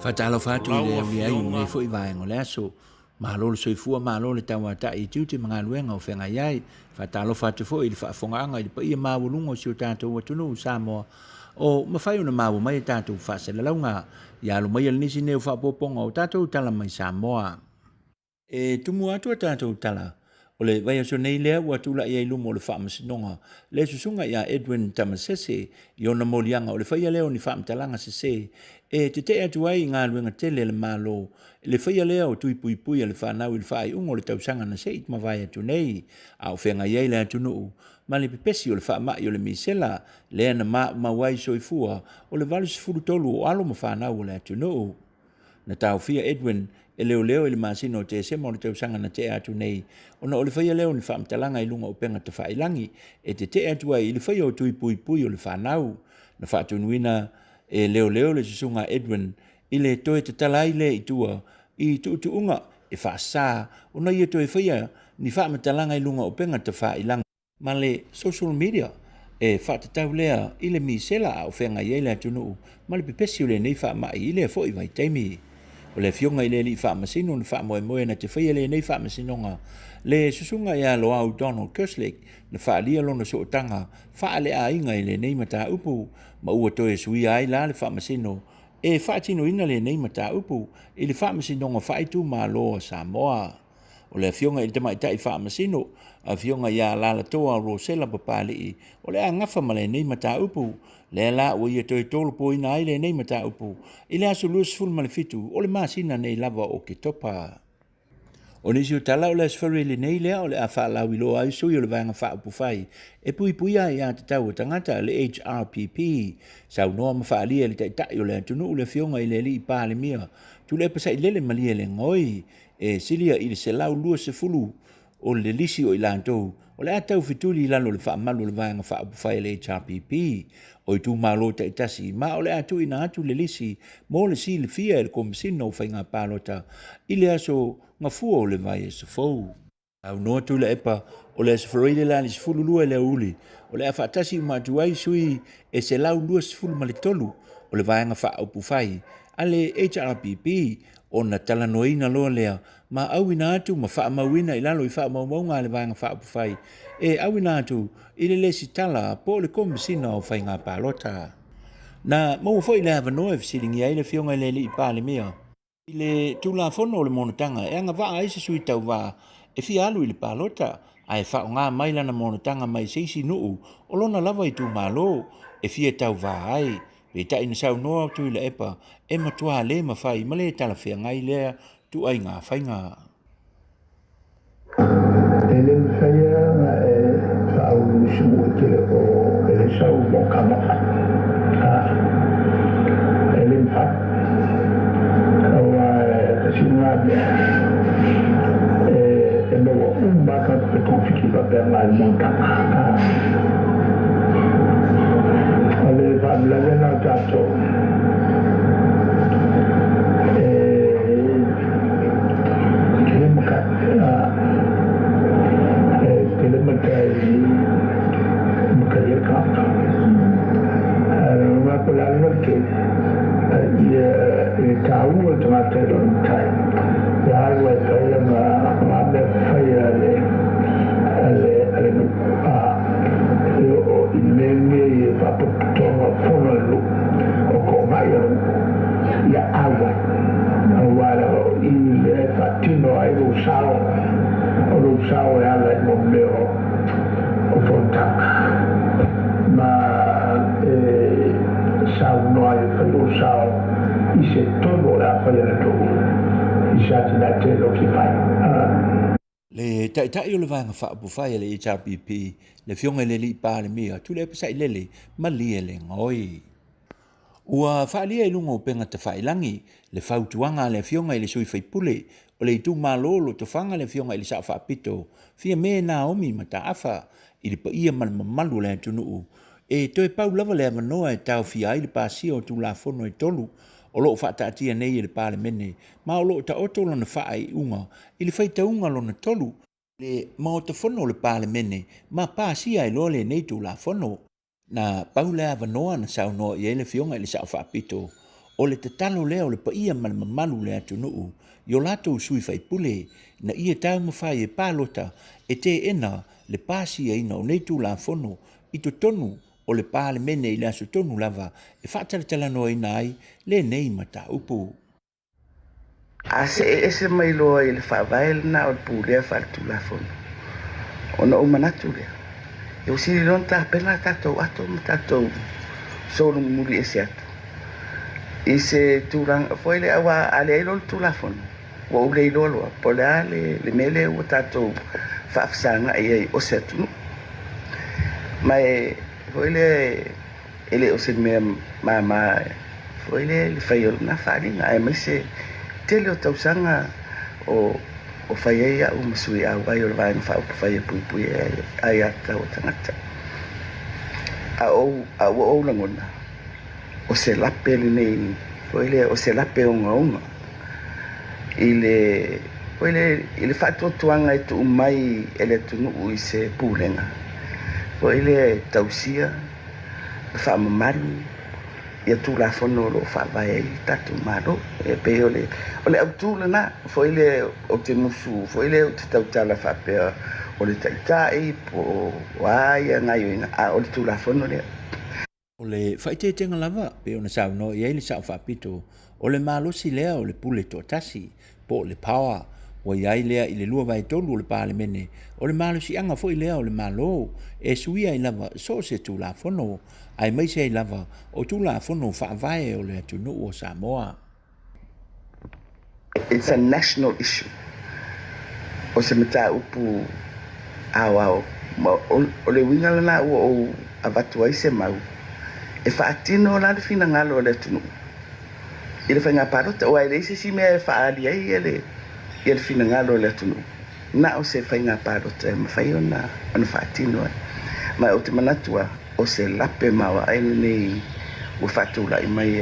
Speaker 4: Fatalo fatu le ai me foi vai ngole aso. Malo le soifua malo le tawa ta I tuti mga luenga o whenga iai. Fatalo fatu fo I le whaafonganga I le pa ia mawulungo si o tātou watunu Samoa. O mawhai una mawu mai tātou whaasela launga. Ia alu mai nisi neu whaapoponga o tātou tala mai Samoa. E tumu atu a tātou tala. O le vai aso nei lea ua tula ia ilumo o le whaamasinonga. Le susunga ia Edwin Tamasese I ona molianga o le whaia leo ni whaamtalanga sese. E te te atu ai ngā luenga tele le malo. Le whaia leo tui pui pui le whanau I le whai ungo le tausanga na se itma vai atu nei. A o whenga iei le atu nuu. Ma le pepesi o le whaamai o le misela. Lea na mawai soifua o le valis furutolu o alo ma whanau o le atu nuu. Na tau fia Edwin e leo leo le masino te sema o le tausanga na te atu nei. Ona o le whaia leo ni whaamtalanga I lunga o penga te whailangi. E te atu ai I le whaia o tui pui pui o le whanau. Na whaatunuina e leo leo le susunga Edwin I le toe te talai le I tua I tuutuunga e whaasa. Ona ia toe whaia ni whaamatalanga I lunga o penga te whailangi. Ma le social media e whaatatau lea I le misela o whenga iei le atunu. Ma le pipesi o le nei whaamai I le fo I vai taimi. O le fionga I le li whaamasino na whaamoe na te whaia le nei whaamasinonga. Le susunga ia loa au Donald Kerslake na whaalia lona sootanga whaale a inga I le nei mata upu. Ma ua toe sui ai la le whaamasino. E whaatino ina le nei mata upu I le whaamasinonga whaaitu maa loa Samoa. O le fionga I te maitai whaamasino. A fionga ia la toa Rosella papali o le ngafa ma le nei mata upu. Le la o ia toi tolu po ina ai le nei mata upu. I le aso luas ful malefitu o le masina nei lava o ke topa. O nisi o tala o le asfari le nei lea o le a whaalau I loa ai sui o le vanga wha upu whai. E pui pui ai a te tau o tangata le HRPP. Sau noa ma whaalia le taitai o le atunu o le fionga I le li I pāle mia. Tu le pasai lele malia le ngoi. E silia I le se lau lua se fulu. O le lisi o ilantou, o le atau fituli I lalo le whaamalu le vanga whaapuwhai le HRPP, o I tū malo ta itasi, ma o le atu ina atu le lisi, mo le si le fia le komisino o whainga pālota, I le aso ngā fua o le vai e safou. Au noa tu le epa, o le asafaraile la li sifulu lua le uli, o le awhaatasi matuai sui e se lau lua sifulu male tolu, o le vanga whaapuwhai, a le HRPP, o na talanoina loa lea, ma awina atu ma whaamawina I lalo I whaamaumaunga le vanga whaapuwhai. E awina atu I le lesi tala po le komisina o whainga pālota. Na mau fo I le havanoa e fisiringi ai le fionga I le li I pāle mea. I le tula fono o le monotanga e anga waa aise sui tau waa e fi alu I le pālota. Ai whao ngā maila na monotanga mai seisi nuu o lona lava I tu malo e fi e tau waa ai. Pe ta ina sau noa tu I le epa e matua le mawhai ma le tala whea ngai lea tu ai ngā whainga.
Speaker 5: Ele whaia e whao nusu o te o ele sau mo kamaka. Ele mpa. Awa e sinua bia. E mewa umbaka pe konfiki pa pe ngai montaka. Ale whaamila vena tato.
Speaker 4: Le taitai o le vanga whaapuwhai le HRPP, le fionga le li pāle mea, tu le pasai lele, ma lia le ngoi. Ua whaalia I lunga o penga te whailangi, le whautuanga le fionga I le sui whaipule, o le itu malolo to whanga le fionga I le sa whaapito, fia me Naomi ma ta awha, I le pa ia malu le tunuu. E toi pau lava le amanoa e tau fia I le pāsia o tu la fono e tolu, o loo whaataatia nei I le pāle mene, ma o loo ta oto lona whaai unga, I le whaitaunga lona tolu, le mao ta fono le pāle mene, ma pāsia I loa le nei tu la fono. Na pau le avanoa na sau noa I le fionga I le sa whaapito, O le te talo lea o le pa ia ma le mamalu le atu nuu, yo lato sui fai pule, na ia tau mawhai e pālota, e te ena le pāsi e ina o nei tū la fono, i to tonu o le pāle mene i le aso tonu lava, e whaatara talanoa ina ai, le nei mata upu.
Speaker 6: A se ese mai loa i le whaavael na o le pūlea whaatu la fono. Ona o manatu lea. E o siri lon ta pena tatou ato ma tatou solo muri e se atu. I se tūranga, foi le awa ale ai lolo tū la fono. Wa ule i lolo, po le ale, le mele o tatou whaafsanga i ai o se atu no. Mai, foi le, ele o se mea mama, foi le whaiolo na wharinga, ai mai se tele o tausanga o whai ei au masui au ai o le vaenga whaupu whai e pui pui ai ata o tangata. A o langona. O se lape le nei, foi le o se lape o ngaunga. I le whatuatuanga e tu mai ele tunu i se pūlenga. Foi le tausia, whaamamaru, ia tū la fono lo whaavai ai tatu maro, e pe o le autūla na, foi le o te musu, foi le o te tautala whaapea o le taitai, po waia ngai o inga, o le tū la fono le.
Speaker 4: O le whaitetenga lava, pe ona sau no i eile sau whapito, o le malosi lea o le pule to tasi, po le pawa, o iai lea i le lua vai tolu o le pāle mene, o le malosi anga fo i lea o le malo, e suia i lava so se tū la fono, ai mai se i lava o tū la fono whaavae o le atunu o Samoa.
Speaker 6: It's a national issue. O se mata upu au, o le winga lana o avatu ai se mau. E whaatino la le fina ngalo le tunu. I le whainga parota, o ai leise si mea e whaali ai i le fina ngalo le tunu. Na o se whainga parota, ma whai ona whaatino ai. Ma o te manatua, o se lape maua ai nei o whaatula i mai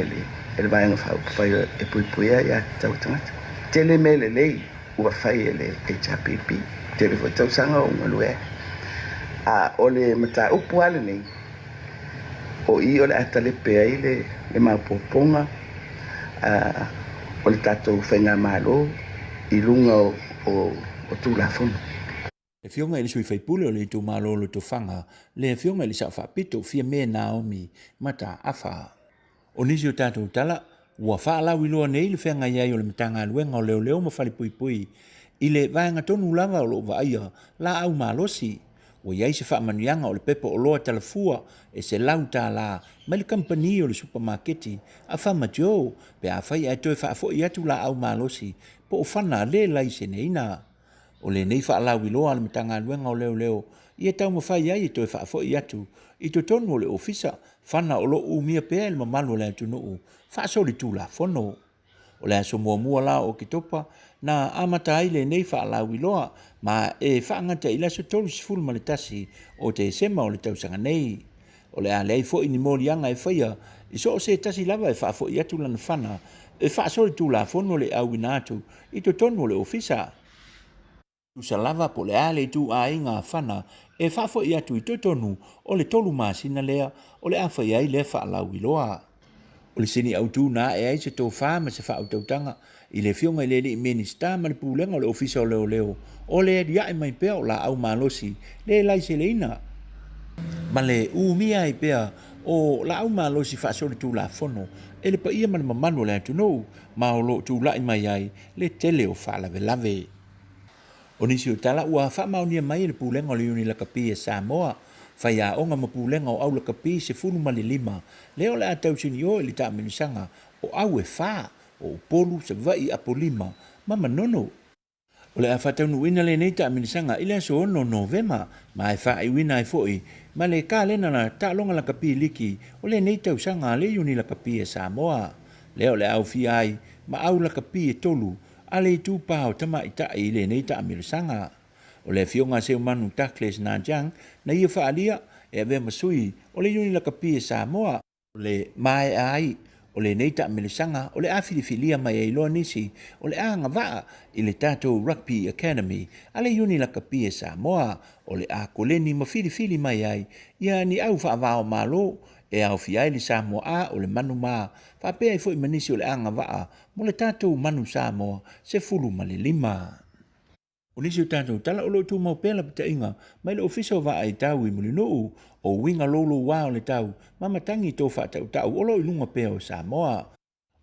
Speaker 6: ele vaenga whai e pui pui ai a tau tangata. Tele mele lei, ua whai ele HRPP, tele fo tau sanga o ngalue. A o le mata upu ale nei, o i o le atalepe ai le maupoponga, o le tatou whainga malo, i lunga o tūlafono.
Speaker 4: E fionga ili sui whaipule o le tu malolo tu whanga, le fionga ili sa whapito fia mea Naomi mata awha. O nisi o tātou tala, ua whaalau iloa nei le whenga iai o le mitanga luenga o leo ma whali pui pui, i le vaenga tonu lava o lo vaia, la au malosi, o iai se whaamanianga o le pepo o loa talafua e se lau tā la, mai le kampani o le supermarketi, a whama jo, pe a whai ai toi whaafo i atu la au malosi, po o whana le lai se neina. O le nei whaalau iloa le mitanga luenga o leo, ia tau mawhai ai toi whaafo i atu, i to tonu o le ofisa, whana o lo umia pēr le mamalu le atu nuu, whaasori tū la fono. O le aso mua la o ki topa, na amata ai le nei whaalau iloa, ma e whaangata i laso tolu sifuru ma le tasi o te sema o le tausanga nei. O le a lei fo ini mori anga e whaia, i so o se tasi lava e whaafo i atu lana whana, e whaasori tū la fono le au inatu, i to tonu o le ofisa. Usa lava po le ale tu a inga whana e whafo i atu i totonu o le tolu masina lea o le awha i ai le whaalau iloa. O le sini au tu na e ai se tō whama se wha tautanga i le fionga i lele i menista ma le pūlenga o le ofisa o leo o le ria e mai pea o la au malosi le lai se leina. Ma le umia i pea o la au malosi whaasori tu la fono e le pa ia ma le mamanu le atu nou ma o lo tu la i mai ai le tele o whaalave lave. O nisi o tala ua whaamaunia mai le pūlenga o le uni la kapi e Samoa, whai a onga ma pūlenga o au la kapi se funu mali lima, leo le a tau sini o ili ta minisanga o au e wha, o polu se vai apo lima, mama nono. O le a whatau nuina le nei ta minisanga ili aso ono novema, ma e wha i wina e foi, ma le ka lena na ta longa la kapi liki, o le nei tau sanga le uni la kapi e Samoa, leo le au fi ai, ma au la kapi e tolu, ale tu pao tama ita i le nei ta amirsanga. O le fionga se umanu takles na jang, na ia whaalia e ave masui, o le yuni la kapi e Samoa, o le mai ai, o le nei ta amirsanga, o le awhirifilia mai e iloa nisi, o le anga waa i le Tato Rugby Academy, ale yuni la kapi e Samoa, o le a koleni ma whirifiri mai ai, ia ni au whaavao malo, e au fiai le Samoa o le manu mā, whapea i fo i manisi o le anga waa, mo le tātou manu Samoa, se fulu ma le 5. O nisi o tātou tala o lo tu mau pēla pita inga, mai le ofisa o waa ai tau i muli nuu, o winga lolo wā o le tau, mamatangi tō whātau tau o lo i lunga pēa o Samoa.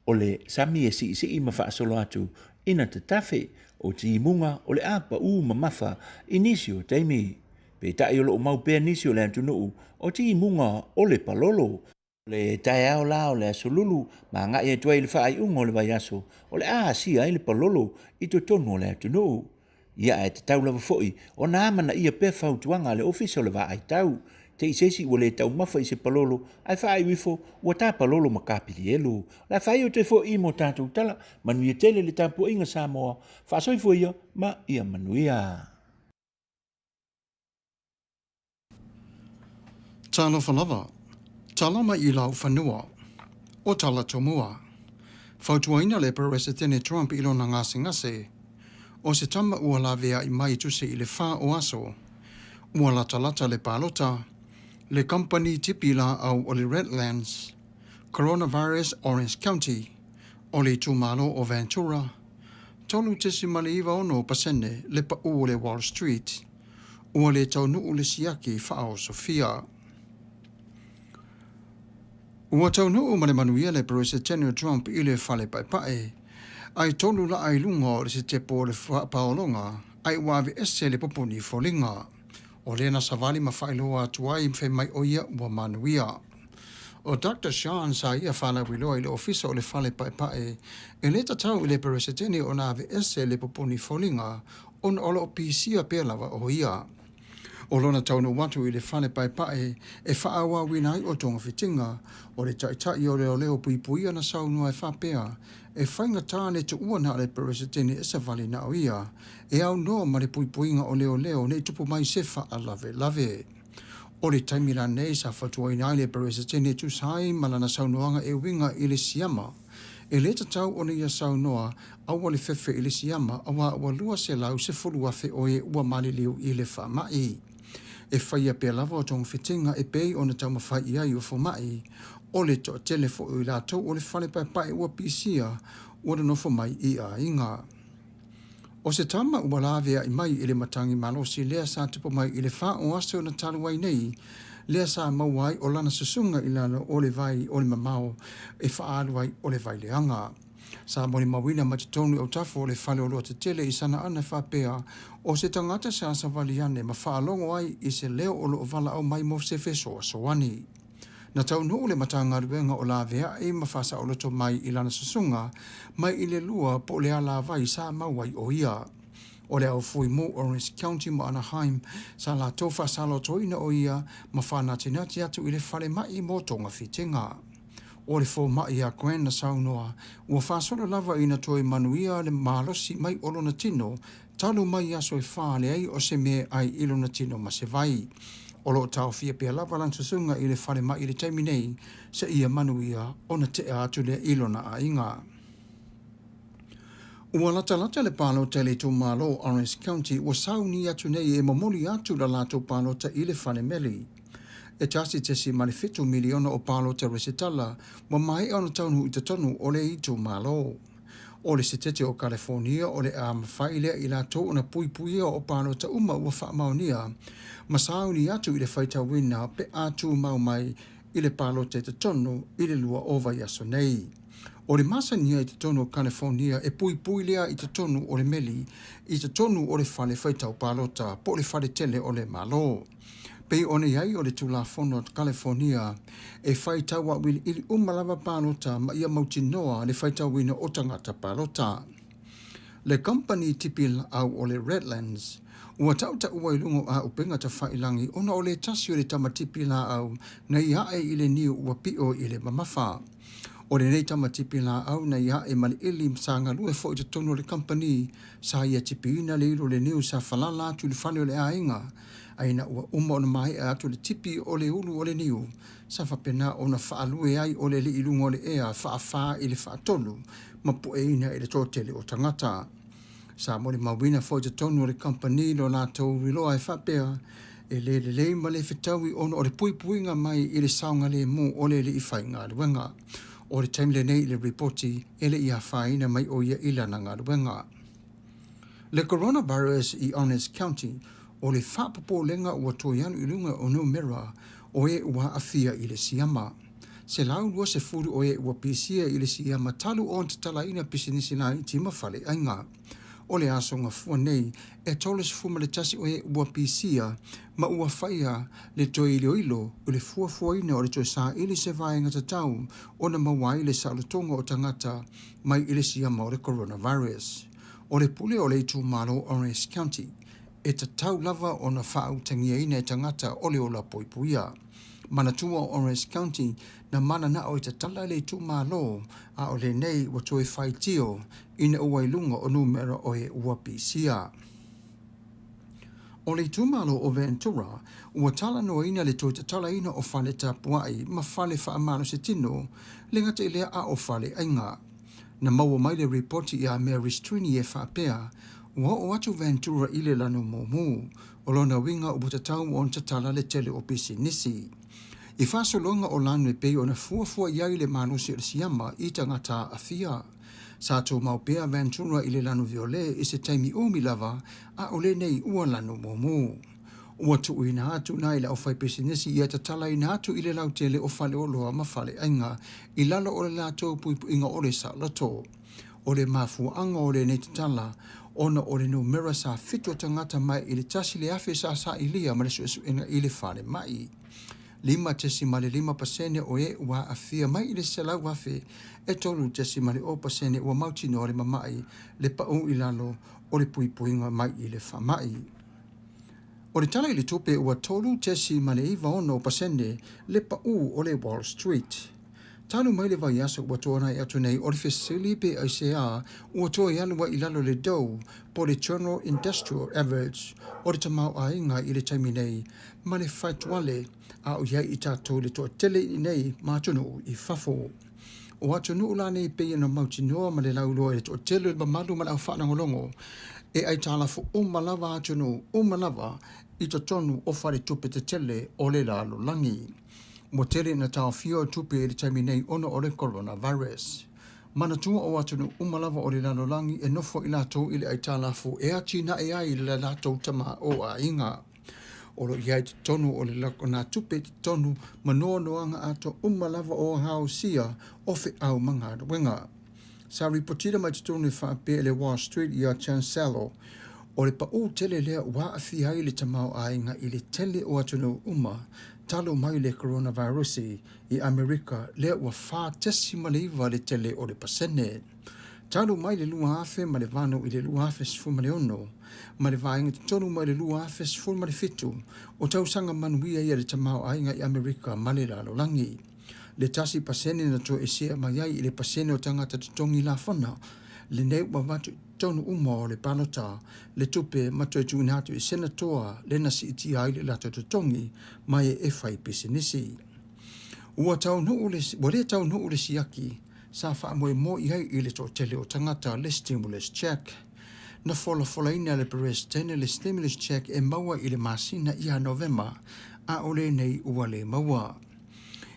Speaker 4: O le sami e si i ma whaasolo atu, ina te tafe, o ti munga o le apa u ma mafa, i nisi o teimi. Pe tai o lo mau pēa nisi o le antu nuu, o ti munga o le palolo. Le tae ao la o le asolulu, ma ngai e tuai le whaai unga o le vaiaso, o le si ai le palolo, i to tonu o le antu nuu. Ia e te tau lava foi, o nā mana ia pe whautuanga le ofisa o le wa ai tau, te isesi ua le tau mafa i se palolo, ai whaai wifo, ua tā palolo makapili elu. La whaai o te fo i mo tātou tala, Manuia tele le tāpua inga Samoa, whaasoi fo ia, ma ia Manuia.
Speaker 7: Talo whanava, talama i lau whanua, o tala tomua. Whautuaina le Presidente Trump ilo na ngase, o se tama ua la vea i mai tuse i le wha o aso, ua la talata le palota, le company tipi la au o le Redlands, Coronavirus Orange County, o le tumalo o Ventura, tolu tesi maliiva ono pasene le pa o le Wall Street, ua le tau nuu le siaki wha o Sofia. Ua tau nuu ma le Manuia le Presidente Trump i le whale pai, ai tolu la ai lunga o le se tepo le paolonga, ai wawe ese le poponi folinga, o le na savali ma whailoa tuai mfe mai oia ua Manuia. O Dr. Sean sa ia whala wiloa i le ofisa o le whale pai, e le tatau i le Presidente o na ese le poponi folinga, on olo pisia pēlawa o ia. O lona taunu watu i le whane pai, e whaawa winai o tonga fitinga, o le taitai o leo puipuia na saunua e whapea, e whainga tāne tu ua na le Presidente e sa vali na o ia, e au noa ma le puipuinga o leo ne tupu mai se wha a lave. O le taimira nei sa whatua ina le Presidente tu sai malana saunuanga e winga i le siama, e le tatau o ne ia saunoa, awa le fefe i le siama, awa lua se lau se fulu afe o e ua mali liu i le wha mai. E whaia pia lava o tonga fitinga e pei o na tau mawhai ia i o whamai, o le to telefo o i lātou o le whale pai ua pisia, o le nofo mai i a inga. O se tama ua lavea i mai i le matangi malosi lea sa tupo mai i le wha o aso na taluai nei, lea sa mauai o lana susunga i lana o le vai o le mamao e whaaluai o le vai leanga. Sa moni mawina matitonu au tafo o le whale o loa te tele i sana ana whapea, o se tangata sa savaliane ma whaalongo ai i se leo o loo vala au mai mo se fesoa soani. Na tau nuu le matanga ruenga o la vea e mawhasa o loto mai i lana susunga, mai i le lua po le ala vai sa mauai o ia. O le au fui mo Orange County mo Anaheim, sa la tofa sa lotoina o ia, ma whanati atu i le whale mai mo tonga fitinga. O le fo mai a Gwen na saunoa, ua whasolo lava i na toi Manuia le malosi mai olo na tino, talu mai aso e whale ai o se me ai ilo na tino ma se vai. O lo tau fia pia lava lan susunga i le whale mai i le taimi nei, se ia Manuia o na te atu le ilo na a inga. Ua lata le palo tele tu malo Orange County, ua sauni atu nei e momoli atu la lato palo ta i le whale meli. E tasi tesi malifetu miliona o palo te resitala, wa mai au na taunu i te tonu o le i tu malo. O le sitete o California o le a mawhaile i la tō na puipuia o palo ta uma ua whaamaunia, ma sauni atu i le whaita wina pe atu mau mai i le palo te tonu i le lua ova yaso nei. O le masania i te tonu o California e puipui lea i te tonu o le meli, i te tonu o le whale whaita o palo ta po le whale tele o le malo. Pei one iai o le tulafono o California e whaitaua wili ili umalava palota ma ia mautinoa le whaitauina o tangata palota. Le company tipil au o le Redlands, ua tauta ua ilungo a upenga ta whailangi ona o le tasio le tamatipila au na iae i le niu ua pio i le mamafa. O le nei tamatipila au na iae mali ili msanga lue fo i te tono le company sa ia tipina le ilo le niu sa falala atu le whale o le ainga. Aina ua uma ona mai atu le tipi o le ulu o le niu, sa whapena ona whaalue ai o le li ilungo o le ea whaafaa i le whaatolu, ma pueina i le tōtele o tangata. Sa mori mawina fo i te tonu o le company lo la tau riloa e whapea, e le ma le fitaui ono o le puipuinga mai i le saunga le mu o le i whai ngā ruenga. O le time le nei le reporti e le ia whaina mai o ia ilana ngā ruenga. Le coronavirus i Honest County o le whapapo lenga ua toianu i lunga o numera o e ua afia i le siama. Se lau lua se furu o e ua pisia i le siama talu o te talaina pisinisi nā i tima whale ainga. O le aso ngā fua nei e tole se fuma le tasi o e ua pisia ma ua whaia le toi ilo ilo o le fua ina o le toi sa ili se vaenga tatau o na mawai le salutonga o tangata mai i le siama o le coronavirus. O le pule o le itu malo Orange County e tatau lava o na whaau tangia ina e tangata o le ola poipuia. Manatua o Orange County na mana na o i tatala le itu malo a o le nei wa toi whaitio ina ua ilunga o numera o e ua pisia. O le itu malo o Ventura ua tala no ina le toi tatala ina o whale tapuai ma whale whaamano se tino le ngata ilea a o whale ainga. Na maua mai le reporti i a Mary Strini e whaapea ua o atu Ventura i le lano momu o lona winga o butatau o tatala le tele o pisi nisi. I whasolonga o lanu e pei o na fuafua iai le manusi o le siama i tangata a fia. Sa tō maupea Ventura i le lanu viole i se taimi omi lava a o le nei ua lanu momu. Ua tu ina atu na i la o whai pesinesi i ata tala ina atu i le lau tele o whale o loa ma whale ainga i lalo o le lato puipu inga o le sa lato. O le mafua anga o le netatala ona o le numera sa fito tangata mai i le tasi le afe sa i lia ma le suesu inga i le whale mai. 5% o e ua afia mai i le selau afe e tolu 10% ua mautino o le mamai le pau i lalo o le puipuinga mai i le whamai. O le tala i le tope ua tolu 10% le pau o le Wall Street. Tanu mai le vai asa ua toa nai atu nei o le fesili pe ICA ua toa i alua i lalo le dou po le General Industrial Average o le tamau a inga i le taimi nei ma le whaituale a o iai i tātou le toa tele i nei mātunu i whafo. O atunu la nei pe ina mautinoa ma le lauloa i le toa tele le mamalu ma le au whanangolongo e ai tāla fo umalava atunu umalava i to tonu o whare tupe te tele o le lalo langi. Mo tele na tau fio tupe i le taimi nei ono o le coronavirus. Manatua o atunu umalava o le lalo langi e nofo i lātou i le ai tāla fo e ati na e ai le lātou tama o a inga. O lo iai te tonu o le lako nā tupe te tonu manoa noanga ato umalava o hao sia o fe au manga wenga. Sa ripotira mai te tonu e whaape le Wall Street i a Chancellor o le pau tele lea wa afi ai le tamau ainga i le tele o atunu talo mai le coronavirus i Amerika lea ua wha tesi maleiva le tele o le pasene. Talo mai le lua afe ma le vano i le lua afe sifu ma le ono. Ma le vaenga te tonu mai le lua afe sifu ma le fitu o tausanga Manuia ia le tamau ainga i Amerika ma le lalo langi. Le tasi pasene na to e sea mai ai i le pasene o tangata tutongi la whana. Le nei wa watu tonu o le palota le tupe matoi tuinatu i senatoa le nasi iti ai le lato tutongi mai e whai pisinisi. Ua tau nuu le siaki sa wha mo i le to tele o tangata le stimulus check. Na fola ina le President le stimulus check e maua i le masina i a November a ole nei ua le maua.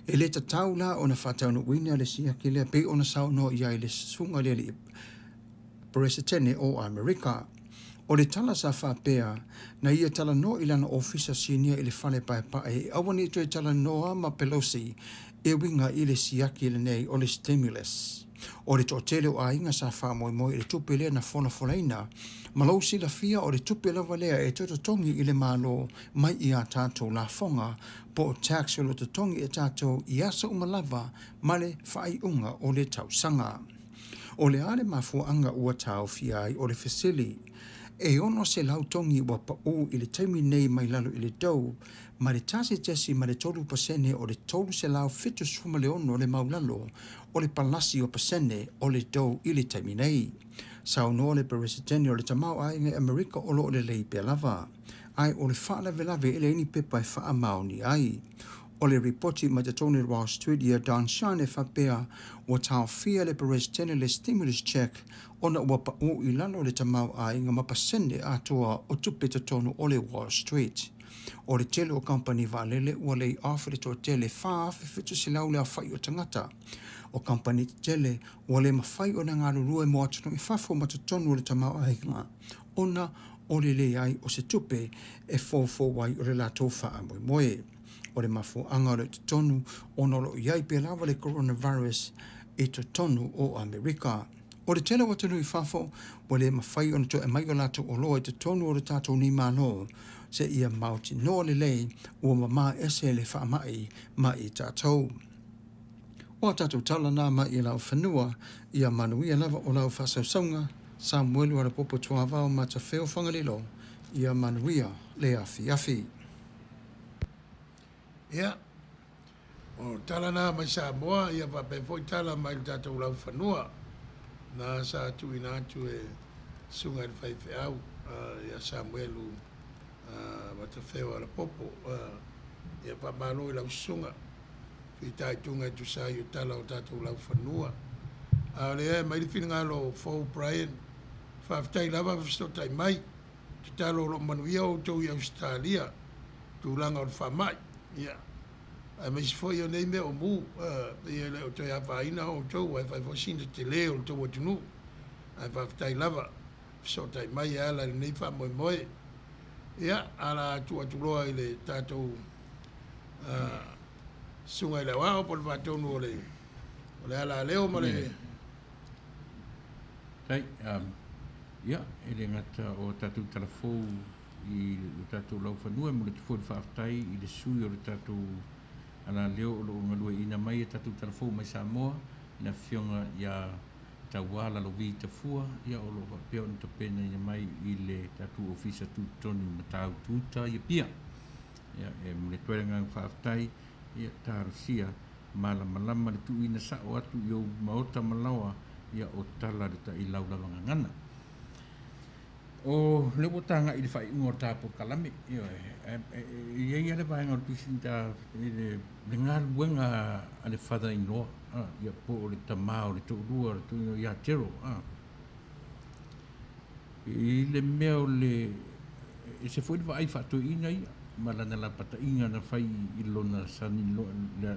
Speaker 7: E le tatau la o na whatau no wina le siaki le pe o na sau no i le sunga le President o Amerika. O le tala sa whapea na ia tala no i lana ofisa senior i le whale pae awani to e tala noa ma Pelosi e winga i le siaki le nei o le stimulus. O le tōtele o a inga sa wha moi i le tupe lea na fola ma lau sila fia o le tupe lava lea e tototongi i le malo mai i a tātou la fonga po o tax o le totongi e tātou i asa umalava ma le whai unga o le tausanga. O le ale mafuanga ua tau fia ai o le fesili e ono se lautongi ua pau i le taimi nei mai lalo i le dou ma le tasi tesi ma le tolu pasene o le tolu se lau fitu suma le ono le maulalo o le palasi o pasene o le dou i le taimi nei. Sao no le President o le tamau ainga Amerika o lo le lei pe lava. Ai o le wha lave ele ini pepa e wha maoni ai. O le reporti ma te tone Wall Street ia Dan Shine e whapea o tau fia le President le stimulus check ona ua pau i lalo le tamau ainga ma pasene atoa o tupe te tonu o le Wall Street. o le tele o company valele ua lei off le to tele fa fitu silau le afai o tangata. O company tele ua le mawhai o na ngā rurua mo atunu i fafo matutonu o le tamau ahinga. Ona o le le ai o se tupe e fōfō wai o le lato wha moe moe. O le mafu anga o le tutonu o nolo iai pe lawa le coronavirus i tutonu o Amerika. O le tele watanu i fafo o le mawhai o na to e mai o lato o loa i tutonu o le tatou ni mano se ia mauti no le lei ua mama ese le wha mai mai tatou. O tatou tala nā mai i lau whanua ia Manuia lava o lau whasausaunga Samuel wara popo tuavao ma ta wheo whangalilo ia Manuia le afi afi.
Speaker 1: Ia, o tala nā mai Samoa, ia wape foi tala mai tātou lau whanua, nā sa tui nā tu e sunga i whaiwhi au, ia Samuelu, wata wheo ala popo, ia whamalo i lau sunga, i tai tunga tu sa i o tala o tātou lau whanua. Le e mai li whina ngalo Fau Brian, whaftai lava whastotai mai, ki talo lo Manuia o tau i Australia, tūlanga o whamai, ia. Me si foi o nei me o mu, ia le o toi hawhaina o tau, ai whai fosina te leo o tau atunu, ai whaftai lava, whastotai mai ala le nei whamoe moe, ia, ala atuloa i le tātou sunga i le wao, po le whatonu o le ala leo ma le.
Speaker 2: Tai, ia, e le ngata o tātou talafou i tātou lau whanua, mo le tufo le whaaftai i le sui o le tātou ala leo o lo ngalua ina mai e tātou talafou mai Samoa, na whionga ia tawala lo vi tafua, ia o lo peo ni tapena ina mai i le tātou ofisa tūtonu matau tūta i pia. Ia, e mo le tuerenga whaaftai, ia tārusia, malama le tu ina sa o atu i o maota malawa, ia o tala le ta i laula ngana. O le botanga i le whai ungo tāpo kalame, ia ia le vaenga o tusinta le ngā ruenga a le father-in-law, ia po o le tamao, le tōrua, le tōrua ia tero. I le mea o le, e se foi le vai whātua ina ia, malana la pata inga na whai i lona sani le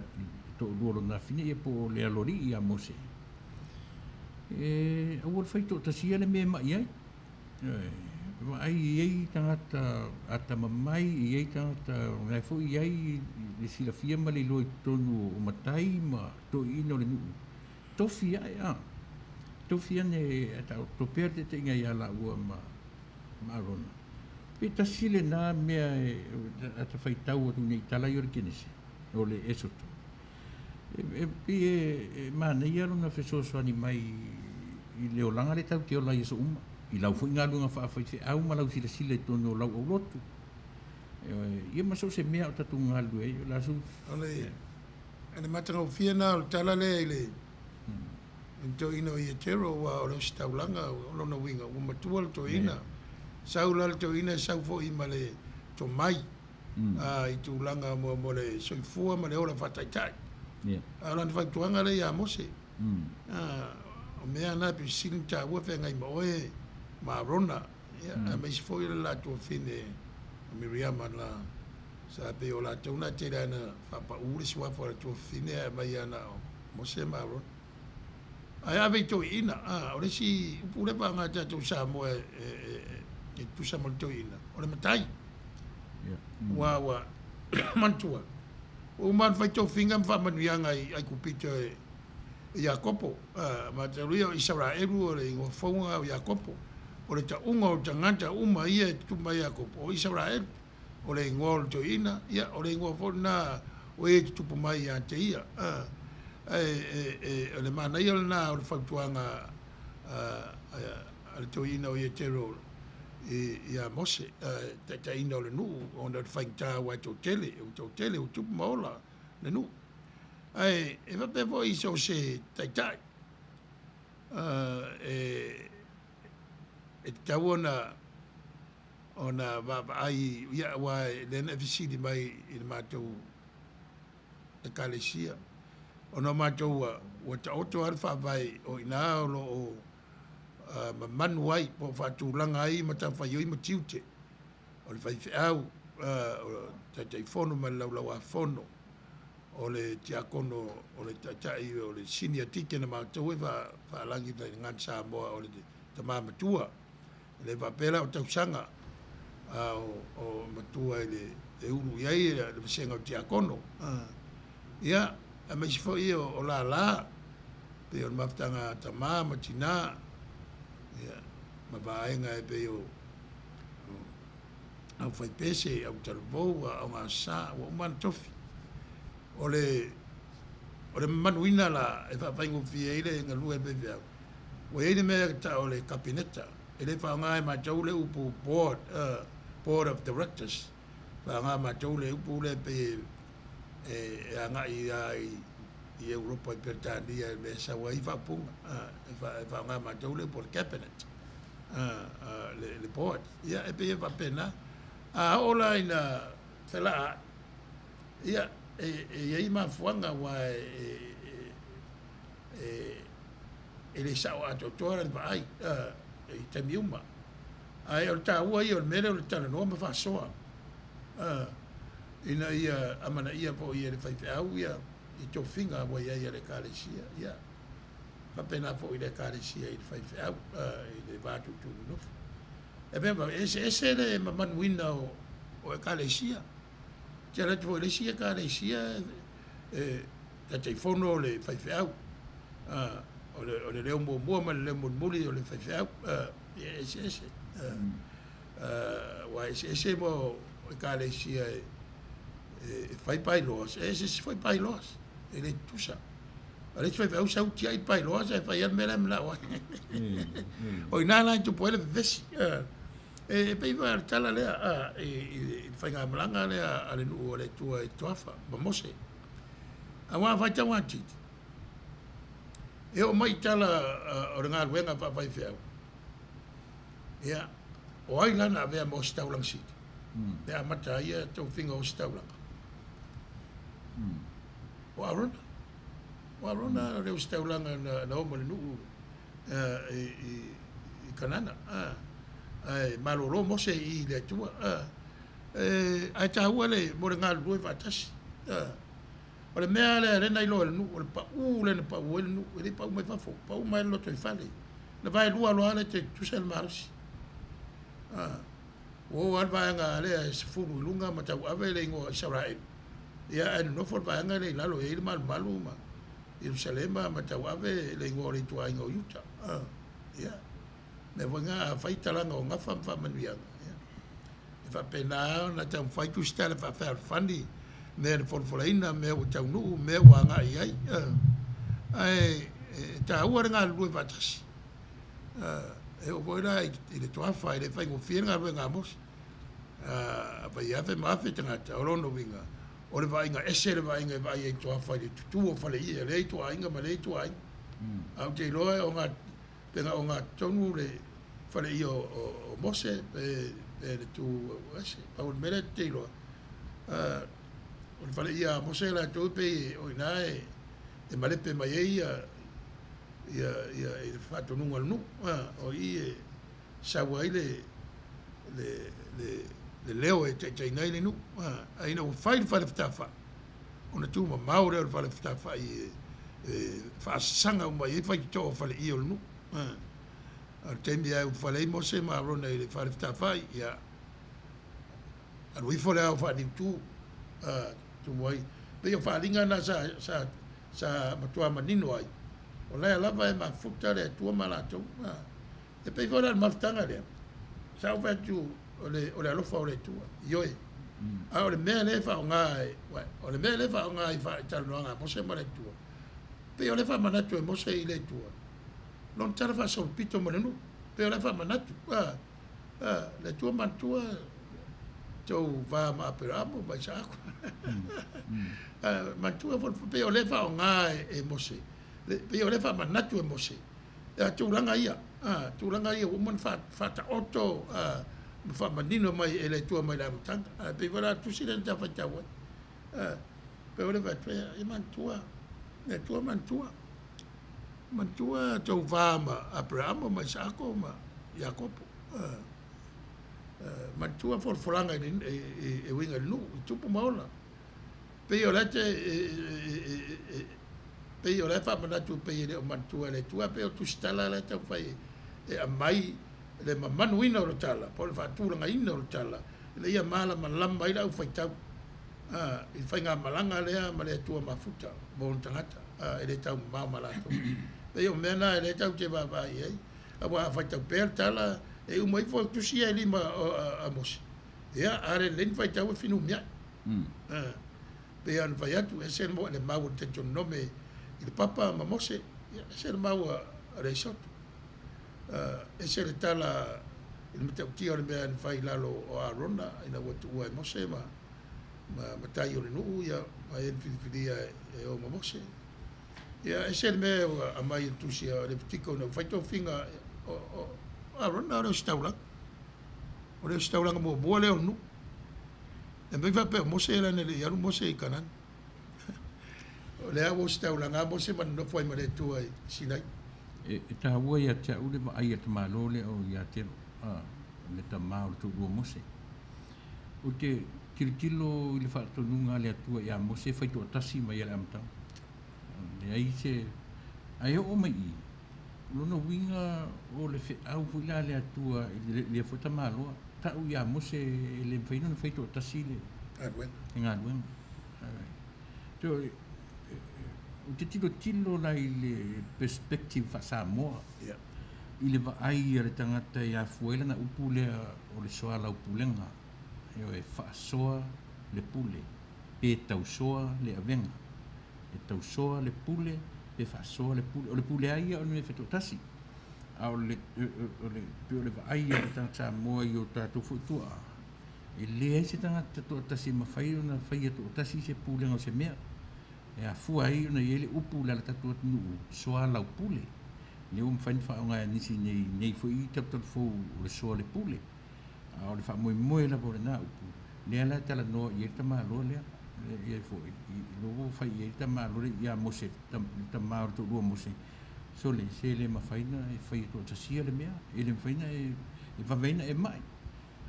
Speaker 2: tōrua lona fine, ia po le alori ia mose. Awar whai tō tasia le mea mai ai. Ai iei tangata ata mamai, iei tangata ngai fo iei le sila fia ma le loi tonu o matai ma to ino le nuu. Tofi ai tofi ane ata to perde te inga ia la ua ma arona. Pe tasile na mea ata whai tau atu nei tala iori kenese, o le esoto. Pe mana ia rona whesoso ani mai i leo langa le tau te o lai eso uma. I lau fui ngā lunga whaafai au ma lau sila sila i tono lau au lotu. Ia masau se mea o tatu ngā lu e, la su.
Speaker 1: Ane matanga o whiana o tala le i le. Nto ino i e tero wa o lau si taulanga o lona winga. O matua le to ina. Sau lal to ina sau fo i ma le to mai. I tu langa mo le soifua ma le ora whataitai. Alani whai tuanga le ia mose. O mea na pi silinta ua whengai ma oe. Ma rona, a me si foi la tua fine Miriam la sa pe o la tona te na fa pa uri swa for tua fine mai ana mo se ma rona. Ai ave to ina, ore si pure pa ngata tu sa mo e tu sa mo to ina. Ore matai. Wa mantua. O man fai to finga fa Manuia ai kupito e Jacopo, ma te ria Israelu ore ngo fonga Jacopo. O le taunga o tangata uma ia tu mai Jacopo o Israel. O le ngol to ina, ia o le ngol fona o e tu mai ia te ia. O le mana ia na o le fatuanga al to ina o ia tero ia mose ta ina o le nu o na fainta wa to tele o tu mola le nu. E va pe voi so se tai e tawana ona va ai ia wa le na visiti mai il mato e kalesia ona mato wa ta oto alfa vai o ina o manuai po fa tu langa ai mata fa yo i matiute o le fai au tai fono ma lau a fono o le tiakono o le tai o le senior tike na mātou e fa langi tai ngan Samoa o le te māmatua le papela o tausanga o matua le uru iai le masenga o tiakono ia a mai si fo o la pe o maftanga tama matina ia ma vaenga e pe o au fai pese au talvou au ngā sa o man tofi o le manuina la e whapaingo fia ile ngā lua e pepe au o eile mea ta o le kapineta e le whaonga e mātou le upu board of directors whaonga mātou le upu le pe e anga i Europa i Pertania me sawa i whapunga e whaonga mātou le por cabinet le board ia e pe e whapena a ola ina whela ia e i mafuanga wa e le sao ato toara ni vai i te miuma ai o le tāua i o le mele o le tala noa ma whasoa ina ia amana ia po ia le whaiwheau ia i tō whinga wa ia le kāresia ia whapena po i le kāresia i le whaiwheau i le vātu tūnu nofu e bemba ese le manuina o e kāresia tia le tuo le sia kāresia ta te whono le whaiwheau o le leo mua ma le leo muli o le whaiwheau ese wa ese mo e kāresia e whaipai loas ese si whaipai loas e le tusa a le whaiwheau sau tia i pai loas e whai an mera mla wa o ina lai tu poele vesi e pei va tala lea i whainga malanga lea ale nuu o le tua i tuafa ma mose a wā whaita wātit e o mai tala o le ngā ruenga whapai whiau ia o ai lana avea mo staulang sit e a mata ia tau whinga o staulang o arona reo staulanga na oma le nuu i kanana ai malolo mose i le tua ai tahua le mo le ngā rue whatasi o le mea le rena i loa le nu o le pau le na pau ele nu e le pau mai whafo pau mai loto i whale le vai lua loa le te tusel marusi o al vai ngā le se furu lunga ma tau ave le ingo Israel ia anu no for vai ngā le lalo e le malu ma Jerusalema ma tau ave le ingo le tua ingo Utah ia me wanga faita langa o ngafa mfa Manuia e fa pena na tau faitu stela fa fa fandi me le folfolaina me o tau nu me wanga ai ta ua nga lu vatas e o boira i le toa fa le fa ngo fienga nga mos pa ia fe ma fe tanga ta rono winga o le vainga ese le vainga vai e toa fa le tu o fa le ia le toa inga ma le toa au te loe o nga pena o nga tonu le fa le io o mose le tu ese pa o mele te lo o le fale ia mose la tu pe o inae e malepe mai ia e fa tonu ngal nu o i sawa ile le leo e te nai le nu ai no fai fa tafa ona tu ma maure o fa tafa i fa sanga mai fa to fa le io nu al tembi ai fa le mose ma rona ile fa tafa ia al wi fo le fa di tu tu mai pe yo fa linga na sa matua manino ai o la lava e ma futa le tua malato e pe fora ma ftanga le sa o tu o le alofa o le tua yo a o le me le fa ngai o le me le fa ngai fa tal no nga mo se ma le tua pe o le fa manato e mo se ile tua non tala fa so pito mo le nu pe o le fa manato le tua mantua tau va ma peramo mai sa mantua for pe o le fa ngai e mo se pe o le fa manatu e mose tu langa ia o man fa ta auto fa manino mai ele tu mai la tanga pe vola tu si den ta fa ta wa pe o le va e mantua e tu mantua tu va ma Abraham mai sa ko ma Jacob matua folfolanga e winga nu tupu maola pe o lete pe o le fa mana tu pe le matua le tua pe o tu stala le tau fai e mai le Manuia o tala po le fa tu langa ina o tala le ia mala malamba ila u fai tau il fai nga malanga le ma le tua mafuta bon tangata ele tau mamalato pe o mena ele tau te va vai ai awa fai tau per tala e umai fo tu sia lima a mos ia are len fai tau finu mia pe an vai atu e ser mo le mau te ton nome il papa mamose ia ser mau a resort e ser tala il metau ki ole me fai lalo o arona ina watu ua mose ma tai ole nu ia ma en filia e o mamose ia e ser me a mai tu sia le ptiko no fai to finga arona o staulang o staulang mo mo le nu e me va pe mose la ne ia mose kanan o le avo staulang a mose man no foi mare tu ai sinai
Speaker 2: e ta ua ia te ule ma ai te malole o ia te le ta mau tu ua mose o te kirikilo i le whaatonunga le atua ia mose whai tu atasi mai ele amtau le ai se ai o mai i lona winga o le au fuila le atua le fota malo ta u ia mose le whaino whai tu atasi le ngāruenga to o te tilo lai le perspective fa Samoa i le vaai le tangata ia fuela na upule o le soa la upulenga e whaasoa le pule pe tausoa le avenga e tausoa le pule pe whaasoa le pule o le pule aia o le whetotasi a o le vaai le tangata Samoa i o tātou fuitua e lea se tangata tōtasi ma whai o na whai a tōtasi se pulenga o se mea e a fua ai ona ia le upu la tatua nuu soa lau pule le fain whaonga nisi nei fo i taptat fo le soa le pule a o le wha moe la vore na upu lea la tala noa i ta malo lea ia fo i logo fai i ta malo ia mose ta maor tu rua mose so le se le ma faina e fai to tasia le mea e le faina e vaveina e mai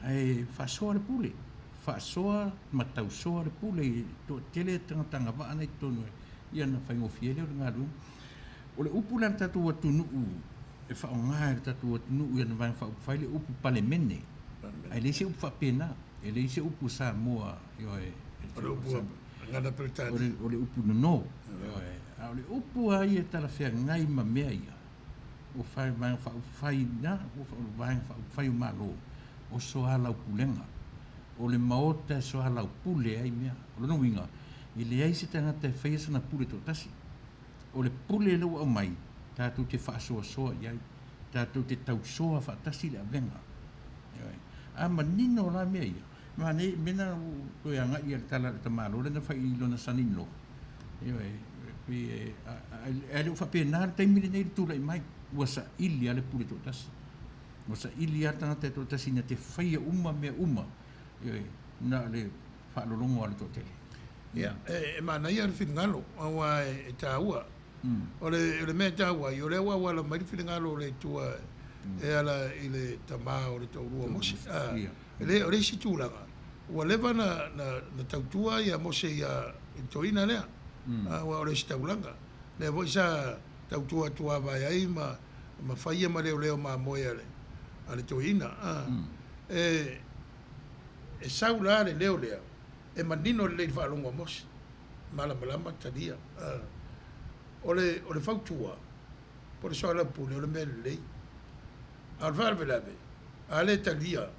Speaker 2: e fa soa le pule whaasoa, matausoa le pule to tele tanga wa ana i tonu ia na whaingo fiele o ngā runga. O le upu lan tatu atu nuu e whaonga e tatu atu nuu ia na whaingo le upu pale mene. Ai le se upu whapena, e le se upu Samoa o
Speaker 1: le upu ngana Britania.
Speaker 2: O le upu nono. O le upu ai e tala whea ngai ma mea ia. O whai na, o whai malo, o soa lau pulenga. O le maota so hala pule ai mea o no winga i le ai se tanga te whaisa na pule to tasi o le pule lo au mai tātou te whaasoa soa iai tātou te tausoa whaatasi le avenga a manino la mea ia ma ne mena ko ia ngai ia tala le tamalo le na whai ilo na sanino e le whapena le taimile nei tūla i mai ua sa ili ale pule to tasi ua sa ili a tanga te to tasi na te whaia uma mea uma na le whaalolongo ale tōtele.
Speaker 1: Ia, e mana ia whingalo, awa e tāua. O le mea tāua, i o le awa wala mai whingalo le tua e ala i le tamā o le taurua mose. O le si tūlanga. Ua lewa na tautua ia mose ia toina lea. O le si taulanga. Le voi sa tautua tua vai ai ma whaia ma leo ma moe ale toina. E saula le leo lea e manino le whaalonga mose malama tadia o le whautua po le soala pune o le mea lei al valvelave a le talia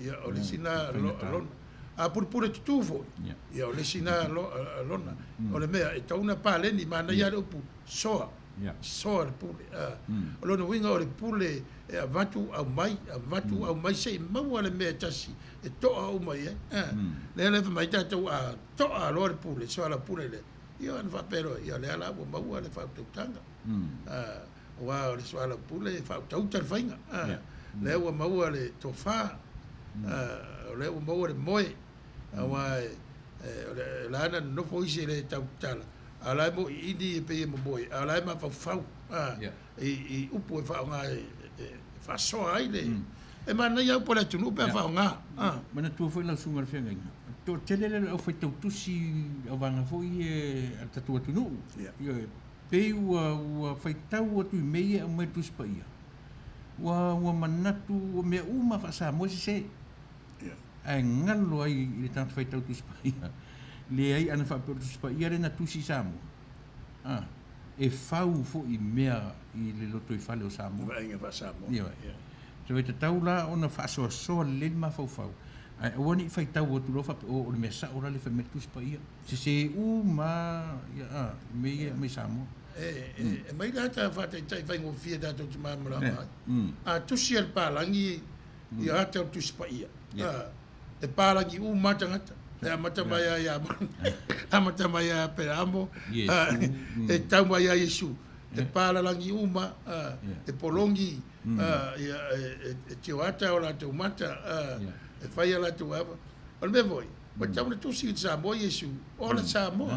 Speaker 1: ia o le sina lona a purpure tutufo ia o le sina lona o le mea e tauna paleni mana ia le upu soa le pule o lona winga o le pule e avatu au mai se mau ale mea tasi e toa au mai le mai tātou a toa alo le pule so ala pule le ia an whapero ia le ala ua mau ale whautautanga wa o le so ala pule e whautautar whainga le ua mau ale tofa le ua mau ale moe awa lana nofo isi le tautala alai mo idi e pe mo boy alai ma fa i upu e fa nga fa so ai le E mana ia po le tunu pe fa nga.
Speaker 2: Mana tu foi la sunga fenga. To tele le o foi tu tusi avanga foi ta tu tunu. Yo pe wa foi tau tu meia o me tu spaia. Wa manatu me uma fa sa mo se. Ai ngalo ai le tan foi tau tu spaia. Le ai ana fa tu spaia le na tu si samo. E fau fo i mea i le loto i fale o samo.
Speaker 1: Wa inga fa samo.
Speaker 2: Yo. So te taula ona fa so le ma fau. Ai woni fai tau o tulofa o le mesa ora le femetus pa ia. Se uma ya me samo.
Speaker 1: Mai data fa te tai fai ngo fia data tu mamra. Tu si el palangi ia ta tu pa ia. E palangi mata ngata. E mata mai ya. Amata mai ya peramo. E tau mai ya Yesu. E palangi e polongi e tiwata o la tu mata e fai ala tu ava o me voi o tau tu si sa mo Yesu o la sa mo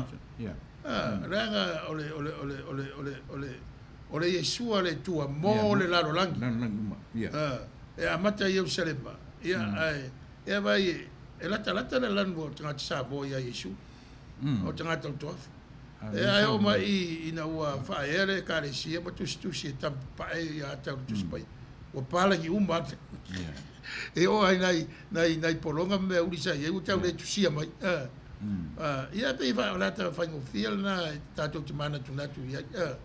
Speaker 1: ranga ole Yesu ole tu mo le la rolangi e amata Yerusalema ai e vai e la le lan mo tanga sa mo ya Yesu o tanga tu e ai o mai ina ua fa ere ka le sia ma tu si tam pa ya ta tu spai o pala ki e o ai nai polonga me ulisa ye u tau le tu sia mai ia pe va la ta fa ngo fiel na ta tu mana tu na tu ya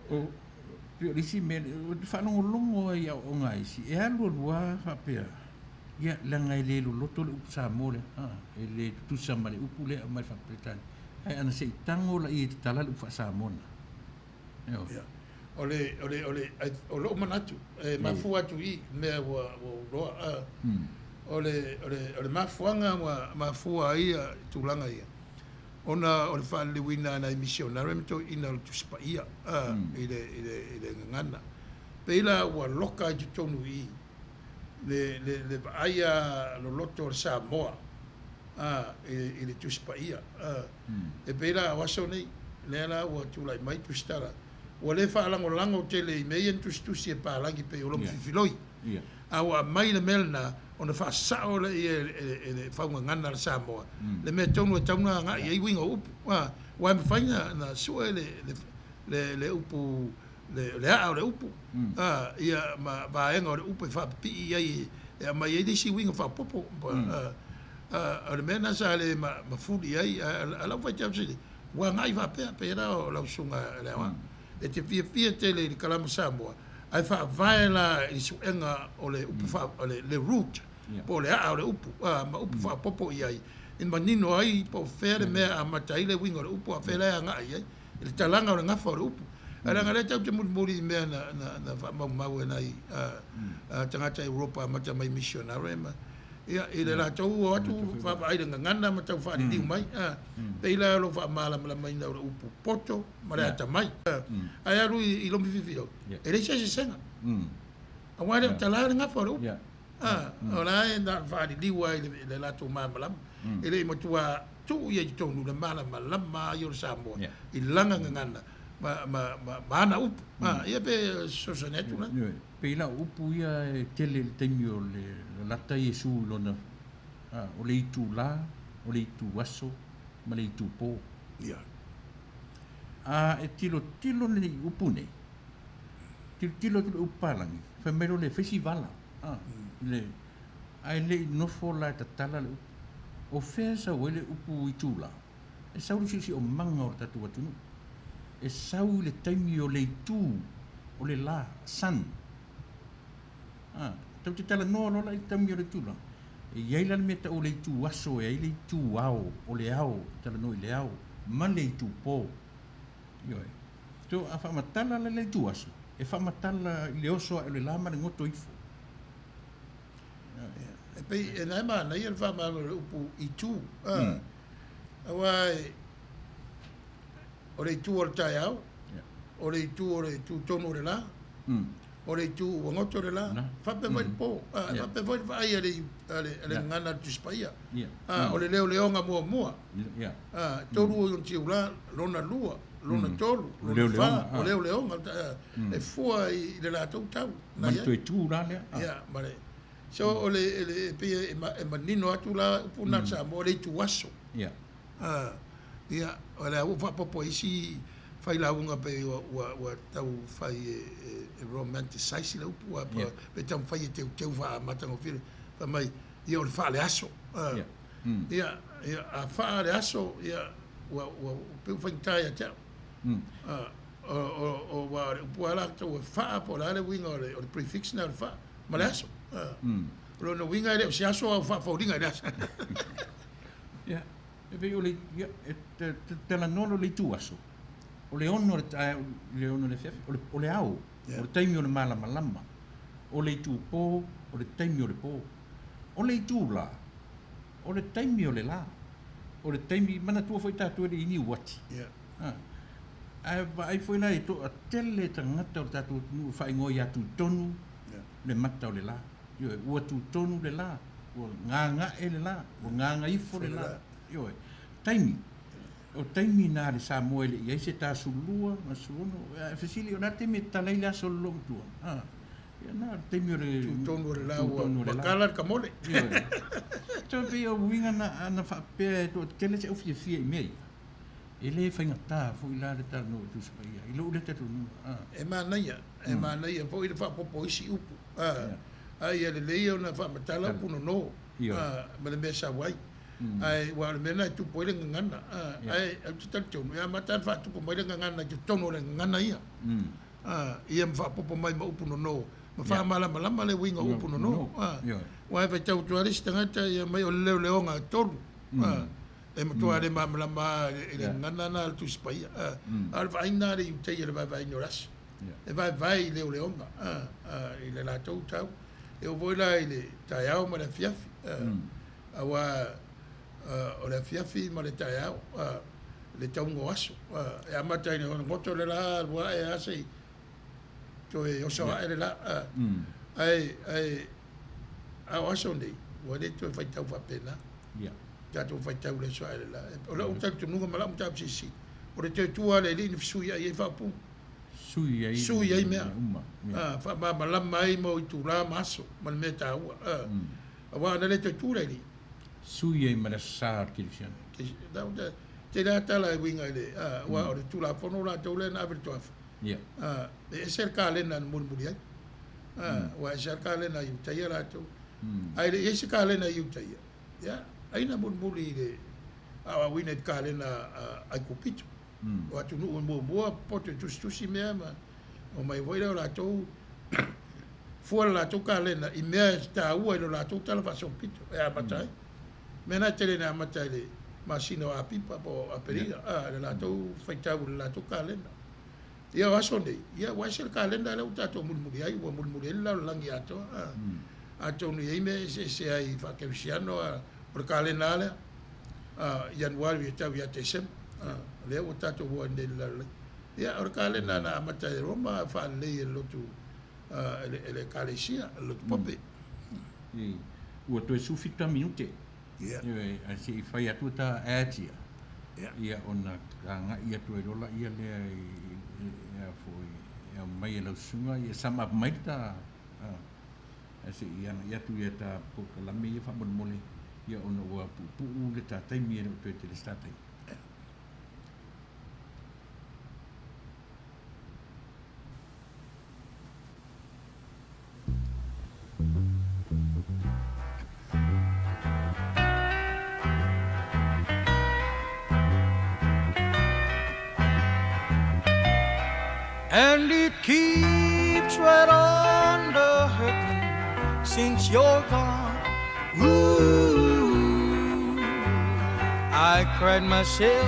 Speaker 2: o pio lisi me fa no longo ia o ngai si e alu lua fa pe ia la ngai le lo to sa mole e le tu sa male upule mai fa pretan ai ana se tango la i tala lu fa sa mona ole manatu ma fu atu I me wo ole ma fuanga ma fu ai tu langa ia ona ole fa le wina na missionary to ina tu spaia ile ngana pela wa loka ju tonu I le aia lo loto sa moa ile tu spaia e pela waso nei le la wa tu lai mai tu stara o le fa lango tele me yen tu si e pa langi pe o lo fifiloi a mai le melna ona fa sa o le fa ngana le Samoa le me tonu tauna nga I winga upu wa me faina na so le upu le a le upu ia ma ba enga le upu fa pi ai e mai e si winga fa popo le mena sa le ma fudi ai ala fa tsi wa ngai va pe ra o la sunga le wa e te fia tele I kalama Samoa ai fa vaela I su enga o le upu fa le root po le a o le upu ma upu fa popo I ai in manino ai po fere me a matai le winga o le upu a fere anga ai le talanga o le ngafa o le upu ala ngale tau te muri me na fa mau nai tangata Europa mata mai missionary ma ia ile la tau atu fa ai nga ngana ma tau fa di mai pe ila lo fa mala mai na o upu poto mara ta mai ai aru I lo vivi e le se senga a wale tala nga fa o ora e da fa di wa ile la tu mala ile mo tua tu ia tonu le mala ma yo Samoa I langa ngana ma na upu ia pe sosanetu na pe ila upu ia tele temio le lata Yesu lona o le itu la o le itu waso ma le itu po e tilo le upu nei tilo upalangi fa mero le festivala le ai le no fo la tatala le o fesa o le upu itu la e sauri si o manga o tatu watunu e sau le taimi o le itu o le la san tau te tala no la I taimi o le tula e iai la meta o le itu waso e ai le itu ao o le ao tala no I le ao ma le itu po ioi to a fa matala le itu waso e fa matala I le oso e le lama le ngoto ifo
Speaker 1: e pe e nai ma nai e fa ma upu itu awai o le itu o le tai au o le itu tonu le la o le itu o ngoto le la fa pe vai po fa pe vai vai le ngana tu spaia o le leonga mua tolu o tiu la lona lua lona tolu lona fa o leonga e fua I le la tau
Speaker 2: ma tu tu la le
Speaker 1: ia mare So ole pe e manino atu la puna sa mo le tu aso.
Speaker 2: Ia.
Speaker 1: Ia ole au fa popo isi fai la unga pe wa tau fai romanticize la upu pe tau fai teu fa matango file pa mai ia ole fa le aso. Ia a fa le aso ia wa pe fai tai ata. O wa puala tau fa po la le winga ole prefix na fa ma le aso. Lo no winga le si aso fa fauringa le aso.
Speaker 2: Ia. E pe ole ia te la nono le tu aso. O le ono le fefe, o le au, o le taimi o le malama lama, o le tu po, o le taimi o le po, o le tu la, o le taimi o le la, o le taimi, mana tua foi tātua le ini wati. Ai foi la e to a tele tangata o tātua tunu, whai ngoi atu tonu, le mata o le la, ua tu tonu le la, ua nganga e le la, ua nganga ifo le la, taimi. O taimi nā le sa moele i eise tā sulua, ma suono, fesili o nā teme talai la so long tua. Ia nā taimi o le...
Speaker 1: Tūtonu o le la ua makala ka mole.
Speaker 2: Tau pe o winga na whapea e tō tele se uwhia fia i mei. E le whaingatā, fo i la le tala no tu spa ia. I lo ule tatu nu.
Speaker 1: E mānaia, fo i le whapopo isi upu. Ai e le leia o na whamatala upu no no. Ma le mea sa wai. Ai wa le mena tu poile ngana ai tu tal tu ya matan fa tu poile ngana tu tono le ngana ia ia fa popo mai ma upu no ma fa mala le winga upu no wa fa tau tu ali stanga ia mai o le leonga tolu e mo tu ale ma le ngana na tu spaia al va ina le te ia va ino ras e vai le leonga ile la tau e o voila ile taiao ma le fiafi awa o le fiafi ma le taiao le taungo aso e amata ina ngoto le la wa e ase to e oso e le la ai a aso nei wa le to fai tau fa pena ja to fai tau le so e la o la uta tu nunga mala uta psi o le te tua le ni sui ai fa pu sui ai mea fa ma la mai mo tu la maso ma le meta wa na le te tu le
Speaker 2: sui e mara sa kilfian
Speaker 1: te la tala e winga le wa o tu la fono la to le na virtua e cerca le na mulmuli wa cerca le na yuta ia la to ai le cerca le na yuta ia ai na mulmuli le a winet ka le na ai kupito wa tu no mo poto tu si me ma o mai voi la to fuera la to ka le na i me sta ua la to tala fa so pito e a batai mena tele na matale masino a pipa po a periga le la to faitau la to kalenda ia wasonde ia wasel kalenda le utato mulmuli ai wa mulmuli la langi ato ato ni ime se ai fa ke siano por kalenda le januari tau ia tesem le utato wo ndel ia or kalenda na matale roma fa le lo tu ele kalesia lo pope
Speaker 2: o to sufita minute ia si fai atu ta atia ia ona kanga ia tu rola ia le ia foi ia mai lo sunga ia sama mai ta asi ia tu ia ta pukala mi fa mon mole ia ona wa pu le ta tai mi no tu te sta tai
Speaker 8: And it keeps right on the hurting since you're gone. Ooh, I cried myself.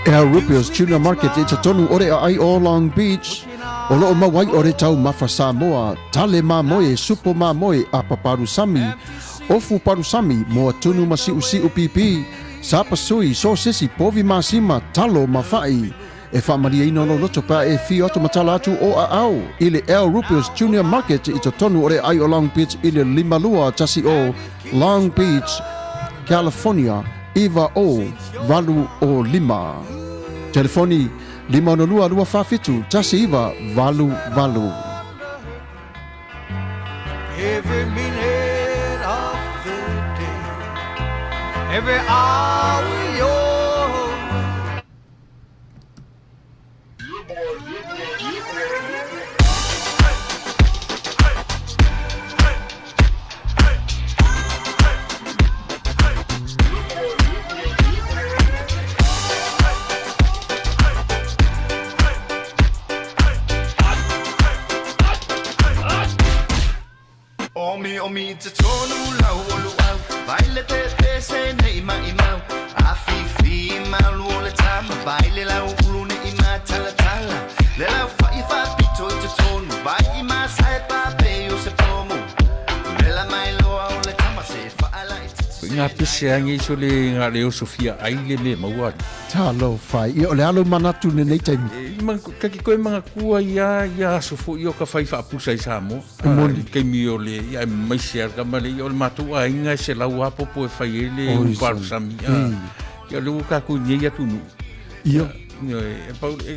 Speaker 7: Ea Rupios Junior Market e tonu ore ai o Long Beach. O loo mawai ore tau mafa Samoa, tale ma moe, supo ma moe a paparusami. Ofu parusami mo tunu masi usi upipi. Sapa sui so sisi povi masima talo mafai. E whamaria ino no loto pa e fi oto matala atu o a au. Ile El Rupios Junior Market i to tonu ore ai o Long Beach ile limalua tasi o Long Beach, California, Iva o Valu o Lima. Telefoni 502 tasi Iva Valu.
Speaker 8: Every minute every hour yours.
Speaker 9: Omi te tonu lau olu au Baile pepe se ne ima imau Afifi malu le tama Baile lau ulu ne ima tala tala Le lau fai fa pito i te tonu Vai ima sai pape o se pomu Le la mai loa o le tama se fa ala i te
Speaker 2: Ngā pese ange iso le ngā leo Sofia aile me maua.
Speaker 10: Talo fai. I o le alo manatu ne nei taimi.
Speaker 2: Kaki koe mga kua ia sofo i o ka whai whaapusa i Samoa. Kei mi o le ia maisi ar kamale i o le matua inga se lau apopo e whai ele o paru sami. Ia leo kako nye ia tunu.
Speaker 10: Ia.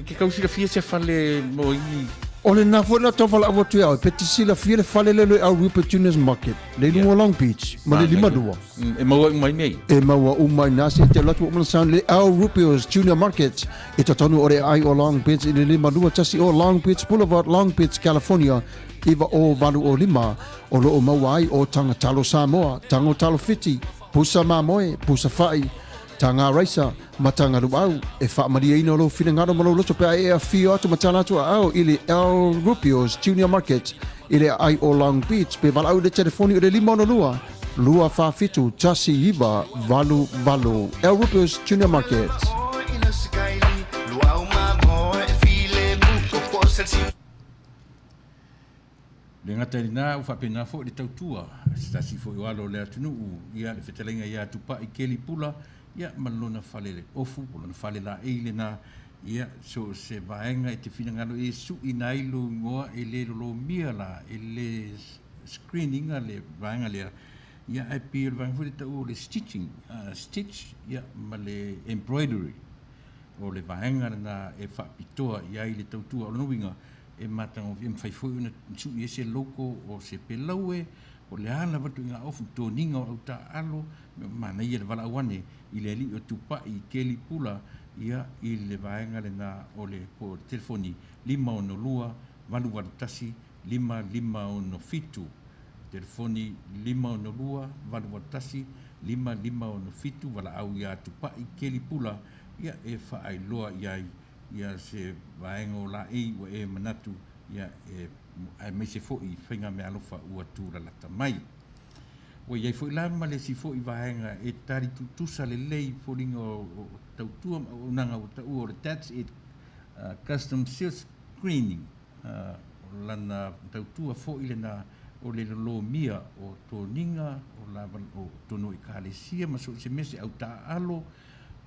Speaker 2: Ke kausira fia se whale mo i
Speaker 10: O le nafo na tawala awa tui au, peti sila fia le whale lelo au Rupert Juniors Market, le lunga Long Beach, ma le lima dua.
Speaker 2: E maua umai mei?
Speaker 10: E maua umai nasi, te latu o mana sound le au Rupert Junior Market, e tatonu o le ai o Long Beach, i le lima dua tasi o Long Beach Boulevard, Long Beach, California, iwa o valu o lima, o lo o maua ai o tanga talo Samoa, tango talo fiti, pusa mamoe, pusa fai, tanga raisa, matanga ruau, e wha maria ino lo whina ngaro malo loto pe e a fio atu matana atu au ili El Rupio's Junior Market, ili ai o Long Beach, pe walau de telefoni o le lima ono lua, lua wha fitu, tasi iwa, valu valu, El Rupio's Junior Market.
Speaker 2: Le ngata ni nā u whapena fo le tautua, stasi fo i walo le atunu, ia le whetalenga ia tupa i keli pula, ia malona fale le ofu, malona fale la eile na, ia so se vaenga e te whina e su i nailo ngoa e le lo mia la, e le screeninga le vaenga lea, ia e pia le vaenga fo tau le stitching, stitch, ia ma le embroidery, o le vaenga na e whapitoa ia i le tautua o nuinga, e matanga o fai foi una su i se loko o se pelaue o le ala watu inga ofu toninga o ta alo mana ia le wala wane i le li o tupa i keli pula ia i le vaenga le na o le po telefoni 512 walu tasi 5515 telefoni 512 walu tasi 5515 wala au ia tupa i keli pula ia e fa ai loa ia se vaenga o la e o e manatu ia e me se fo i whinga me alofa ua tūra lata mai. O iai fo i la ma le si fo i vaenga e tari tutusa le lei fo ringa o tautua o nanga o tau o le That's It Custom Sales Screening o lana tautua fo i le na o le lo mia o toninga o la o tono i kālesia ma so se mese au ta alo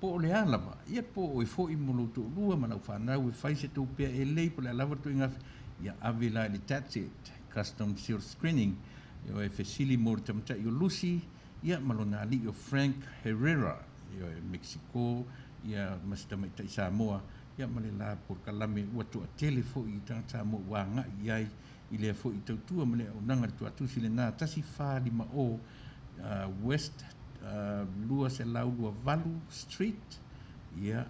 Speaker 2: po le alava ia po o fo i molo to lua mana fa na we fai se to pe e lei po le alava to inga ia avila le That's It Custom Sales Screening io e fesili mortamta io Lucy ia malona li o Frank Herrera io e Mexico ia mastama i Samoa ia malela por kalame watu a telefo i tanga Samoa wanga iai i le fo i tautua male o nanga tu atu sile na tasi fa lima o West lua se lau lua valu street ia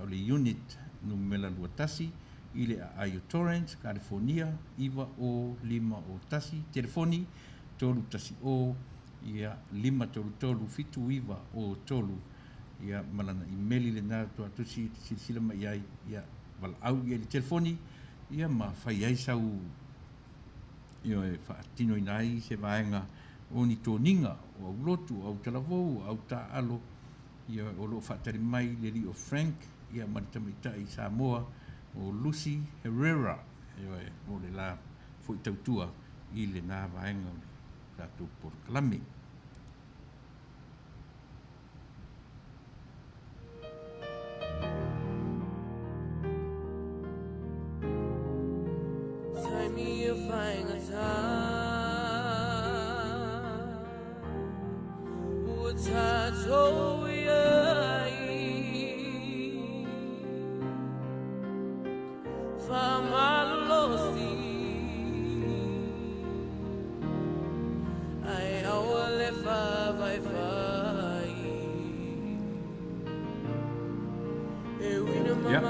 Speaker 2: o le unit numela lua tasi i le Ayo Torrance, California iwa o 5 o tasi telefoni tolu tasi o ia 5 tolu fitu iwa o tolu ia malana imeli le nā tua tusi sila ma iai ia wala au ia le telefoni ia ma fai ai sau ia e whaatino inai se vaenga o ni tōninga o au lotu, au talavou, au tā alo ia o lo whaatari mai le li o Frank ia maritamita i Samoa o Lucy Herrera ia e o le la fo i tautua i le nā vaenga o le rātou por kalame.
Speaker 11: I
Speaker 2: Ya.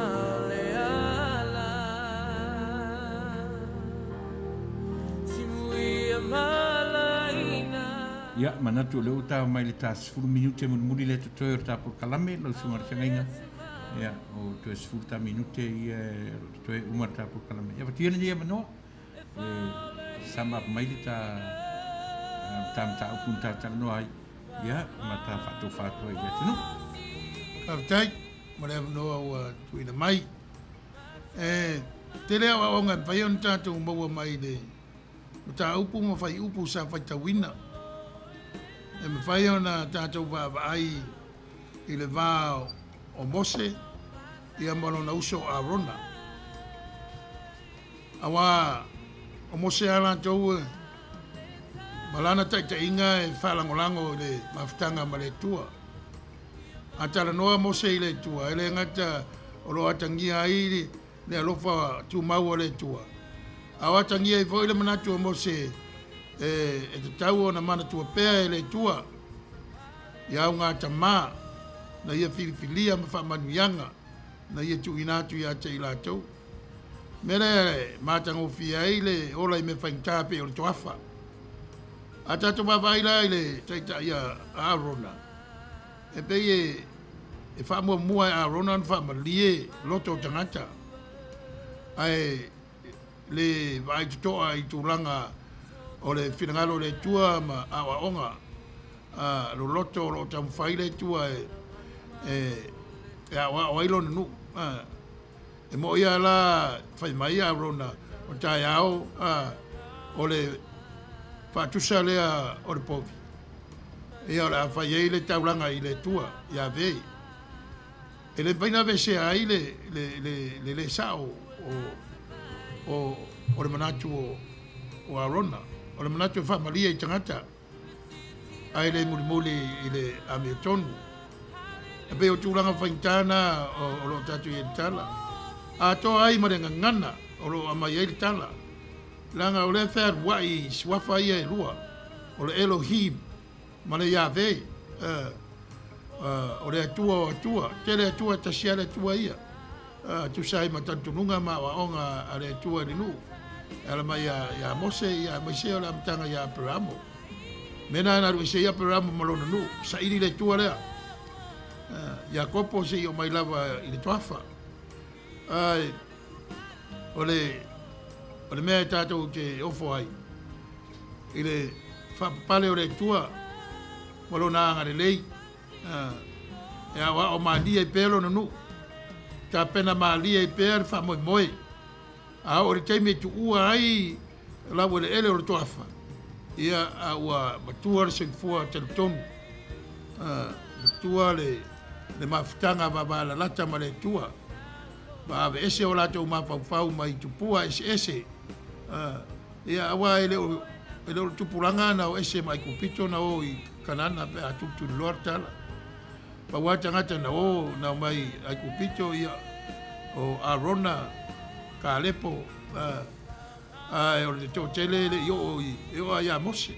Speaker 2: Ya, manatu leo ta mai le tas 10 minute muli le to ta por kalame lo sungar fengainga. Ya, o to es 10 minute to umar ta por kalame. Ya tiene dia mano. Sama mai le ta tam ta punta ta no ai. Ya, mata fatu ya tunu.
Speaker 1: Kaptai, mare no wa tu ina mai. Tele wa onga pai on tatu mo mai le. Ta upu mo fai upu sa fai tawina. E me whai ona tātou wāwai I le wā o Mose I amalo na uso a Rona. Awa o Mose ala tau malana taita inga e whalangolango le mawhitanga ma le tua. A tala noa Mose I le tua. Ele ngata o lo atangia ai le alofa tu maua le tua. Awa atangia I fo le manatu o Mose e te tau o na mana tua pea e le tua ia o ngā tamā na ia filifilia ma wha manuianga na ia tu inatu ia te ila tau mere mātango fia i le ola I me whaintāpe o le toafa a tato wawaila I le taita ia Arona e pei e wha mua Arona na wha malie loto tangata ai le vai tutoa I tūranga o le whinangalo le tua ma awa onga lo loto lo tam whai le tua e awa wailo nanu e mo ia la whai mai a rona o tai ao o le whatusa lea o le povi e o la whai ei le tauranga I le tua ia vei e le paina vese ai le sao o le manatu o Arona o le manatu wha malia I tangata ai le mulimuli I le amiotonu e pe o tūranga whaintana o lo tatu I tala a to ai marenga ngana o lo amai I tala langa o le whaar wai swafa ia e lua o le Elohim ma le Yahweh o le atua tere atua tasia le atua ia tu sai matantununga ma wa onga a le atua rinu ala mai ya Mose ya Mose o la mtanga ya Abraham mena na ru se ya Abraham malona nu sa ili le tua lea Jacopo se o mai lava I le toafa ai ole mea tātou ke ofo ai I le whapapale o le tua malona anga le lei e awa o maalia I pelo na nu ta pena maalia I pēr wha moe a o le teime tu ua ai la wale ele o le toafa ia a ua matua le sengfua telefonu matua le mawhitanga wa lata ma le tua ma ave ese o lato mawhawhau mai tupua ese ia awa ele o tupuranga na o ese mai kupito na o I kanana pe a tupu lor tala pa wata ngata na o na mai ai kupito ia o Arona ka lepo o le tō tele le yo ia Mose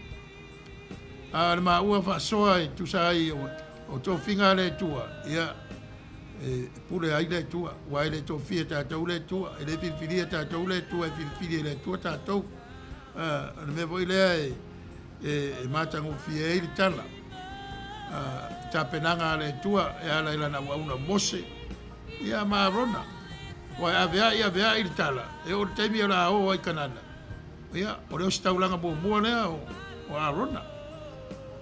Speaker 1: le maua whasoa tu sai o tō whinga le tua ia pule ai le tua wai le tō whia tātou le tua e le whiwhiria tātou le tua e whiwhiria le tua tātou le me voi lea e mātango whia e le tala tā penanga le tua e ala ilana wauna Mose ia Arona wai avea I le tala e o teimi o la o ai kanana ia o leo staulanga mua lea o Arona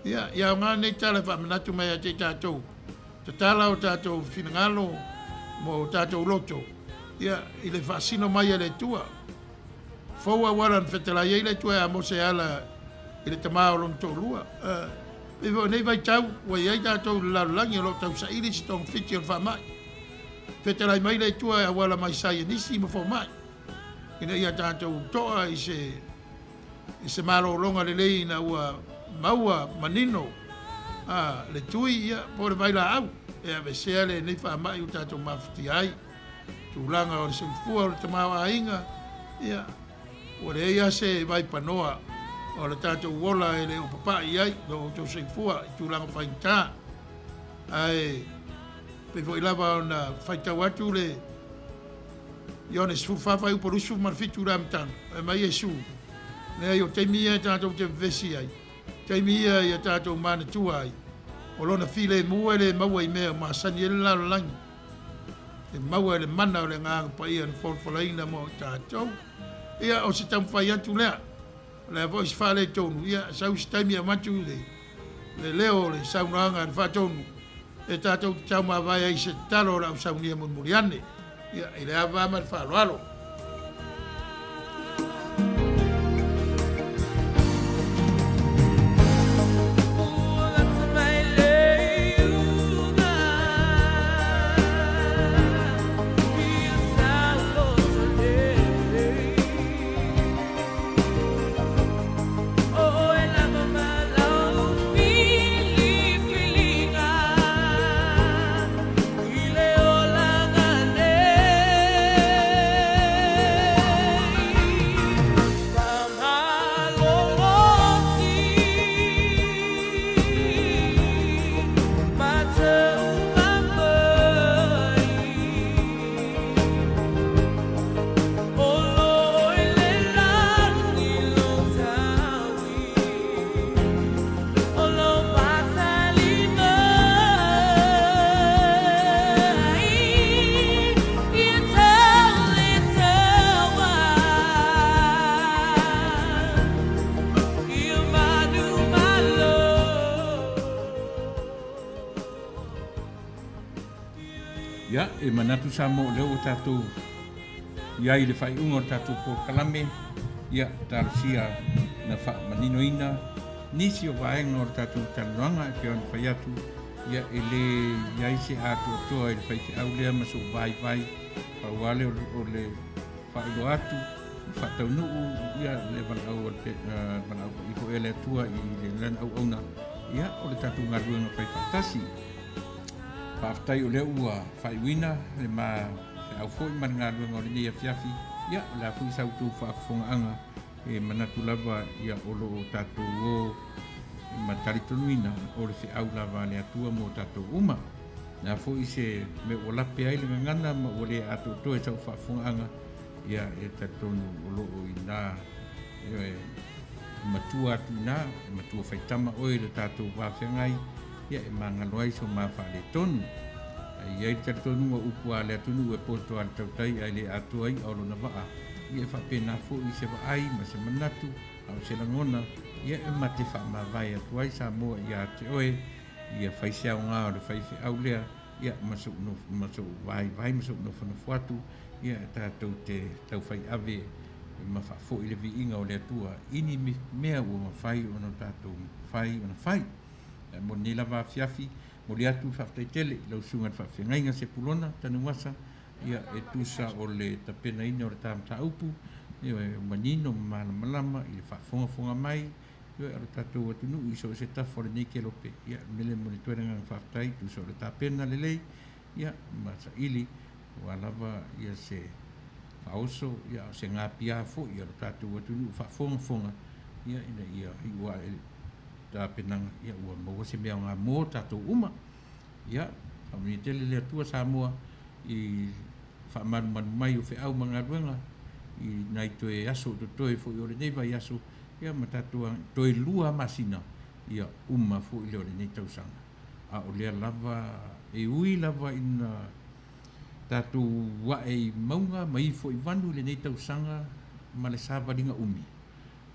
Speaker 1: ia o ngā nei tala whamanatu mai a te tātou te tala o tātou whinangalo mo tātou loto ia I le whaasino mai a le tua fau a waran whetela I le tua a Mose ala I le tamao lon tō lua nei vai tau wai ai tātou lalangi o lo tau sa ili si tong whiti o whamai Peterai mai le tua a wala mai sai nisi mo fo mai. Ina ia tātou toa I se malo longa le lei na ua maua manino. Le tui ia po le vaila au. E a vesea le nei wha mai u tātou mawhiti ai. Tūlanga o le sengfua o le tamawa inga. Ia. O le ia se vai panoa. O le tātou wola e le o papai ai. Do tō sengfua I tūlanga whaintā. Ai. Pe foi lava na faita watu le Iones fu fafa u porusu marfitu ramtan. E mai Yesu. Ne yo te mia tato te vesi ai. Te mia ia tato mana tua ai. O lona file mua le maua i mea ma sani ele la langi. E maua le mana o le nganga pa ia na folfolaina mo tato. Ia o se tamwhai atu lea. Le voice fale tonu. Ia sau si taimi a matu le leo le saunaanga le whatonu. E tato tau ma vai ai se talo rau saunia mon muriane. Ia i le ava ma le whaloalo.
Speaker 2: Ia, e manatu sa mo leo o tātou ia i le whai unga o tātou po kalame, ia tārusia na wha maninoina, nisi o vaenga o tātou taluanga e pia ona whai atu, ia e le iaise atu o toa e le whai au lea maso vai, pauale o le whailo atu, whatau nuu, ia le vanau o le vanau i ko ele atua i le lan au auna, ia o le tātou ngaruanga whai whatasi. Whaftai o leo ua whaiwina, le ma au fōi man ngā luenga o le nea fiafi, ia la fui sautu whaafonga anga e manatu lava ia o lo o tātou o mataritonuina o le whiau lava le atua mo tātou uma. Nā fōi se me o lape ai le ngana ma o le ato toe tau whaafonga anga ia e tātonu o lo o i nā matua atu nā, matua whaitama oi le tātou whawhengai, ia e mangaloai so mawhale tonu. Ia i tonu wa upu a le atunu e poto al tautai ai le atu ai au lona waa. Ia e whapena fo i se waai ma se manatu au se langona. Ia e mate whamawai atu ai sa moa ia te oe. Ia whaisea o ngā o le whaife au lea. Ia maso vai maso no whanafuatu. Ia e tātou te tau whai ave ma whafo i le vi inga o le atua. Ini mea ua mawhai o no tātou whai o na whai. Mo ni lava fiafi, mo li atu whaftai tele, lau sunga whawhengai ngā Sepulona, Tanuvasa, ia e tusa o le tapena ina o le tāmata upu, ia e manino malama, i le whafonga mai, ia e tatou atunu, i so se tafo le nei ke lope, ia mele mo ni tuere ngā whaftai, tusa o le tapena lelei, ia masa ili, wa lava ia se whaoso, ia se ngā pia fo, ia o tatou atunu, whafonga, ia ina ia iwa ta penanga ia ua maua se mea ngā mō tātou uma. Ia, whamini tele lea tua Samoa i whamanu mai o whi au mga ruenga i nai toe aso to toe fo i ore nei vai aso ia ma tātua toe lua masina ia uma fo i ore nei tausanga. A o lea lava e ui lava ina tātou wae maunga mai fo i vanu le nei tausanga ma le sāwaringa umi.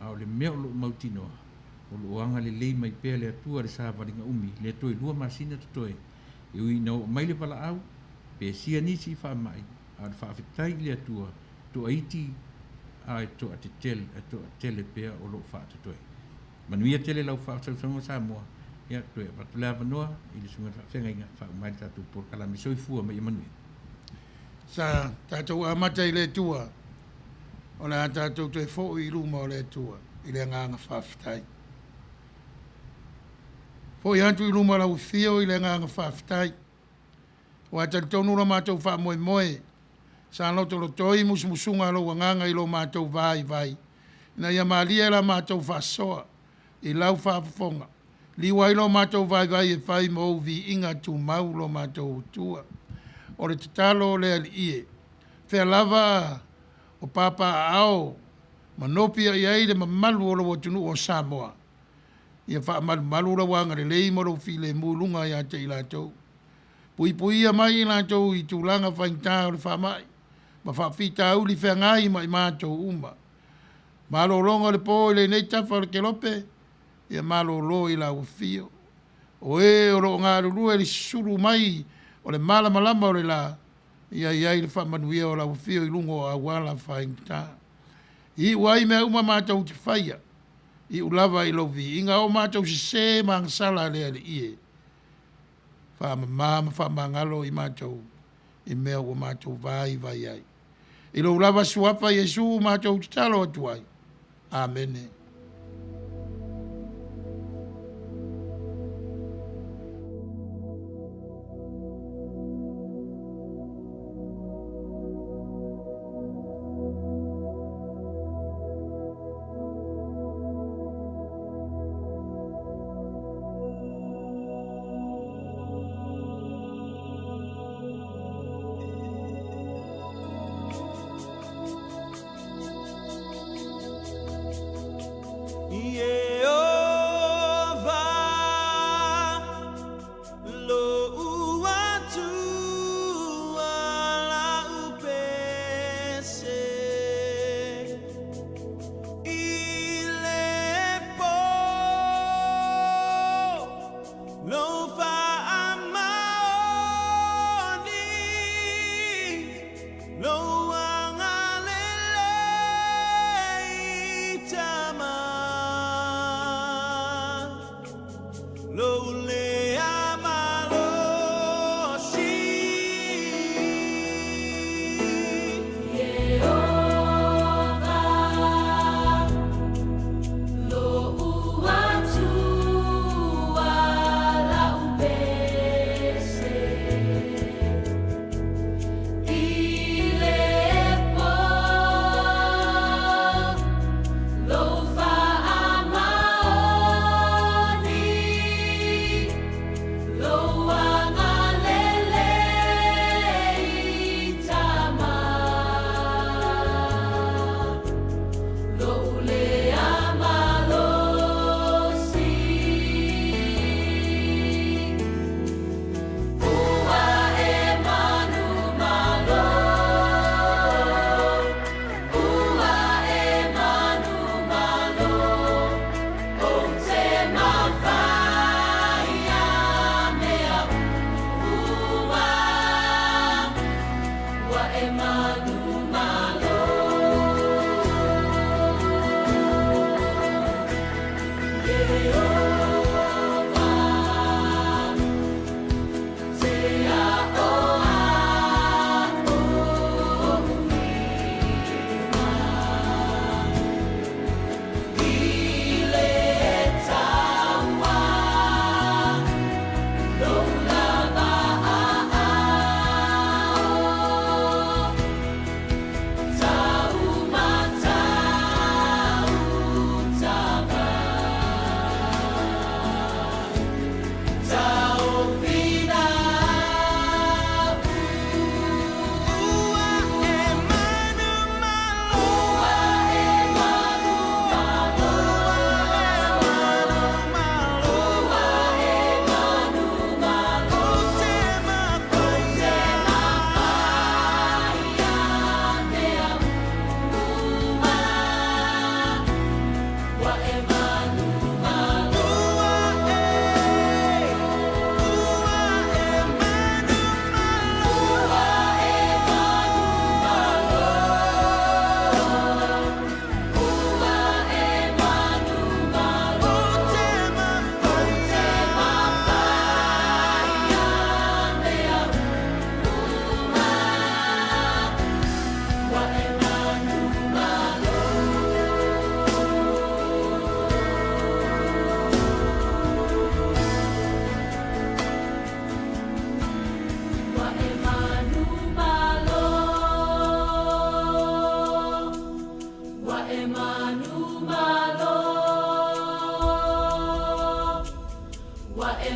Speaker 2: A o le mea o lo mautinoa. O lo anga le lei mai pea le atua le sāwaringa umi, le toi lua masina to toe. E ui nau mai le pala au, pe sia nisi wha mai, a le whaafetai le atua, to aiti a to a te tele pea o lo wha te toe. Manuia tele lau wha sausanga Samoa, ia toe patulea wanoa, i le sunga whenga inga wha umai tātou por kalami soifua mai Manuia.
Speaker 1: Sa tātou amata i le tua, o le tātou te fo i ruma o le tua, i le nganga whaafetai. Fo i hantu i luma lau thio i le nganga whaftai. O a tonu la mātou wha moe. Sa loto lo toi musumusunga lo nganga i lo mātou vai. Na ia maalia la mātou wha soa. I lau whafonga. Liwa i lo mātou vai e whai mo vi inga tu mau lo mātou tua. O le tatalo le ali ie. Fea lava o papa ao manopi ai le mamalu o lo tunu o Samoa. Ia wha malu la wanga le lei moro file mulunga ia te ila tau. Pui mai ila tau I tūlanga whainta o le wha mai. Ma wha fita uli whea ngai mai mātou uma. Malo longa le po le nei tafa le kelope. Ia malo lo ila ufio. O o lo ngā rurua li suru mai o le malama o le la. Ia le wha manuia o la ufio I lungo a wala whainta. I wai mea uma mātou te whaia. I ulava I lovi. Inga o mātou se mang sala lea le ie. Wha mangalo I mātou. I mea o mātou vai ai. I lo ulava suapa Yesu mātou te talo atuai. Amen.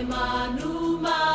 Speaker 11: Manuma